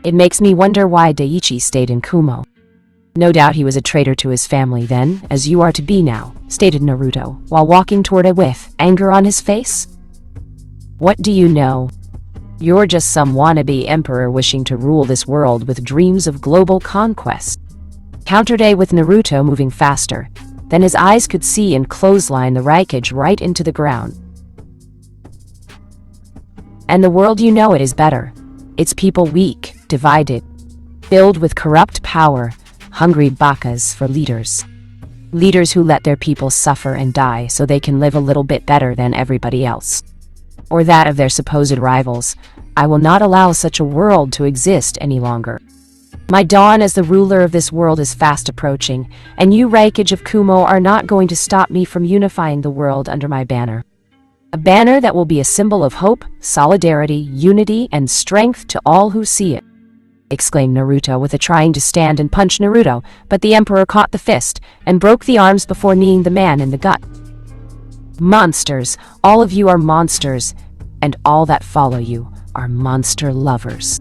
It makes me wonder why Daiichi stayed in Kumo. No doubt he was a traitor to his family then, as you are to be now," stated Naruto, while walking toward it with anger on his face. "What do you know? You're just some wannabe emperor wishing to rule this world with dreams of global conquest," countered A with Naruto moving faster. Then his eyes could see and clothesline the Raikage right into the ground. "And the world you know it is better. Its people weak, divided, filled with corrupt power, hungry bakas for leaders. Leaders who let their people suffer and die so they can live a little bit better than everybody else. Or that of their supposed rivals. I will not allow such a world to exist any longer. My dawn as the ruler of this world is fast approaching, and you Raikage of Kumo are not going to stop me from unifying the world under my banner. A banner that will be a symbol of hope, solidarity, unity, and strength to all who see it," exclaimed Naruto with a trying to stand and punch Naruto, but the Emperor caught the fist and broke the arms before kneeing the man in the gut. "Monsters, all of you are monsters, and all that follow you are monster lovers.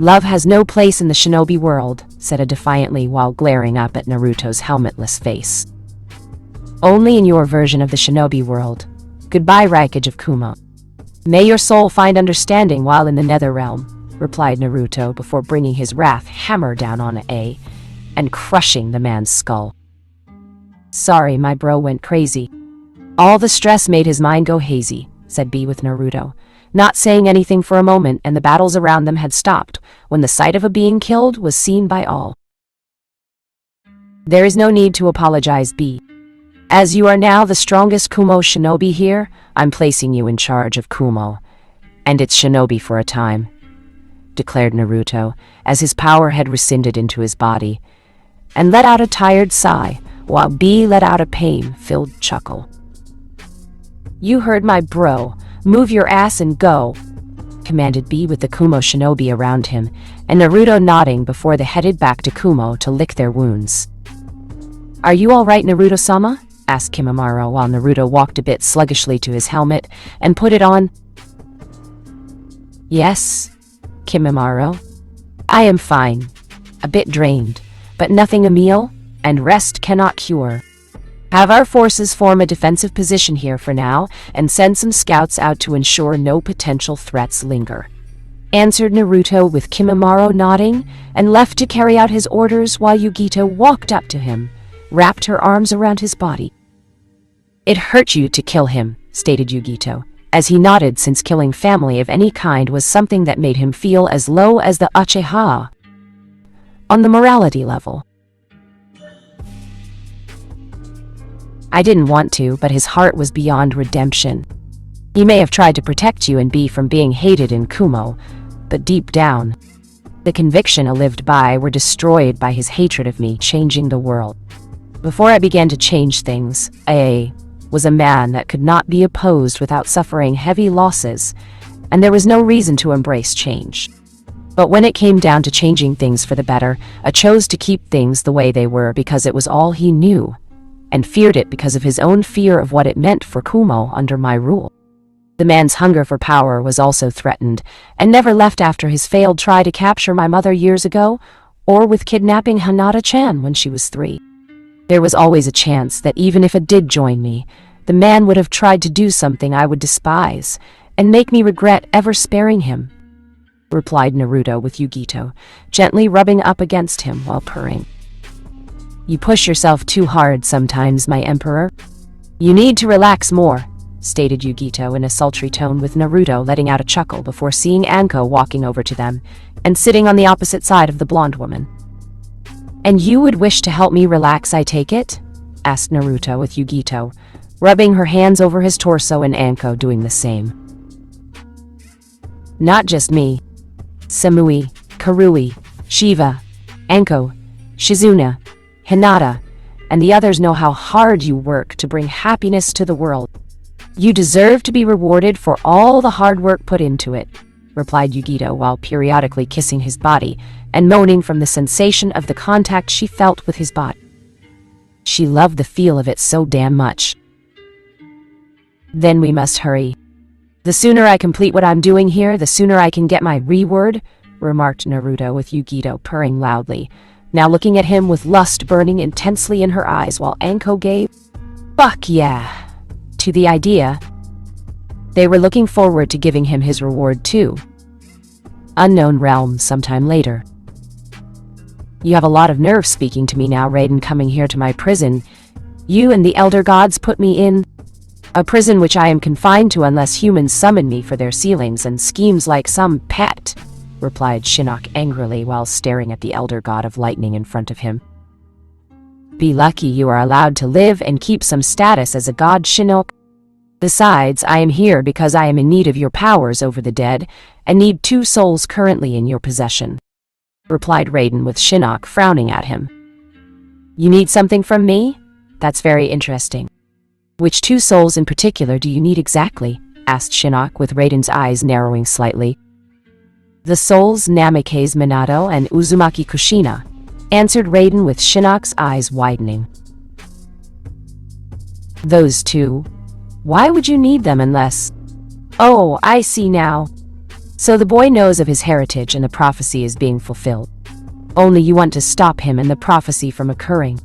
Love has no place in the shinobi world," said A defiantly while glaring up at Naruto's helmetless face. "Only in your version of the shinobi world. Goodbye, Raikage of Kumo. May your soul find understanding while in the nether realm," replied Naruto before bringing his wrath hammer down on A and crushing the man's skull. "Sorry, my bro went crazy. All the stress made his mind go hazy," said B with Naruto, not saying anything for a moment, and the battles around them had stopped when the sight of a being killed was seen by all. "There is no need to apologize, B. As you are now the strongest Kumo shinobi here, I'm placing you in charge of Kumo, and its shinobi for a time," declared Naruto, as his power had rescinded into his body, and let out a tired sigh, while B let out a pain-filled chuckle. "You heard my bro. Move your ass and go," commanded B with the Kumo shinobi around him, and Naruto nodding before they headed back to Kumo to lick their wounds. "Are you all right, Naruto-sama?" asked Kimimaro while Naruto walked a bit sluggishly to his helmet and put it on. "Yes, Kimimaro. I am fine. A bit drained, but nothing a meal, and rest cannot cure. Have our forces form a defensive position here for now and send some scouts out to ensure no potential threats linger," answered Naruto with Kimimaro nodding and left to carry out his orders while Yugito walked up to him, wrapped her arms around his body. "It hurt you to kill him," stated Yugito, as he nodded since killing family of any kind was something that made him feel as low as the Uchiha on the morality level. "I didn't want to, but his heart was beyond redemption. He may have tried to protect you and be from being hated in Kumo, but deep down, the conviction I lived by were destroyed by his hatred of me changing the world. Before I began to change things, I was a man that could not be opposed without suffering heavy losses, and there was no reason to embrace change. But when it came down to changing things for the better, I chose to keep things the way they were because it was all he knew, and feared it because of his own fear of what it meant for Kumo under my rule. The man's hunger for power was also threatened, and never left after his failed try to capture my mother years ago, or with kidnapping Hinata-chan when she was 3. There was always a chance that even if it did join me, the man would have tried to do something I would despise, and make me regret ever sparing him, replied Naruto with Yugito, gently rubbing up against him while purring. You push yourself too hard sometimes, my emperor. You need to relax more, stated Yugito in a sultry tone, with Naruto letting out a chuckle before seeing Anko walking over to them and sitting on the opposite side of the blonde woman. And you would wish to help me relax, I take it? Asked Naruto with Yugito, rubbing her hands over his torso and Anko doing the same. Not just me. Samui, Karui, Shiva, Anko, Shizuna, Hinata, and the others know how hard you work to bring happiness to the world. You deserve to be rewarded for all the hard work put into it, replied Yugito while periodically kissing his body and moaning from the sensation of the contact she felt with his body. She loved the feel of it so damn much. Then we must hurry. The sooner I complete what I'm doing here, the sooner I can get my reward, remarked Naruto with Yugito purring loudly, now looking at him with lust burning intensely in her eyes while Anko gave "fuck yeah" to the idea. They were looking forward to giving him his reward too. Unknown realm sometime later. You have a lot of nerve speaking to me now, Raiden, coming here to my prison. You and the Elder Gods put me in a prison which I am confined to unless humans summon me for their ceilings and schemes like some pet, replied Shinnok angrily while staring at the Elder God of Lightning in front of him. Be lucky you are allowed to live and keep some status as a god, Shinnok. Besides, I am here because I am in need of your powers over the dead and need 2 souls currently in your possession, replied Raiden with Shinnok frowning at him. You need something from me? That's very interesting. Which 2 souls in particular do you need exactly? Asked Shinnok with Raiden's eyes narrowing slightly. The souls Namikaze Minato and Uzumaki Kushina, answered Raiden with Shinnok's eyes widening. Those 2? Why would you need them unless... Oh, I see now. So the boy knows of his heritage and the prophecy is being fulfilled. Only you want to stop him and the prophecy from occurring.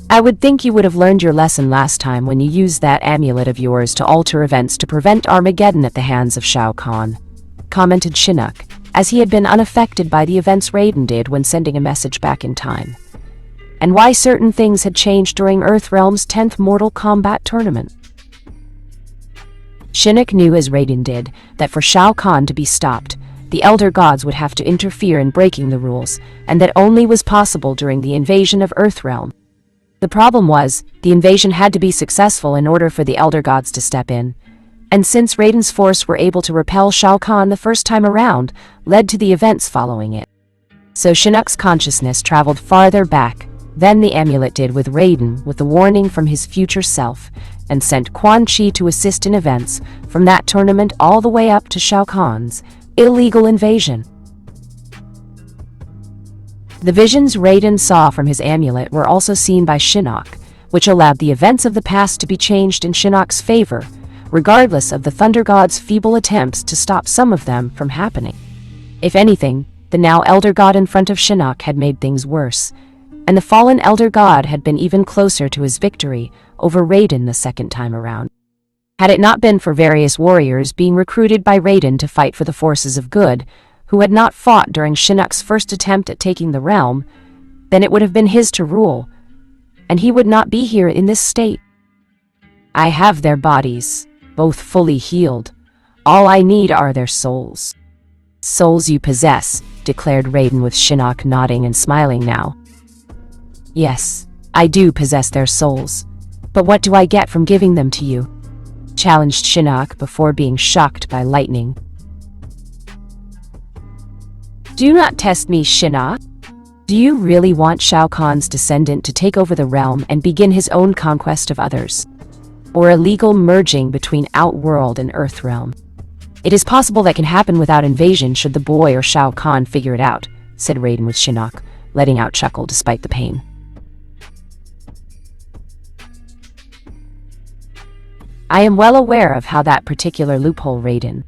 I would think you would have learned your lesson last time when you used that amulet of yours to alter events to prevent Armageddon at the hands of Shao Khan, commented Shinnok, as he had been unaffected by the events Raiden did when sending a message back in time, and why certain things had changed during Earthrealm's 10th Mortal Kombat tournament. Shinnok knew, as Raiden did, that for Shao Khan to be stopped, the Elder Gods would have to interfere in breaking the rules, and that only was possible during the invasion of Earthrealm. The problem was, the invasion had to be successful in order for the Elder Gods to step in, and since Raiden's force were able to repel Shao Kahn the first time around, led to the events following it. So Shinnok's consciousness traveled farther back than the amulet did with Raiden, with the warning from his future self, and sent Quan Chi to assist in events from that tournament all the way up to Shao Kahn's illegal invasion. The visions Raiden saw from his amulet were also seen by Shinnok, which allowed the events of the past to be changed in Shinnok's favor, regardless of the Thunder God's feeble attempts to stop some of them from happening. If anything, the now Elder God in front of Shinnok had made things worse, and the fallen Elder God had been even closer to his victory over Raiden the second time around. Had it not been for various warriors being recruited by Raiden to fight for the forces of good, who had not fought during Shinnok's first attempt at taking the realm, then it would have been his to rule, and he would not be here in this state. I have their bodies, both fully healed. All I need are their souls. Souls you possess, declared Raiden with Shinnok nodding and smiling now. Yes, I do possess their souls, but what do I get from giving them to you? Challenged Shinnok before being shocked by lightning. Do not test me, Shinnok. Do you really want Shao Kahn's descendant to take over the realm and begin his own conquest of others? Or a legal merging between Outworld and Earthrealm? It is possible that can happen without invasion should the boy or Shao Khan figure it out, said Raiden with Shinnok, letting out a chuckle despite the pain. I am well aware of how that particular loophole, Raiden.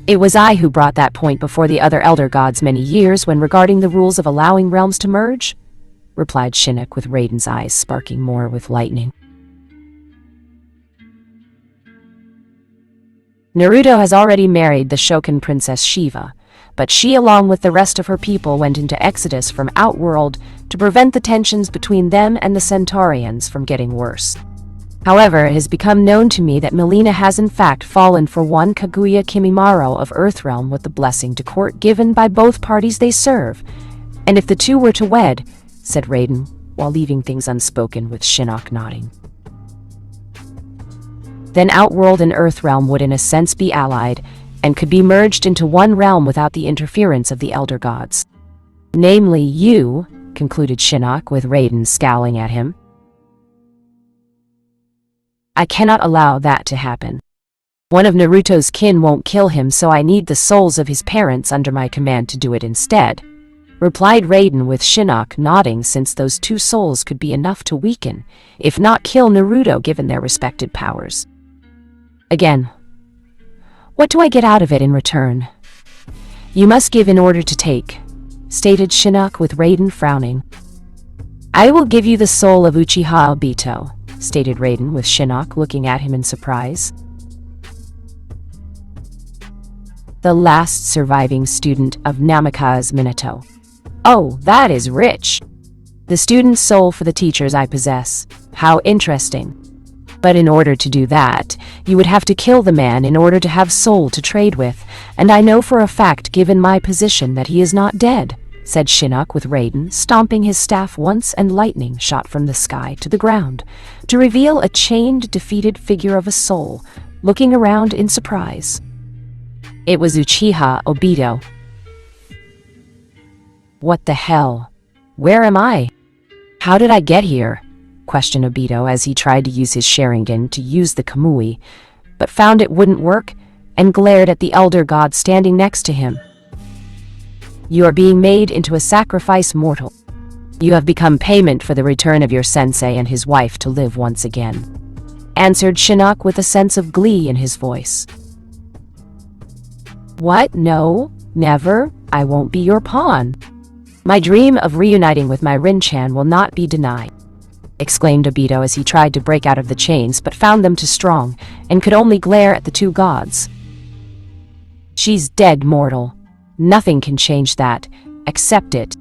It was I who brought that point before the other elder gods many years when regarding the rules of allowing realms to merge, replied Shinnok with Raiden's eyes sparking more with lightning. Naruto has already married the Shokan Princess Shiva, but she along with the rest of her people went into exodus from Outworld to prevent the tensions between them and the Centaurians from getting worse. However, it has become known to me that Melina has in fact fallen for one Kaguya Kimimaro of Earthrealm with the blessing to court given by both parties they serve, and if the two were to wed, said Raiden, while leaving things unspoken with Shinnok nodding. Then Outworld and Earthrealm would in a sense be allied, and could be merged into one realm without the interference of the Elder Gods. Namely you, concluded Shinnok with Raiden scowling at him. I cannot allow that to happen. One of Naruto's kin won't kill him, so I need the souls of his parents under my command to do it instead, replied Raiden with Shinnok nodding, since those two souls could be enough to weaken, if not kill Naruto given their respected powers. Again, what do I get out of it in return? You must give in order to take, stated Shinnok with Raiden frowning. I will give you the soul of Uchiha Obito, stated Raiden with Shinnok looking at him in surprise. The last surviving student of Namikaze Minato. Oh, that is rich. The student's soul for the teachers I possess. How interesting. But in order to do that, you would have to kill the man in order to have soul to trade with, and I know for a fact given my position that he is not dead, said Shinnok with Raiden, stomping his staff once and lightning shot from the sky to the ground, to reveal a chained, defeated figure of a soul, looking around in surprise. It was Uchiha Obito. What the hell? Where am I? How did I get here? Questioned Obito as he tried to use his Sharingan to use the Kamui, but found it wouldn't work and glared at the Elder God standing next to him. You are being made into a sacrifice mortal. You have become payment for the return of your sensei and his wife to live once again, answered Shinnok with a sense of glee in his voice. What? No, never. I won't be your pawn. My dream of reuniting with my Rin-chan will not be denied, exclaimed Obito as he tried to break out of the chains but found them too strong and could only glare at the two gods. She's dead, mortal. Nothing can change that. Accept it.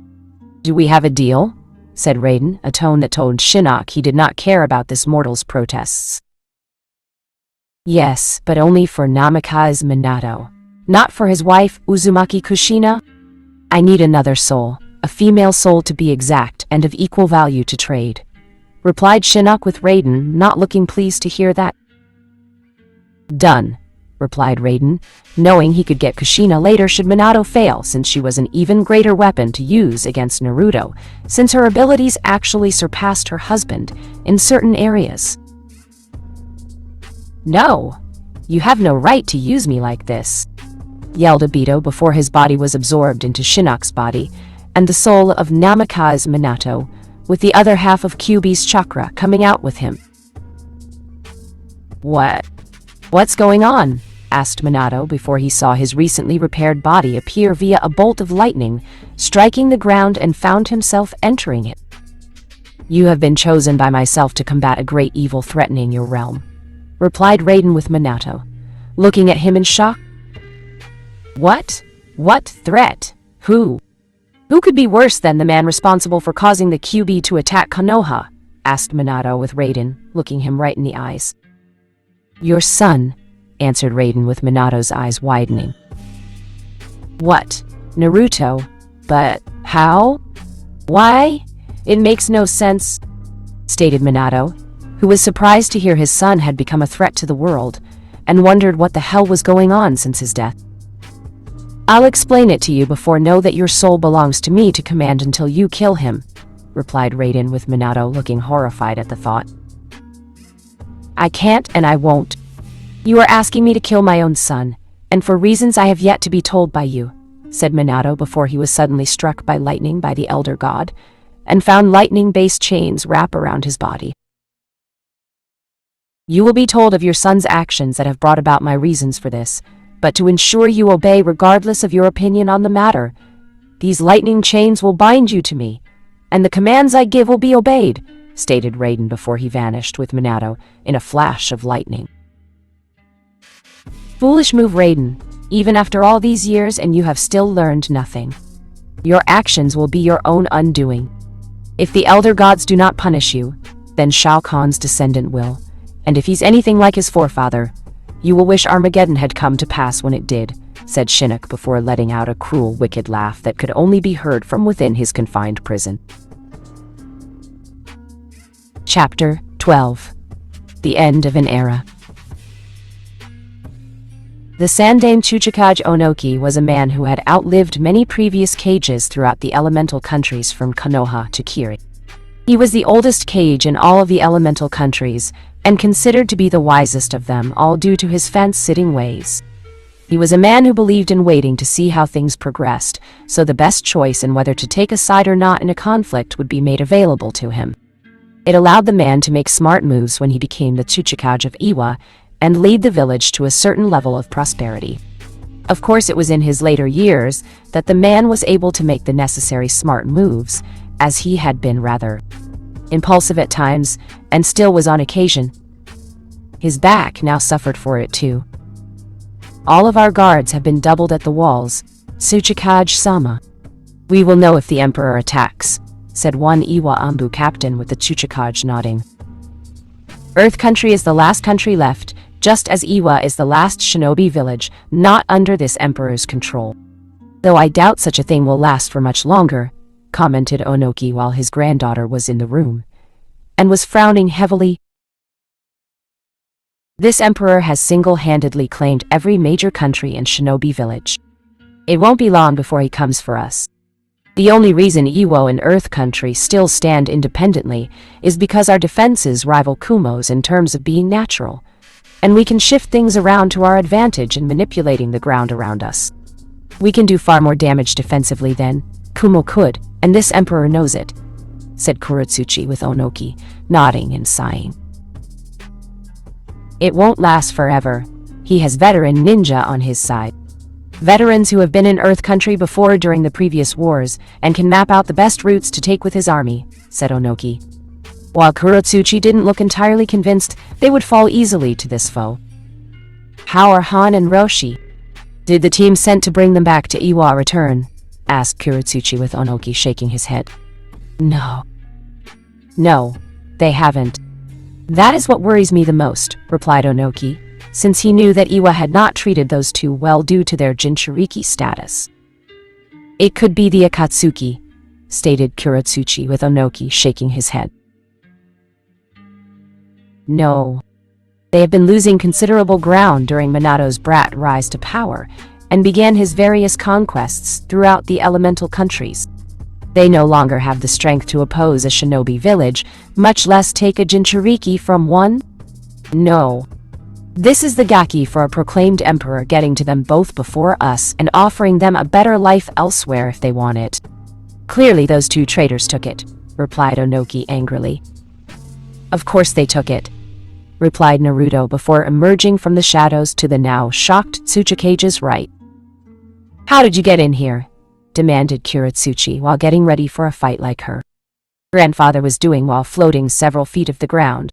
Do we have a deal? Said Raiden, a tone that told Shinnok he did not care about this mortal's protests. Yes, but only for Namikaze Minato. Not for his wife, Uzumaki Kushina. I need another soul, a female soul to be exact, and of equal value to trade, replied Shinnok with Raiden, not looking pleased to hear that. Done, replied Raiden, knowing he could get Kushina later should Minato fail, since she was an even greater weapon to use against Naruto, since her abilities actually surpassed her husband in certain areas. No, you have no right to use me like this, yelled Obito before his body was absorbed into Shinnok's body, and the soul of Namikaze Minato, with the other half of Kyuubi's chakra coming out with him. What's going on? Asked Minato before he saw his recently repaired body appear via a bolt of lightning, striking the ground and found himself entering it. You have been chosen by myself to combat a great evil threatening your realm, replied Raiden with Minato, looking at him in shock. What? What threat? Who? Who could be worse than the man responsible for causing the Kyuubi to attack Konoha? Asked Minato with Raiden, looking him right in the eyes. Your son, answered Raiden with Minato's eyes widening. What? Naruto? But how? Why? It makes no sense, stated Minato, who was surprised to hear his son had become a threat to the world, and wondered what the hell was going on since his death. I'll explain it to you before. Know that your soul belongs to me to command until you kill him, replied Raiden with Minato looking horrified at the thought. I can't and I won't. You are asking me to kill my own son, and for reasons I have yet to be told by you," said Minato before he was suddenly struck by lightning by the elder god, and found lightning-based chains wrap around his body. "You will be told of your son's actions that have brought about my reasons for this, but to ensure you obey regardless of your opinion on the matter, these lightning chains will bind you to me, and the commands I give will be obeyed," stated Raiden before he vanished with Minato in a flash of lightning. "Foolish move, Raiden. Even after all these years and you have still learned nothing. Your actions will be your own undoing. If the elder gods do not punish you, then Shao Khan's descendant will, and if he's anything like his forefather, you will wish Armageddon had come to pass when it did," said Shinnok before letting out a cruel, wicked laugh that could only be heard from within his confined prison. Chapter 12. The End of an Era. The Sandaime Chuchikage Onoki was a man who had outlived many previous cages throughout the elemental countries from Konoha to Kiri. He was the oldest cage in all of the elemental countries, and considered to be the wisest of them, all due to his fence-sitting ways. He was a man who believed in waiting to see how things progressed, so the best choice in whether to take a side or not in a conflict would be made available to him. It allowed the man to make smart moves when he became the Chuchikage of Iwa, and lead the village to a certain level of prosperity. Of course, it was in his later years that the man was able to make the necessary smart moves, as he had been rather impulsive at times, and still was on occasion. His back now suffered for it too. "All of our guards have been doubled at the walls, Tsuchikage-sama. We will know if the Emperor attacks," said one Iwa Ambu captain with the Chuchikage nodding. "Earth Country is the last country left, just as Iwa is the last shinobi village not under this Emperor's control. Though I doubt such a thing will last for much longer," commented Onoki while his granddaughter was in the room, and was frowning heavily. "This Emperor has single-handedly claimed every major country and shinobi village. It won't be long before he comes for us. The only reason Iwo and Earth Country still stand independently is because our defenses rival Kumo's in terms of being natural, and we can shift things around to our advantage in manipulating the ground around us. We can do far more damage defensively than Kumo could, and this Emperor knows it," said Kurotsuchi with Onoki, nodding and sighing. "It won't last forever. He has veteran ninja on his side. Veterans who have been in Earth Country before during the previous wars and can map out the best routes to take with his army," said Onoki. While Kurotsuchi didn't look entirely convinced they would fall easily to this foe. "How are Han and Roshi? Did the team sent to bring them back to Iwa return?" asked Kurotsuchi with Onoki shaking his head. No, they haven't. That is what worries me the most," replied Onoki, since he knew that Iwa had not treated those two well due to their Jinchuriki status. "It could be the Akatsuki," stated Kurotsuchi with Onoki shaking his head. "No. They have been losing considerable ground during Minato's brat rise to power, and began his various conquests throughout the elemental countries. They no longer have the strength to oppose a shinobi village, much less take a Jinchuriki from one. No. This is the gaki for a proclaimed emperor getting to them both before us and offering them a better life elsewhere if they want it. Clearly those two traitors took it," replied Onoki angrily. "Of course they took it," replied Naruto before emerging from the shadows to the now shocked Tsuchikage's right. "How did you get in here?" demanded Kurotsuchi while getting ready for a fight like her grandfather was doing while floating several feet of the ground.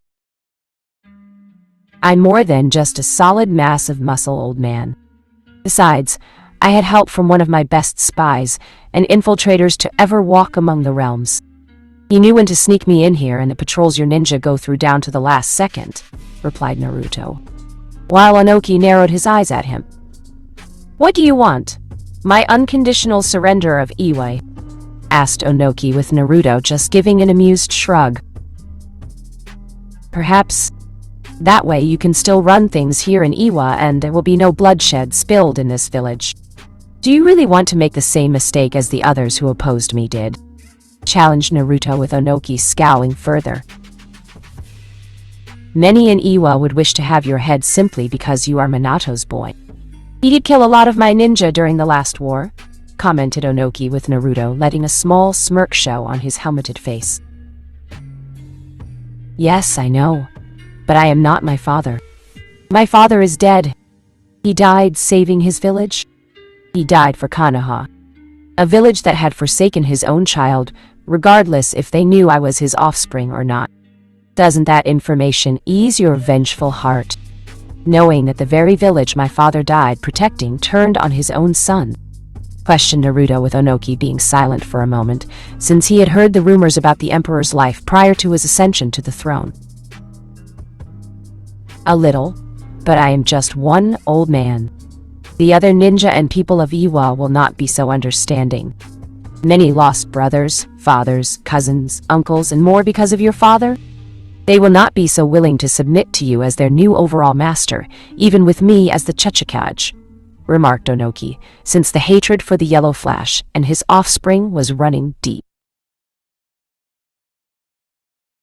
"I'm more than just a solid mass of muscle, old man. Besides, I had help from one of my best spies and infiltrators to ever walk among the realms. He knew when to sneak me in here, and the patrols your ninja go through down to the last second," replied Naruto, while Onoki narrowed his eyes at him. "What do you want? My unconditional surrender of Iwai?" asked Onoki with Naruto just giving an amused shrug. "Perhaps. That way you can still run things here in Iwa and there will be no bloodshed spilled in this village. Do you really want to make the same mistake as the others who opposed me did?" challenged Naruto with Onoki scowling further. "Many in Iwa would wish to have your head simply because you are Minato's boy. He did kill a lot of my ninja during the last war, commented Onoki with Naruto letting a small smirk show on his helmeted face. Yes, I know, but I am not my father. My father is dead. He died saving his village. He died for Konoha, a village that had forsaken his own child, regardless if they knew I was his offspring or not. Doesn't that information ease your vengeful heart? Knowing that the very village my father died protecting turned on his own son? Questioned Naruto with Onoki being silent for a moment, since he had heard the rumors about the Emperor's life prior to his ascension to the throne. A little, but I am just one old man. The other ninja and people of Iwa will not be so understanding. Many lost brothers, fathers, cousins, uncles, and more because of your father. They will not be so willing to submit to you as their new overall master, even with me as the Chuchikage, remarked Onoki, since the hatred for the Yellow Flash and his offspring was running deep.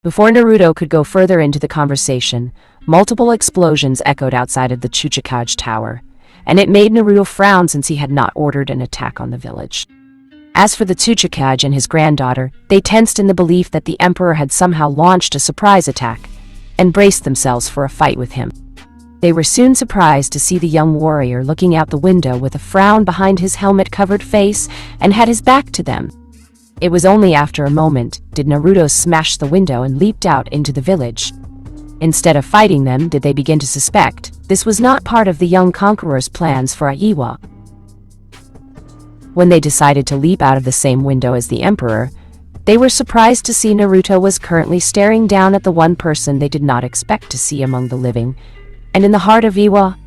Before Naruto could go further into the conversation, multiple explosions echoed outside of the Chuchikage Tower, and it made Naruto frown since he had not ordered an attack on the village. As for the Chuchikage and his granddaughter, they tensed in the belief that the Emperor had somehow launched a surprise attack, and braced themselves for a fight with him. They were soon surprised to see the young warrior looking out the window with a frown behind his helmet-covered face and had his back to them. It was only after a moment did Naruto smash the window and leaped out into the village. Instead of fighting them, did they begin to suspect this was not part of the young conqueror's plans for Iwa. When they decided to leap out of the same window as the Emperor, they were surprised to see Naruto was currently staring down at the one person they did not expect to see among the living, and in the heart of Iwa,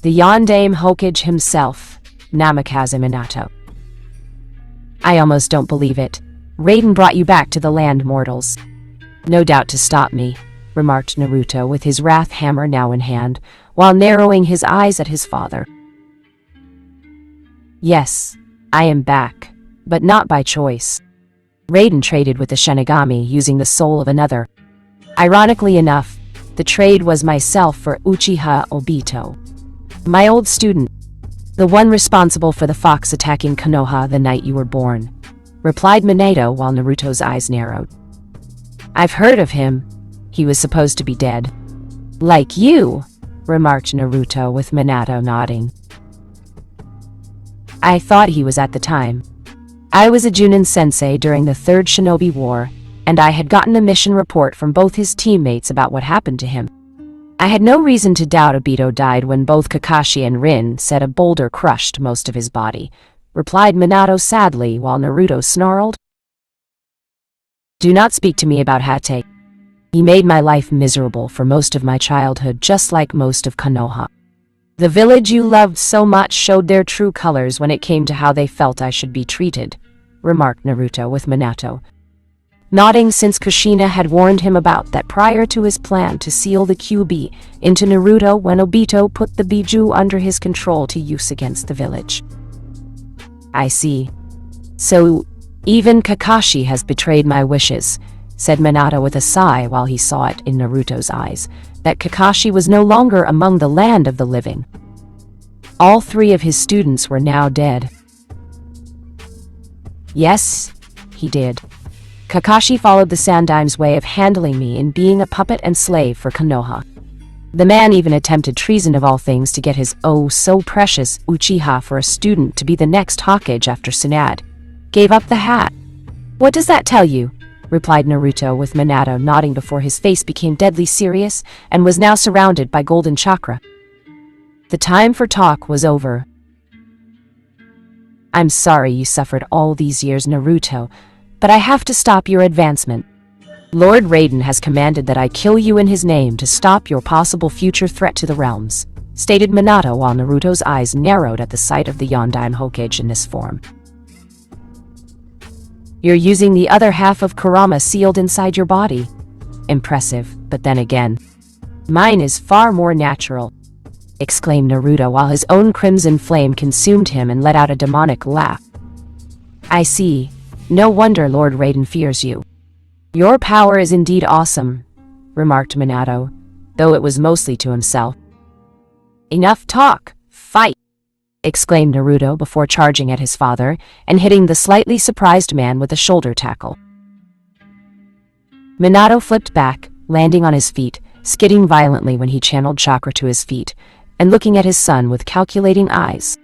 the Yondaime Hokage himself, Namikaze Minato. I almost don't believe it. Raiden brought you back to the land, mortals. No doubt to stop me, remarked Naruto with his wrath hammer now in hand, while narrowing his eyes at his father. Yes, I am back, but not by choice. Raiden traded with the Shinigami using the soul of another. Ironically enough, the trade was myself for Uchiha Obito, my old student, the one responsible for the fox attacking Konoha the night you were born, replied Minato while Naruto's eyes narrowed. I've heard of him. He was supposed to be dead. Like you, remarked Naruto with Minato nodding. I thought he was at the time. I was a Chunin sensei during the Third Shinobi War, and I had gotten a mission report from both his teammates about what happened to him. I had no reason to doubt Obito died when both Kakashi and Rin said a boulder crushed most of his body, replied Minato sadly while Naruto snarled. Do not speak to me about Hate. He made my life miserable for most of my childhood, just like most of Konoha. The village you loved so much showed their true colors when it came to how they felt I should be treated, remarked Naruto with Minato, nodding since Kushina had warned him about that prior to his plan to seal the QB into Naruto when Obito put the Biju under his control to use against the village. I see. So, even Kakashi has betrayed my wishes, said Minato with a sigh while he saw it in Naruto's eyes, that Kakashi was no longer among the land of the living. All three of his students were now dead. Yes, he did. Kakashi followed the Sandaime's way of handling me in being a puppet and slave for Konoha. The man even attempted treason of all things to get his oh-so-precious Uchiha for a student to be the next Hokage after Tsunade. Gave up the hat. What does that tell you? Replied Naruto with Minato nodding before his face became deadly serious and was now surrounded by golden chakra. The time for talk was over. I'm sorry you suffered all these years, Naruto, but I have to stop your advancement. Lord Raiden has commanded that I kill you in his name to stop your possible future threat to the realms, stated Minato while Naruto's eyes narrowed at the sight of the Yondaime Hokage in this form. You're using the other half of Kurama sealed inside your body. Impressive, but then again, mine is far more natural, exclaimed Naruto while his own crimson flame consumed him and let out a demonic laugh. I see. No wonder Lord Raiden fears you. Your power is indeed awesome, remarked Minato, though it was mostly to himself. Enough talk. Fight! Exclaimed Naruto before charging at his father and hitting the slightly surprised man with a shoulder tackle. Minato flipped back, landing on his feet, skidding violently when he channeled chakra to his feet, and looking at his son with calculating eyes.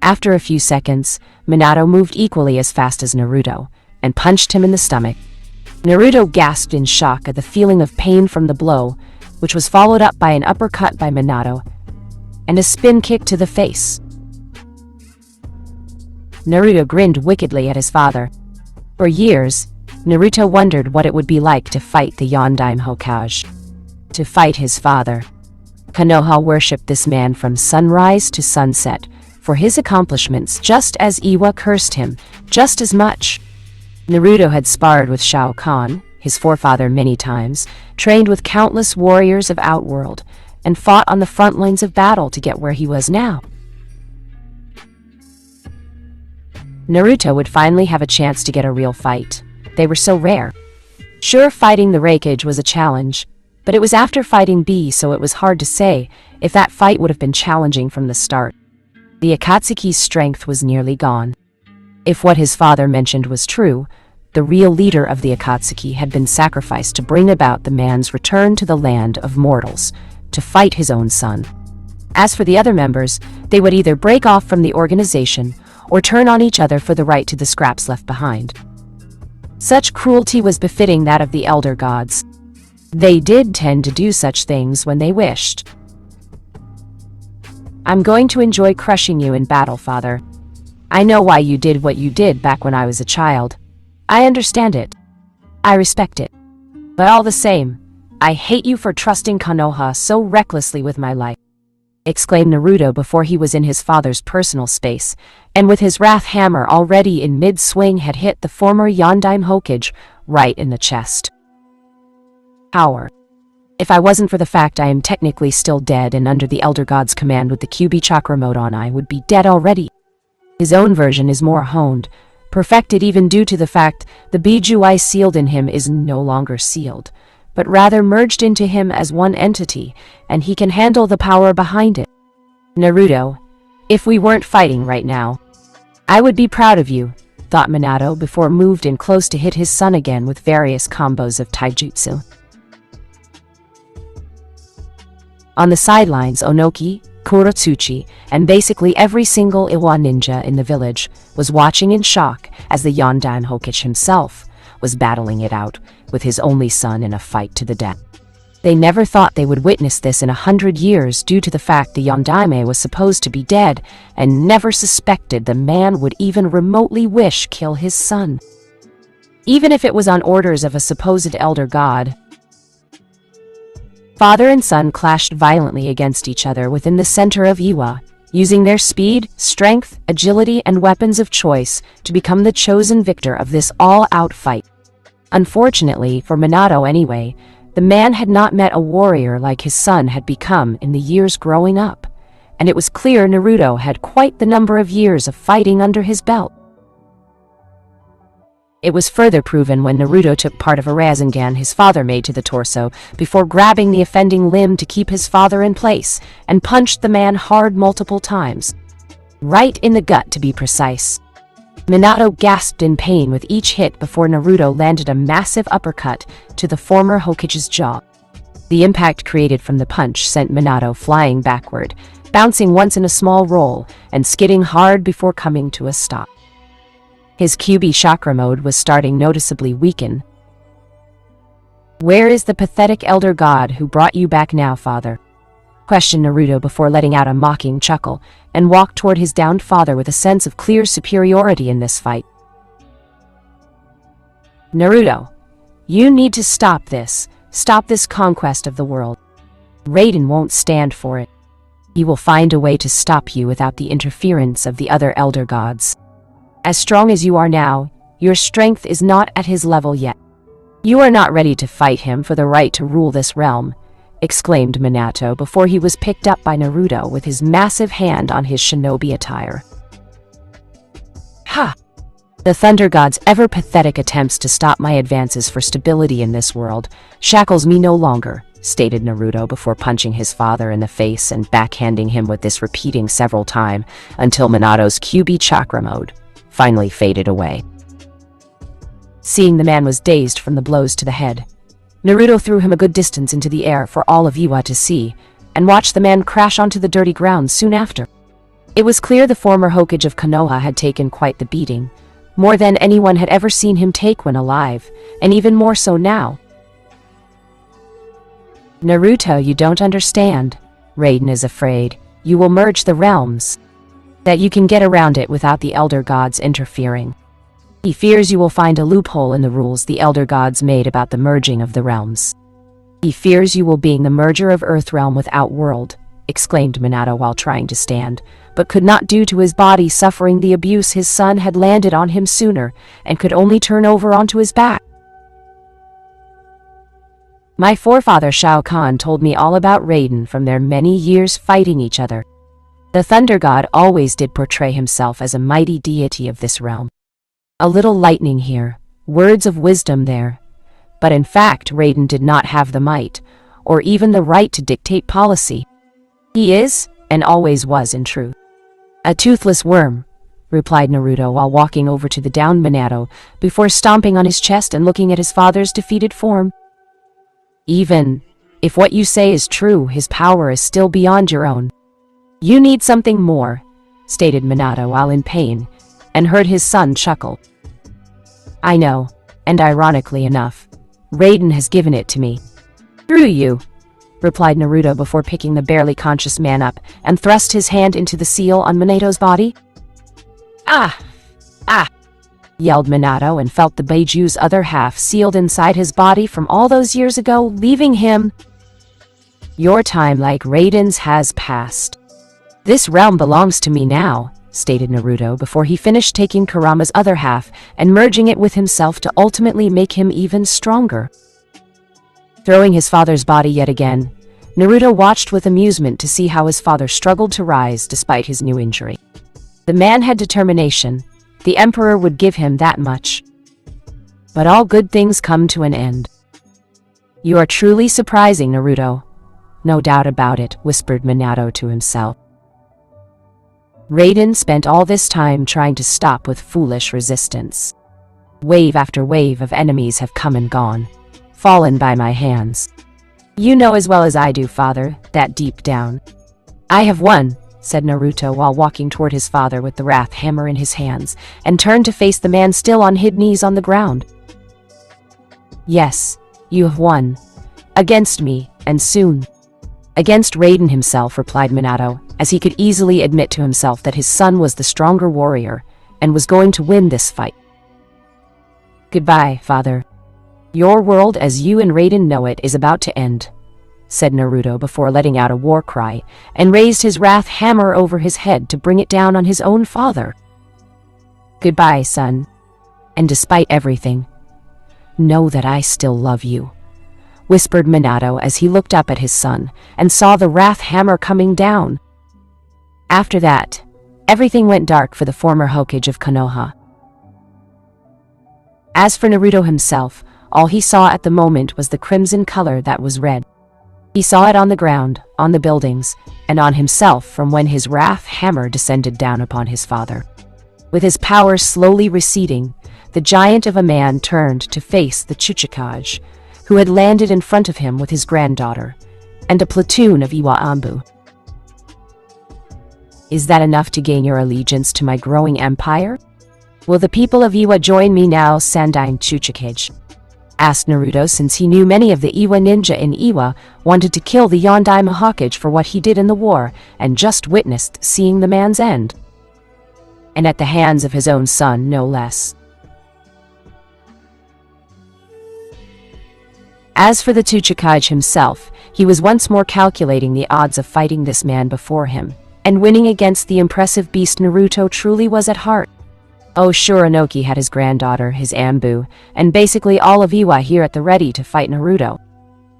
After a few seconds, Minato moved equally as fast as Naruto, and punched him in the stomach. Naruto gasped in shock at the feeling of pain from the blow, which was followed up by an uppercut by Minato, and a spin kick to the face. Naruto grinned wickedly at his father. For years, Naruto wondered what it would be like to fight the Yondaime Hokage. To fight his father. Konoha worshipped this man from sunrise to sunset for his accomplishments, just as Iwa cursed him just as much. Naruto had sparred with Shao Khan, his forefather, many times, trained with countless warriors of Outworld, and fought on the front lines of battle to get where he was now. Naruto would finally have a chance to get a real fight. They were so rare. Sure, fighting the Raikage was a challenge, but it was after fighting B, so it was hard to say if that fight would have been challenging from the start. The Akatsuki's strength was nearly gone. If what his father mentioned was true, the real leader of the Akatsuki had been sacrificed to bring about the man's return to the land of mortals, to fight his own son. As for the other members, they would either break off from the organization or turn on each other for the right to the scraps left behind. Such cruelty was befitting that of the elder gods. They did tend to do such things when they wished. I'm going to enjoy crushing you in battle, father. I know why you did what you did back when I was a child. I understand it. I respect it. But all the same, I hate you for trusting Konoha so recklessly with my life, exclaimed Naruto before he was in his father's personal space, and with his wrath hammer already in mid-swing had hit the former Yondaime Hokage right in the chest. Power. If I wasn't for the fact I am technically still dead and under the Elder God's command with the QB chakra mode on, I would be dead already. His own version is more honed, perfected even due to the fact the Bijuu sealed in him is no longer sealed, but rather merged into him as one entity, and he can handle the power behind it. Naruto, if we weren't fighting right now, I would be proud of you, thought Minato before moved in close to hit his son again with various combos of taijutsu. On the sidelines, Onoki, Kurotsuchi, and basically every single Iwa ninja in the village was watching in shock as the Yondaime Hokage himself was battling it out with his only son in a fight to the death. They never thought they would witness this in 100 years due to the fact the Yondaime was supposed to be dead, and never suspected the man would even remotely wish kill his son. Even if it was on orders of a supposed elder god. Father and son clashed violently against each other within the center of Iwa, using their speed, strength, agility, and weapons of choice to become the chosen victor of this all-out fight. Unfortunately, for Minato anyway, the man had not met a warrior like his son had become in the years growing up, and it was clear Naruto had quite the number of years of fighting under his belt. It was further proven when Naruto took part of a Rasengan his father made to the torso before grabbing the offending limb to keep his father in place and punched the man hard multiple times. Right in the gut, to be precise. Minato gasped in pain with each hit before Naruto landed a massive uppercut to the former Hokage's jaw. The impact created from the punch sent Minato flying backward, bouncing once in a small roll and skidding hard before coming to a stop. His QB chakra mode was starting noticeably weaken. Where is the pathetic elder god who brought you back now, father? Questioned Naruto before letting out a mocking chuckle and walked toward his downed father with a sense of clear superiority in this fight. Naruto, you need to stop this conquest of the world. Raiden won't stand for it. He will find a way to stop you without the interference of the other elder gods. As strong as you are now, your strength is not at his level yet. You are not ready to fight him for the right to rule this realm, exclaimed Minato before he was picked up by Naruto with his massive hand on his shinobi attire. Ha! The Thunder God's ever-pathetic attempts to stop my advances for stability in this world shackles me no longer, stated Naruto before punching his father in the face and backhanding him, with this repeating several times until Minato's QB chakra mode finally faded away. Seeing the man was dazed from the blows to the head, Naruto threw him a good distance into the air for all of Iwa to see, and watched the man crash onto the dirty ground soon after. It was clear the former Hokage of Konoha had taken quite the beating, more than anyone had ever seen him take when alive, and even more so now. Naruto, you don't understand. Raiden is afraid you will merge the realms, that you can get around it without the Elder Gods interfering. He fears you will find a loophole in the rules the Elder Gods made about the merging of the realms. He fears you will being the merger of Earthrealm with Outworld, exclaimed Minato while trying to stand, but could not due to his body suffering the abuse his son had landed on him sooner, and could only turn over onto his back. My forefather Shao Khan told me all about Raiden from their many years fighting each other. The Thunder God always did portray himself as a mighty deity of this realm. A little lightning here, words of wisdom there. But in fact, Raiden did not have the might, or even the right to dictate policy. He is, and always was in truth, a toothless worm, replied Naruto while walking over to the downed Minato before stomping on his chest and looking at his father's defeated form. Even if what you say is true, his power is still beyond your own. You need something more, stated Minato while in pain, and heard his son chuckle. I know, and ironically enough, Raiden has given it to me. Through you, replied Naruto before picking the barely conscious man up and thrust his hand into the seal on Minato's body. Ah! Ah! Yelled Minato and felt the Beiju's other half sealed inside his body from all those years ago, leaving him. Your time like Raiden's has passed. This realm belongs to me now, stated Naruto before he finished taking Kurama's other half and merging it with himself to ultimately make him even stronger. Throwing his father's body yet again, Naruto watched with amusement to see how his father struggled to rise despite his new injury. The man had determination. The Emperor would give him that much. But all good things come to an end. You are truly surprising, Naruto. No doubt about it, whispered Minato to himself. Raiden spent all this time trying to stop with foolish resistance. Wave after wave of enemies have come and gone, fallen by my hands. You know as well as I do, father, that deep down, I have won, said Naruto while walking toward his father with the wrath hammer in his hands, and turned to face the man still on his knees on the ground. Yes, you have won. Against me, and soon. Against Raiden himself, replied Minato, as he could easily admit to himself that his son was the stronger warrior, and was going to win this fight. Goodbye, father. Your world as you and Raiden know it is about to end, said Naruto before letting out a war cry, and raised his wrath hammer over his head to bring it down on his own father. Goodbye, son. And despite everything, know that I still love you, whispered Minato as he looked up at his son and saw the wrath hammer coming down. After that, everything went dark for the former Hokage of Konoha. As for Naruto himself, all he saw at the moment was the crimson color that was red. He saw it on the ground, on the buildings, and on himself from when his wrath hammer descended down upon his father. With his power slowly receding, the giant of a man turned to face the Chuchikage, who had landed in front of him with his granddaughter, and a platoon of Iwa Anbu. Is that enough to gain your allegiance to my growing empire? Will the people of Iwa join me now, Sandine Chuchikage? Asked Naruto, since he knew many of the Iwa ninja in Iwa wanted to kill the Yondai Hokage for what he did in the war, and just witnessed seeing the man's end. And at the hands of his own son, no less. As for the Chuchikage himself, he was once more calculating the odds of fighting this man before him, and winning against the impressive beast Naruto truly was at heart. Oh, sure, Inoki had his granddaughter, his Anbu, and basically all of Iwa here at the ready to fight Naruto.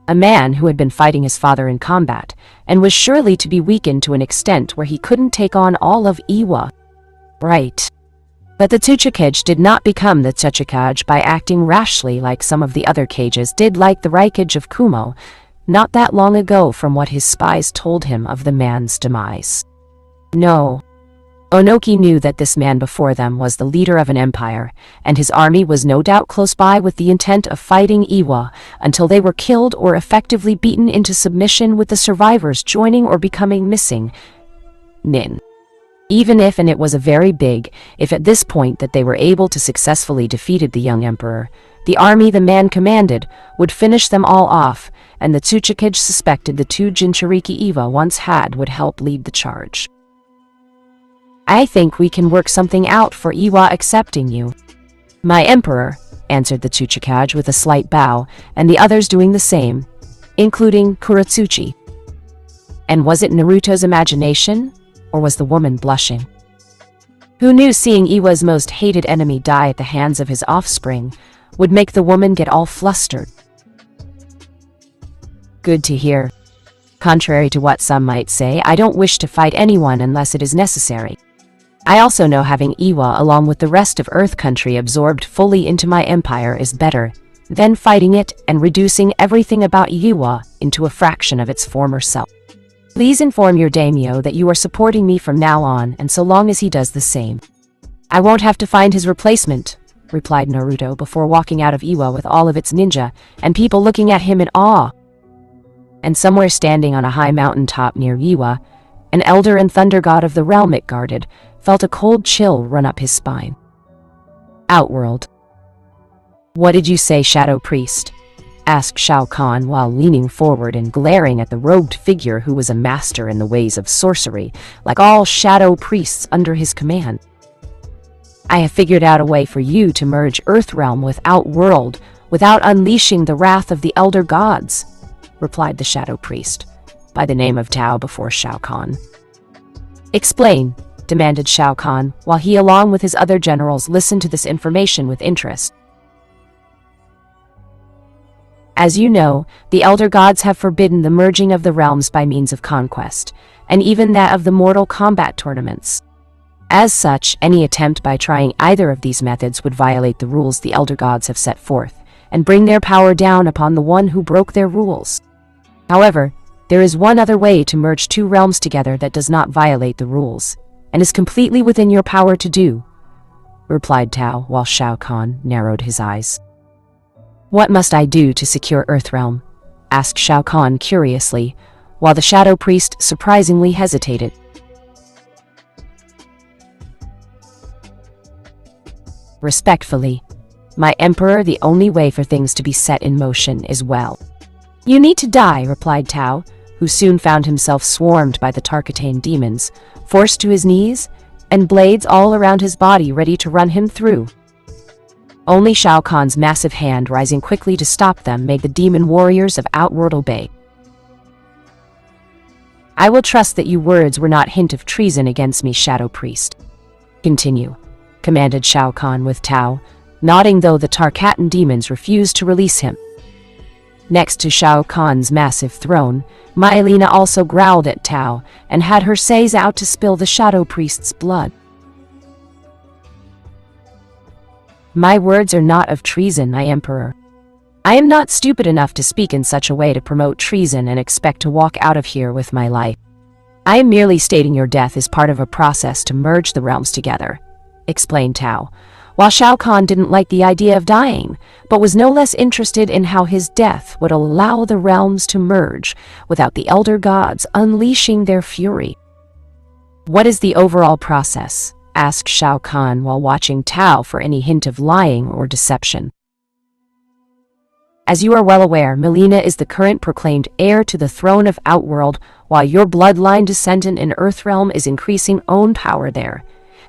A man who had been fighting his father in combat, and was surely to be weakened to an extent where he couldn't take on all of Iwa. Right. But the Chuchikage did not become the Chuchikage by acting rashly like some of the other cages did, like the Raikage of Kumo. not that long ago from what his spies told him of the man's demise. No. Onoki knew that this man before them was the leader of an empire, and his army was no doubt close by with the intent of fighting Iwa until they were killed or effectively beaten into submission, with the survivors joining or becoming missing. Nin. Even if, and it was a very big if at this point, that they were able to successfully defeat the young emperor, the army the man commanded would finish them all off, and the Tsuchikage suspected the two Jinchuriki Iwa once had would help lead the charge. I think we can work something out for Iwa accepting you, my emperor, answered the Tsuchikage with a slight bow, and the others doing the same, including Kuratsuchi. And was it Naruto's imagination, or was the woman blushing? Who knew seeing Iwa's most hated enemy die at the hands of his offspring would make the woman get all flustered? Good to hear. Contrary to what some might say, I don't wish to fight anyone unless it is necessary. I also know having Iwa along with the rest of Earth Country absorbed fully into my empire is better than fighting it and reducing everything about Iwa into a fraction of its former self. Please inform your daimyo that you are supporting me from now on, and so long as he does the same, I won't have to find his replacement, replied Naruto before walking out of Iwa with all of its ninja and people looking at him in awe. And somewhere standing on a high mountain top near Iwa, an elder and thunder god of the realm it guarded felt a cold chill run up his spine. Outworld. What did you say, Shadow Priest? Asked Shao Khan while leaning forward and glaring at the robed figure who was a master in the ways of sorcery, like all shadow priests under his command. I have figured out a way for you to merge Earthrealm with Outworld without unleashing the wrath of the elder gods, replied the shadow priest, by the name of Tao before Shao Khan. Explain, demanded Shao Khan, while he along with his other generals listened to this information with interest. As you know, the elder gods have forbidden the merging of the realms by means of conquest, and even that of the mortal combat tournaments. As such, any attempt by trying either of these methods would violate the rules the elder gods have set forth, and bring their power down upon the one who broke their rules. However, there is one other way to merge two realms together that does not violate the rules, and is completely within your power to do, replied Tao while Shao Khan narrowed his eyes. What must I do to secure Earthrealm? Asked Shao Khan curiously, while the shadow priest surprisingly hesitated. Respectfully, my emperor, the only way for things to be set in motion is you need to die, replied Tao, who soon found himself swarmed by the Tarkatane demons, forced to his knees, and blades all around his body ready to run him through. Only Shao Kahn's massive hand rising quickly to stop them made the demon warriors of Outworld obey. I will trust that your words were not hint of treason against me, Shadow Priest. Continue, commanded Shao Khan with Tao, nodding though the Tarkatan demons refused to release him. Next to Shao Kahn's massive throne, Myelina also growled at Tao and had her says out to spill the Shadow Priest's blood. My words are not of treason, my emperor. I am not stupid enough to speak in such a way to promote treason and expect to walk out of here with my life. I am merely stating your death is part of a process to merge the realms together, explained Tao, while Shao Kahn didn't like the idea of dying, but was no less interested in how his death would allow the realms to merge without the elder gods unleashing their fury. What is the overall process? Asked Shao Kahn while watching Tao for any hint of lying or deception. As you are well aware, Melina is the current proclaimed heir to the throne of Outworld, while your bloodline descendant in Earthrealm is increasing own power there,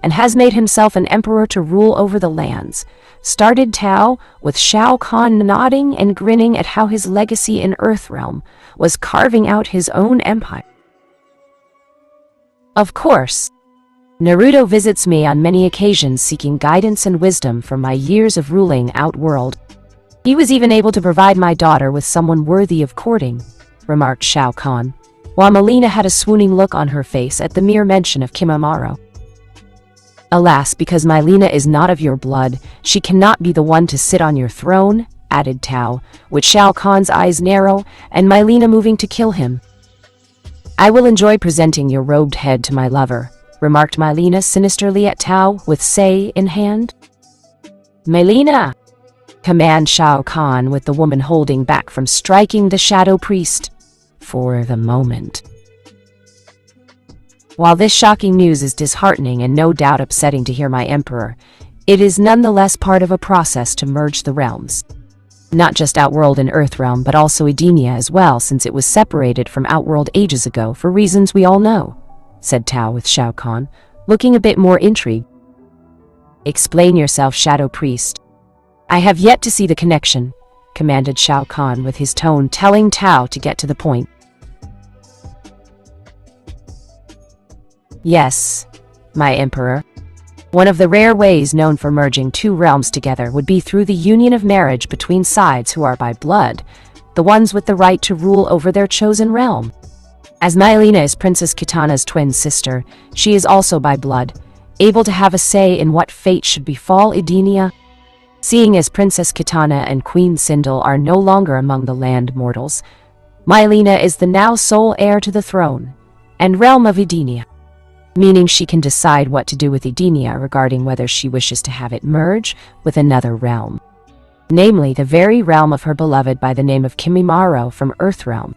and has made himself an emperor to rule over the lands, started Tao, with Shao Kahn nodding and grinning at how his legacy in Earthrealm was carving out his own empire. Of course, Naruto visits me on many occasions seeking guidance and wisdom from my years of ruling Outworld. He was even able to provide my daughter with someone worthy of courting, remarked Shao Kahn, while Melina had a swooning look on her face at the mere mention of Kimimaro. Alas, because Melina is not of your blood, she cannot be the one to sit on your throne, added Tao, with Shao Khan's eyes narrow and Mylena moving to kill him. I will enjoy presenting your robed head to my lover, remarked Mylena sinisterly at Tao with say in hand. Mylena! Command Shao Khan, with the woman holding back from striking the shadow priest. For the moment. While this shocking news is disheartening and no doubt upsetting to hear my emperor, it is nonetheless part of a process to merge the realms. Not just Outworld and Earthrealm, but also Edenia as well, since it was separated from Outworld ages ago for reasons we all know, said Tao with Shao Khan, looking a bit more intrigued. Explain yourself, Shadow Priest. I have yet to see the connection, commanded Shao Khan with his tone telling Tao to get to the point. Yes, my emperor. One of the rare ways known for merging two realms together would be through the union of marriage between sides who are by blood, the ones with the right to rule over their chosen realm. As Mylena is Princess Kitana's twin sister, she is also by blood, able to have a say in what fate should befall Edenia. Seeing as Princess Kitana and Queen Sindel are no longer among the land mortals, Mylena is the now sole heir to the throne and realm of Edenia, meaning she can decide what to do with Edenia regarding whether she wishes to have it merge with another realm, namely the very realm of her beloved by the name of Kimimaro from Earthrealm.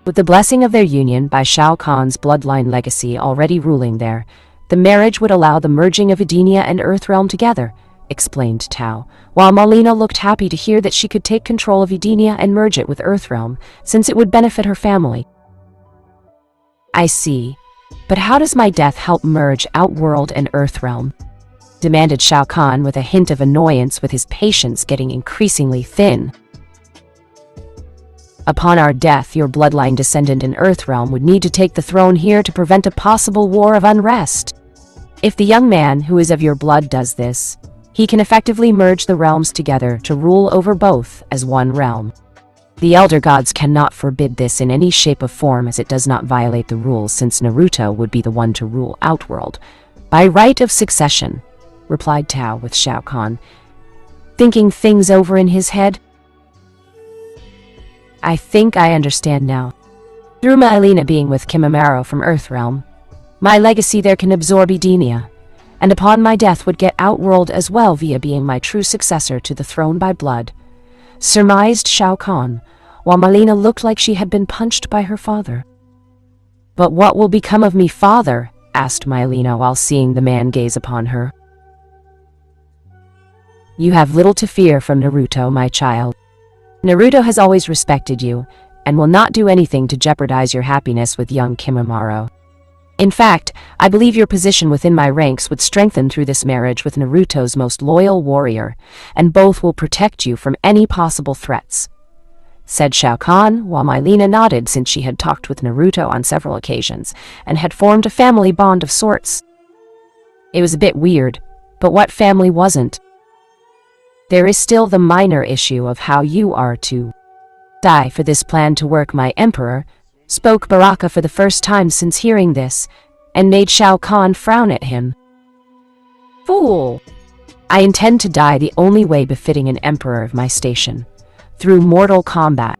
With the blessing of their union by Shao Kahn's bloodline legacy already ruling there, the marriage would allow the merging of Edenia and Earthrealm together, explained Tao, while Mylena looked happy to hear that she could take control of Edenia and merge it with Earthrealm, since it would benefit her family. I see. But how does my death help merge Outworld and Earthrealm? Demanded Shao Khan with a hint of annoyance, with his patience getting increasingly thin. Upon our death, your bloodline descendant in Earthrealm would need to take the throne here to prevent a possible war of unrest. If the young man who is of your blood does this, he can effectively merge the realms together to rule over both as one realm. The Elder Gods cannot forbid this in any shape or form, as it does not violate the rules, since Naruto would be the one to rule Outworld by right of succession, replied Tao with Shao Khan, thinking things over in his head. I think I understand now. Through Mylena being with Kimimaro from Earthrealm, my legacy there can absorb Edenia, and upon my death would get Outworld as well via being my true successor to the throne by blood, surmised Shao Khan, while Mylena looked like she had been punched by her father. But what will become of me, father? Asked Mylena while seeing the man gaze upon her. You have little to fear from Naruto, my child. Naruto has always respected you, and will not do anything to jeopardize your happiness with young Kimimaro. In fact, I believe your position within my ranks would strengthen through this marriage with Naruto's most loyal warrior, and both will protect you from any possible threats, said Shao Khan, while Mylena nodded, since she had talked with Naruto on several occasions and had formed a family bond of sorts. It was a bit weird, but what family wasn't? There is still the minor issue of how you are to die for this plan to work, my emperor, spoke Baraka for the first time since hearing this, and made Shao Khan frown at him. Fool! I intend to die the only way befitting an emperor of my station, through mortal combat,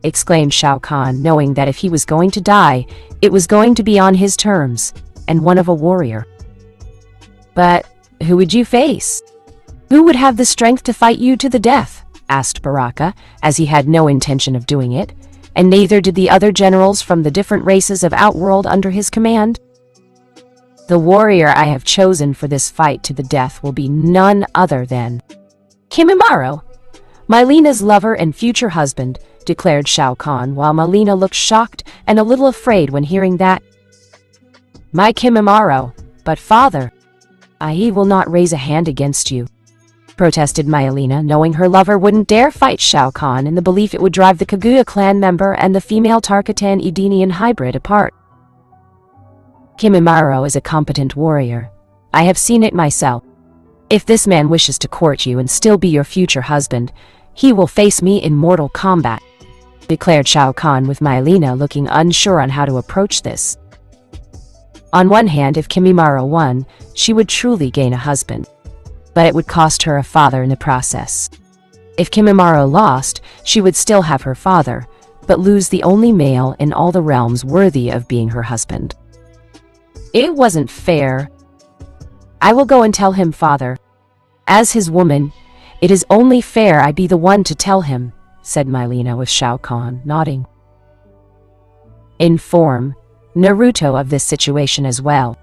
exclaimed Shao Khan, knowing that if he was going to die, it was going to be on his terms, and one of a warrior. But who would you face? Who would have the strength to fight you to the death? Asked Baraka, as he had no intention of doing it, and neither did the other generals from the different races of Outworld under his command. The warrior I have chosen for this fight to the death will be none other than Kimimaro, Mylena's lover and future husband, declared Shao Khan, while Mylena looked shocked and a little afraid when hearing that. My Kimimaro, but father, I will not raise a hand against you, protested Mylena, knowing her lover wouldn't dare fight Shao Khan in the belief it would drive the Kaguya clan member and the female Tarkatan Edenian hybrid apart. Kimimaro is a competent warrior. I have seen it myself. If this man wishes to court you and still be your future husband, he will face me in mortal combat, declared Shao Khan, with Mylena looking unsure on how to approach this. On one hand, if Kimimaro won, she would truly gain a husband, but it would cost her a father in the process. If Kimimaro lost, she would still have her father, but lose the only male in all the realms worthy of being her husband. It wasn't fair. I will go and tell him, father. As his woman, it is only fair I be the one to tell him, said Mylena with Shao Khan nodding. Inform Naruto of this situation as well.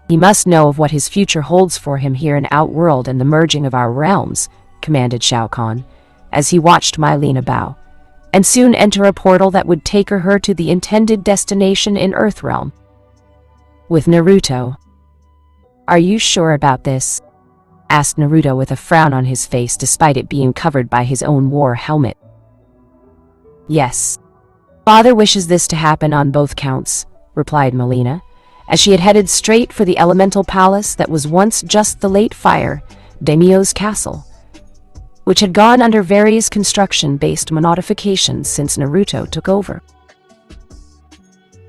He must know of what his future holds for him here in Outworld and the merging of our realms, commanded Shao Khan, as he watched Mylena bow, and soon enter a portal that would take her to the intended destination in Earthrealm. With Naruto. Are you sure about this? Asked Naruto with a frown on his face despite it being covered by his own war helmet. Yes. Father wishes this to happen on both counts, replied Mylena, as she had headed straight for the elemental palace that was once just the late fire, Daimyo's castle, which had gone under various construction-based modifications since Naruto took over.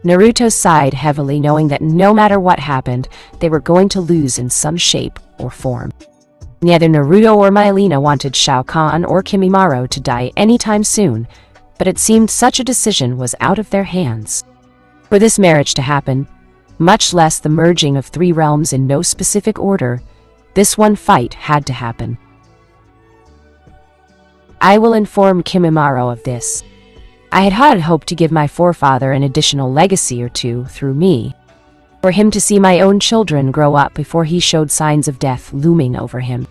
Naruto sighed heavily, knowing that no matter what happened, they were going to lose in some shape or form. Neither Naruto or Mylena wanted Shao Khan or Kimimaro to die anytime soon, but it seemed such a decision was out of their hands. For this marriage to happen, much less the merging of three realms in no specific order, this one fight had to happen. I will inform Kimimaro of this. I had hoped to give my forefather an additional legacy or two through me, for him to see my own children grow up before he showed signs of death looming over him.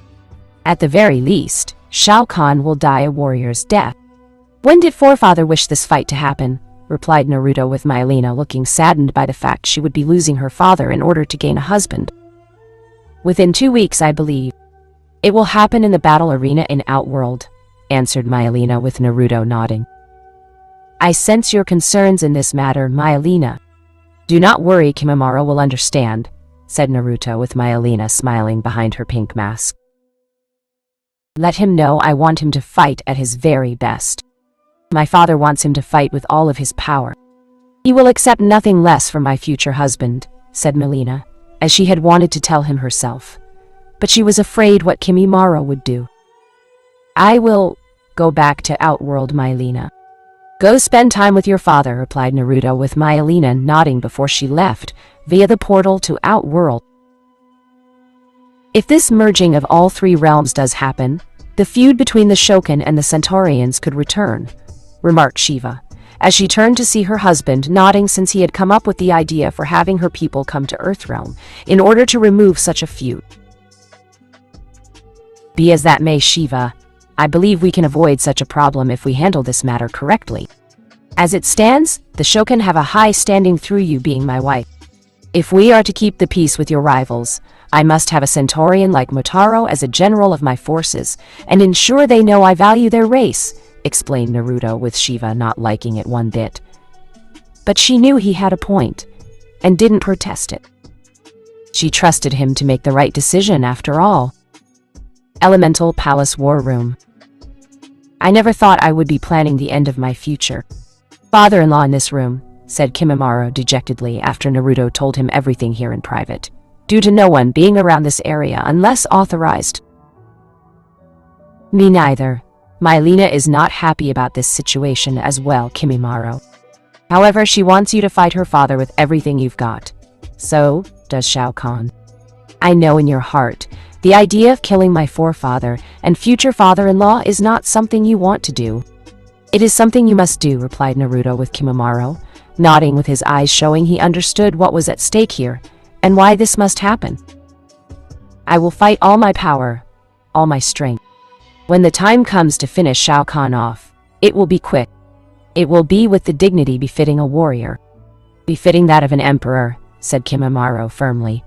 At the very least, Shao Khan will die a warrior's death. When did forefather wish this fight to happen? Replied Naruto with Mylena looking saddened by the fact she would be losing her father in order to gain a husband. Within 2 weeks, I believe. It will happen in the battle arena in Outworld, answered Mylena with Naruto nodding. I sense your concerns in this matter, Mylena. Do not worry, Kimimaro will understand, said Naruto with Mylena smiling behind her pink mask. Let him know I want him to fight at his very best. My father wants him to fight with all of his power. He will accept nothing less from my future husband, said Mylena, as she had wanted to tell him herself. But she was afraid what Kimimaro would do. I will go back to Outworld, Mylena. Go spend time with your father, replied Naruto with Mylena nodding before she left, via the portal to Outworld. If this merging of all three realms does happen, the feud between the Shokan and the Centaurians could return, remarked Shiva, as she turned to see her husband nodding since he had come up with the idea for having her people come to Earthrealm in order to remove such a feud. Be as that may, Shiva, I believe we can avoid such a problem if we handle this matter correctly. As it stands, the Shokan have a high standing through you being my wife. If we are to keep the peace with your rivals, I must have a Centaurian like Motaro as a general of my forces, and ensure they know I value their race, explained Naruto with Shiva not liking it one bit. But she knew he had a point, and didn't protest it. She trusted him to make the right decision after all. Elemental Palace War Room. I never thought I would be planning the end of my future. Father-in-law in this room, said Kimimaro dejectedly after Naruto told him everything here in private, due to no one being around this area unless authorized. Me neither. Mylena is not happy about this situation as well, Kimimaro. However, she wants you to fight her father with everything you've got. So does Shao Khan. I know in your heart, the idea of killing my forefather and future father-in-law is not something you want to do. It is something you must do, replied Naruto with Kimimaro, nodding with his eyes showing he understood what was at stake here, and why this must happen. I will fight all my power, all my strength. When the time comes to finish Shao Khan off, it will be quick. It will be with the dignity befitting a warrior. Befitting that of an emperor, said Kimimaro firmly,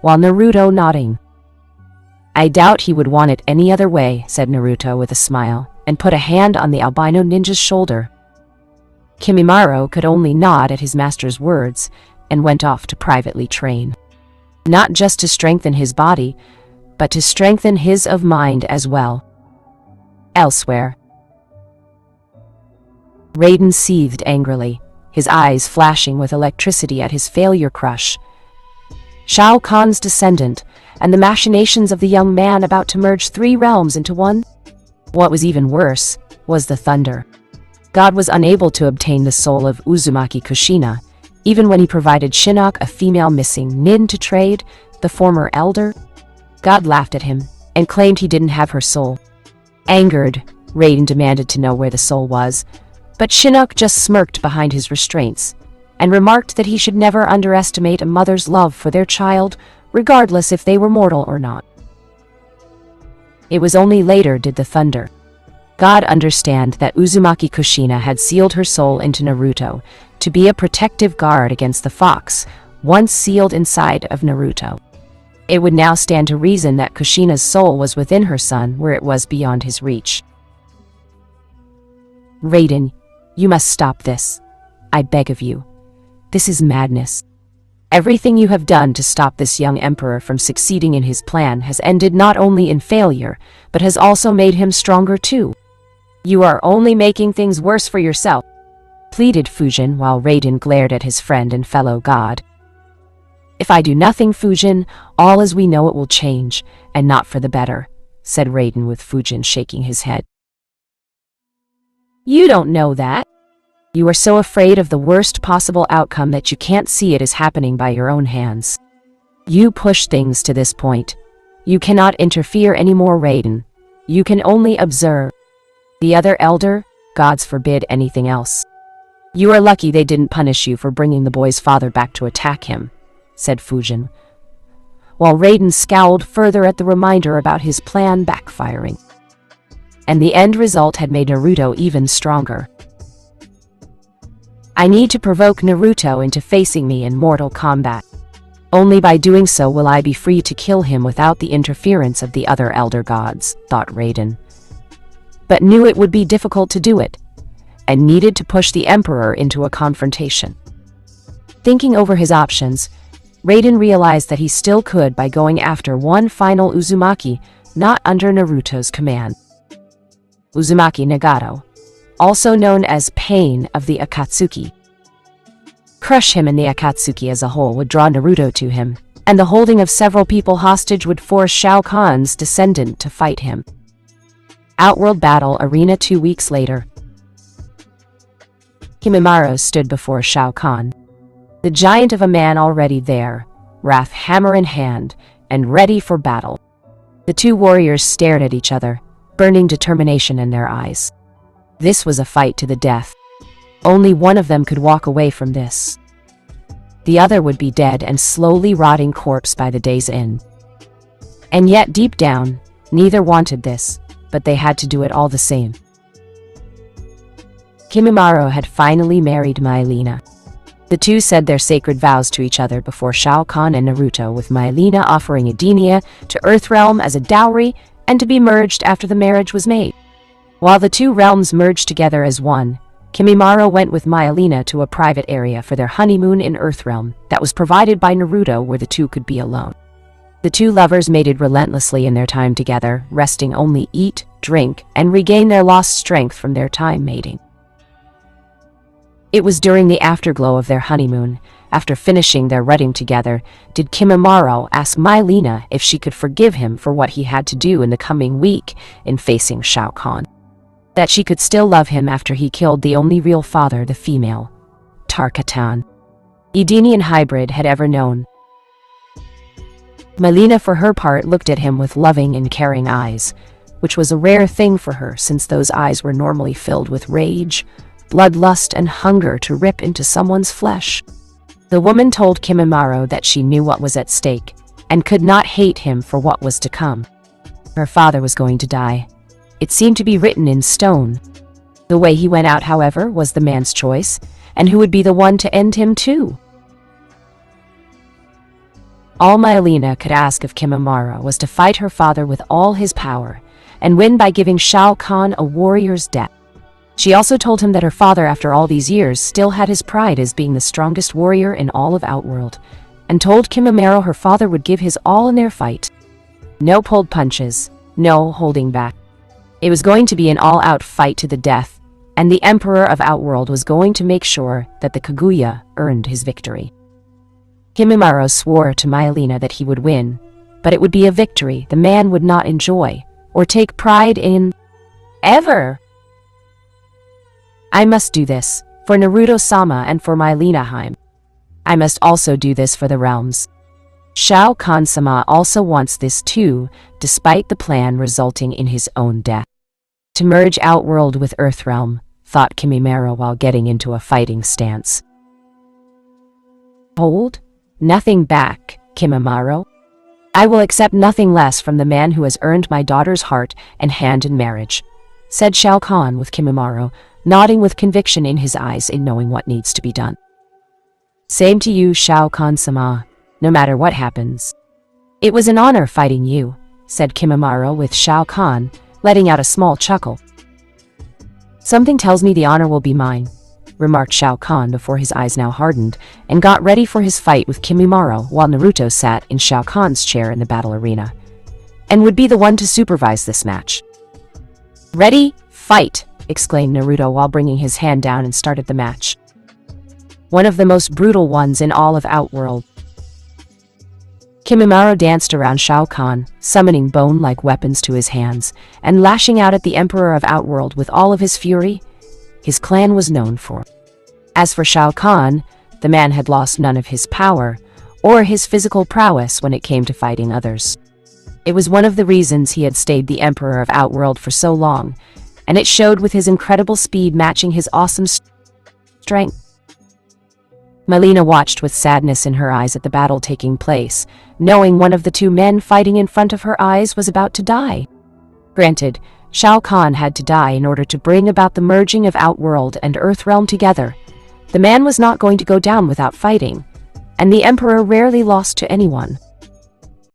while Naruto nodding. I doubt he would want it any other way, said Naruto with a smile, and put a hand on the albino ninja's shoulder. Kimimaro could only nod at his master's words, and went off to privately train. Not just to strengthen his body, but to strengthen his of mind as well. Elsewhere. Raiden seethed angrily, his eyes flashing with electricity at his failure crush. Shao Kahn's descendant, and the machinations of the young man about to merge three realms into one? What was even worse was the thunder. God was unable to obtain the soul of Uzumaki Kushina, even when he provided Shinnok a female missing nin to trade, the former elder. God laughed at him and claimed he didn't have her soul. Angered, Raiden demanded to know where the soul was, but Shinnok just smirked behind his restraints and remarked that he should never underestimate a mother's love for their child, regardless if they were mortal or not. It was only later did the thunder God understand that Uzumaki Kushina had sealed her soul into Naruto to be a protective guard against the fox, once sealed inside of Naruto. It would now stand to reason that Kushina's soul was within her son where it was beyond his reach. Raiden, you must stop this. I beg of you. This is madness. Everything you have done to stop this young emperor from succeeding in his plan has ended not only in failure, but has also made him stronger too. You are only making things worse for yourself, pleaded Fujin while Raiden glared at his friend and fellow god. If I do nothing, Fujin, all as we know it will change, and not for the better, said Raiden with Fujin shaking his head. You don't know that. You are so afraid of the worst possible outcome that you can't see it is happening by your own hands. You push things to this point. You cannot interfere anymore, Raiden. You can only observe. The other elder, gods forbid anything else. You are lucky they didn't punish you for bringing the boy's father back to attack him, said Fujin, while Raiden scowled further at the reminder about his plan backfiring. And the end result had made Naruto even stronger. I need to provoke Naruto into facing me in mortal combat. Only by doing so will I be free to kill him without the interference of the other elder gods, thought Raiden, but knew it would be difficult to do it, and needed to push the Emperor into a confrontation. Thinking over his options, Raiden realized that he still could by going after one final Uzumaki not under Naruto's command. Uzumaki Nagato, also known as Pain of the Akatsuki. Crush him, and the Akatsuki as a whole would draw Naruto to him, and the holding of several people hostage would force Shao Kahn's descendant to fight him. Outworld Battle Arena 2 weeks later. Kimimaro stood before Shao Kahn, the giant of a man already there, wrath hammer in hand, and ready for battle. The two warriors stared at each other, burning determination in their eyes. This was a fight to the death. Only one of them could walk away from this. The other would be dead and slowly rotting corpse by the day's end. And yet deep down, neither wanted this, but they had to do it all the same. Kimimaro had finally married Mylena. The two said their sacred vows to each other before Shao Kahn and Naruto, with Mylena offering Edenia to Earthrealm as a dowry and to be merged after the marriage was made. While the two realms merged together as one, Kimimaro went with Mylena to a private area for their honeymoon in Earthrealm that was provided by Naruto, where the two could be alone. The two lovers mated relentlessly in their time together, resting only eat, drink, and regain their lost strength from their time mating. It was during the afterglow of their honeymoon, after finishing their wedding together, did Kimimaro ask Mylena if she could forgive him for what he had to do in the coming week in facing Shao Kahn. That she could still love him after he killed the only real father the female, Tarkatan, Edenian hybrid, had ever known. Mylena, for her part, looked at him with loving and caring eyes, which was a rare thing for her since those eyes were normally filled with rage, bloodlust, and hunger to rip into someone's flesh. The woman told Kimimaro that she knew what was at stake and could not hate him for what was to come. Her father was going to die. It seemed to be written in stone. The way he went out, however, was the man's choice, and who would be the one to end him too? All Mylena could ask of Kimimaro was to fight her father with all his power, and win by giving Shao Kahn a warrior's death. She also told him that her father, after all these years, still had his pride as being the strongest warrior in all of Outworld, and told Kimimaro her father would give his all in their fight. No pulled punches, no holding back. It was going to be an all-out fight to the death, and the Emperor of Outworld was going to make sure that the Kaguya earned his victory. Kimimaro swore to Mylena that he would win, but it would be a victory the man would not enjoy or take pride in. ever! I must do this, for Naruto-sama and for my Linaheim. I must also do this for the realms. Shao Khan-sama also wants this too, despite the plan resulting in his own death. To merge Outworld with Earthrealm, thought Kimimaro while getting into a fighting stance. Hold? Nothing back, Kimimaro. I will accept nothing less from the man who has earned my daughter's heart and hand in marriage, said Shao Khan with Kimimaro, nodding with conviction in his eyes in knowing what needs to be done. Same to you, Shao Khan-sama, no matter what happens. It was an honor fighting you, said Kimimaro with Shao Khan, letting out a small chuckle. Something tells me the honor will be mine, remarked Shao Khan before his eyes now hardened, and got ready for his fight with Kimimaro while Naruto sat in Shao Kahn's chair in the battle arena, and would be the one to supervise this match. Ready, fight! Exclaimed Naruto while bringing his hand down and started the match. One of the most brutal ones in all of Outworld. Kimimaro danced around Shao Khan, summoning bone-like weapons to his hands, and lashing out at the Emperor of Outworld with all of his fury his clan was known for. As for Shao Khan, the man had lost none of his power, or his physical prowess when it came to fighting others. It was one of the reasons he had stayed the Emperor of Outworld for so long, and it showed with his incredible speed matching his awesome strength. Melina watched with sadness in her eyes at the battle taking place, knowing one of the two men fighting in front of her eyes was about to die. Granted, Shao Khan had to die in order to bring about the merging of Outworld and Earthrealm together. The man was not going to go down without fighting, and the Emperor rarely lost to anyone.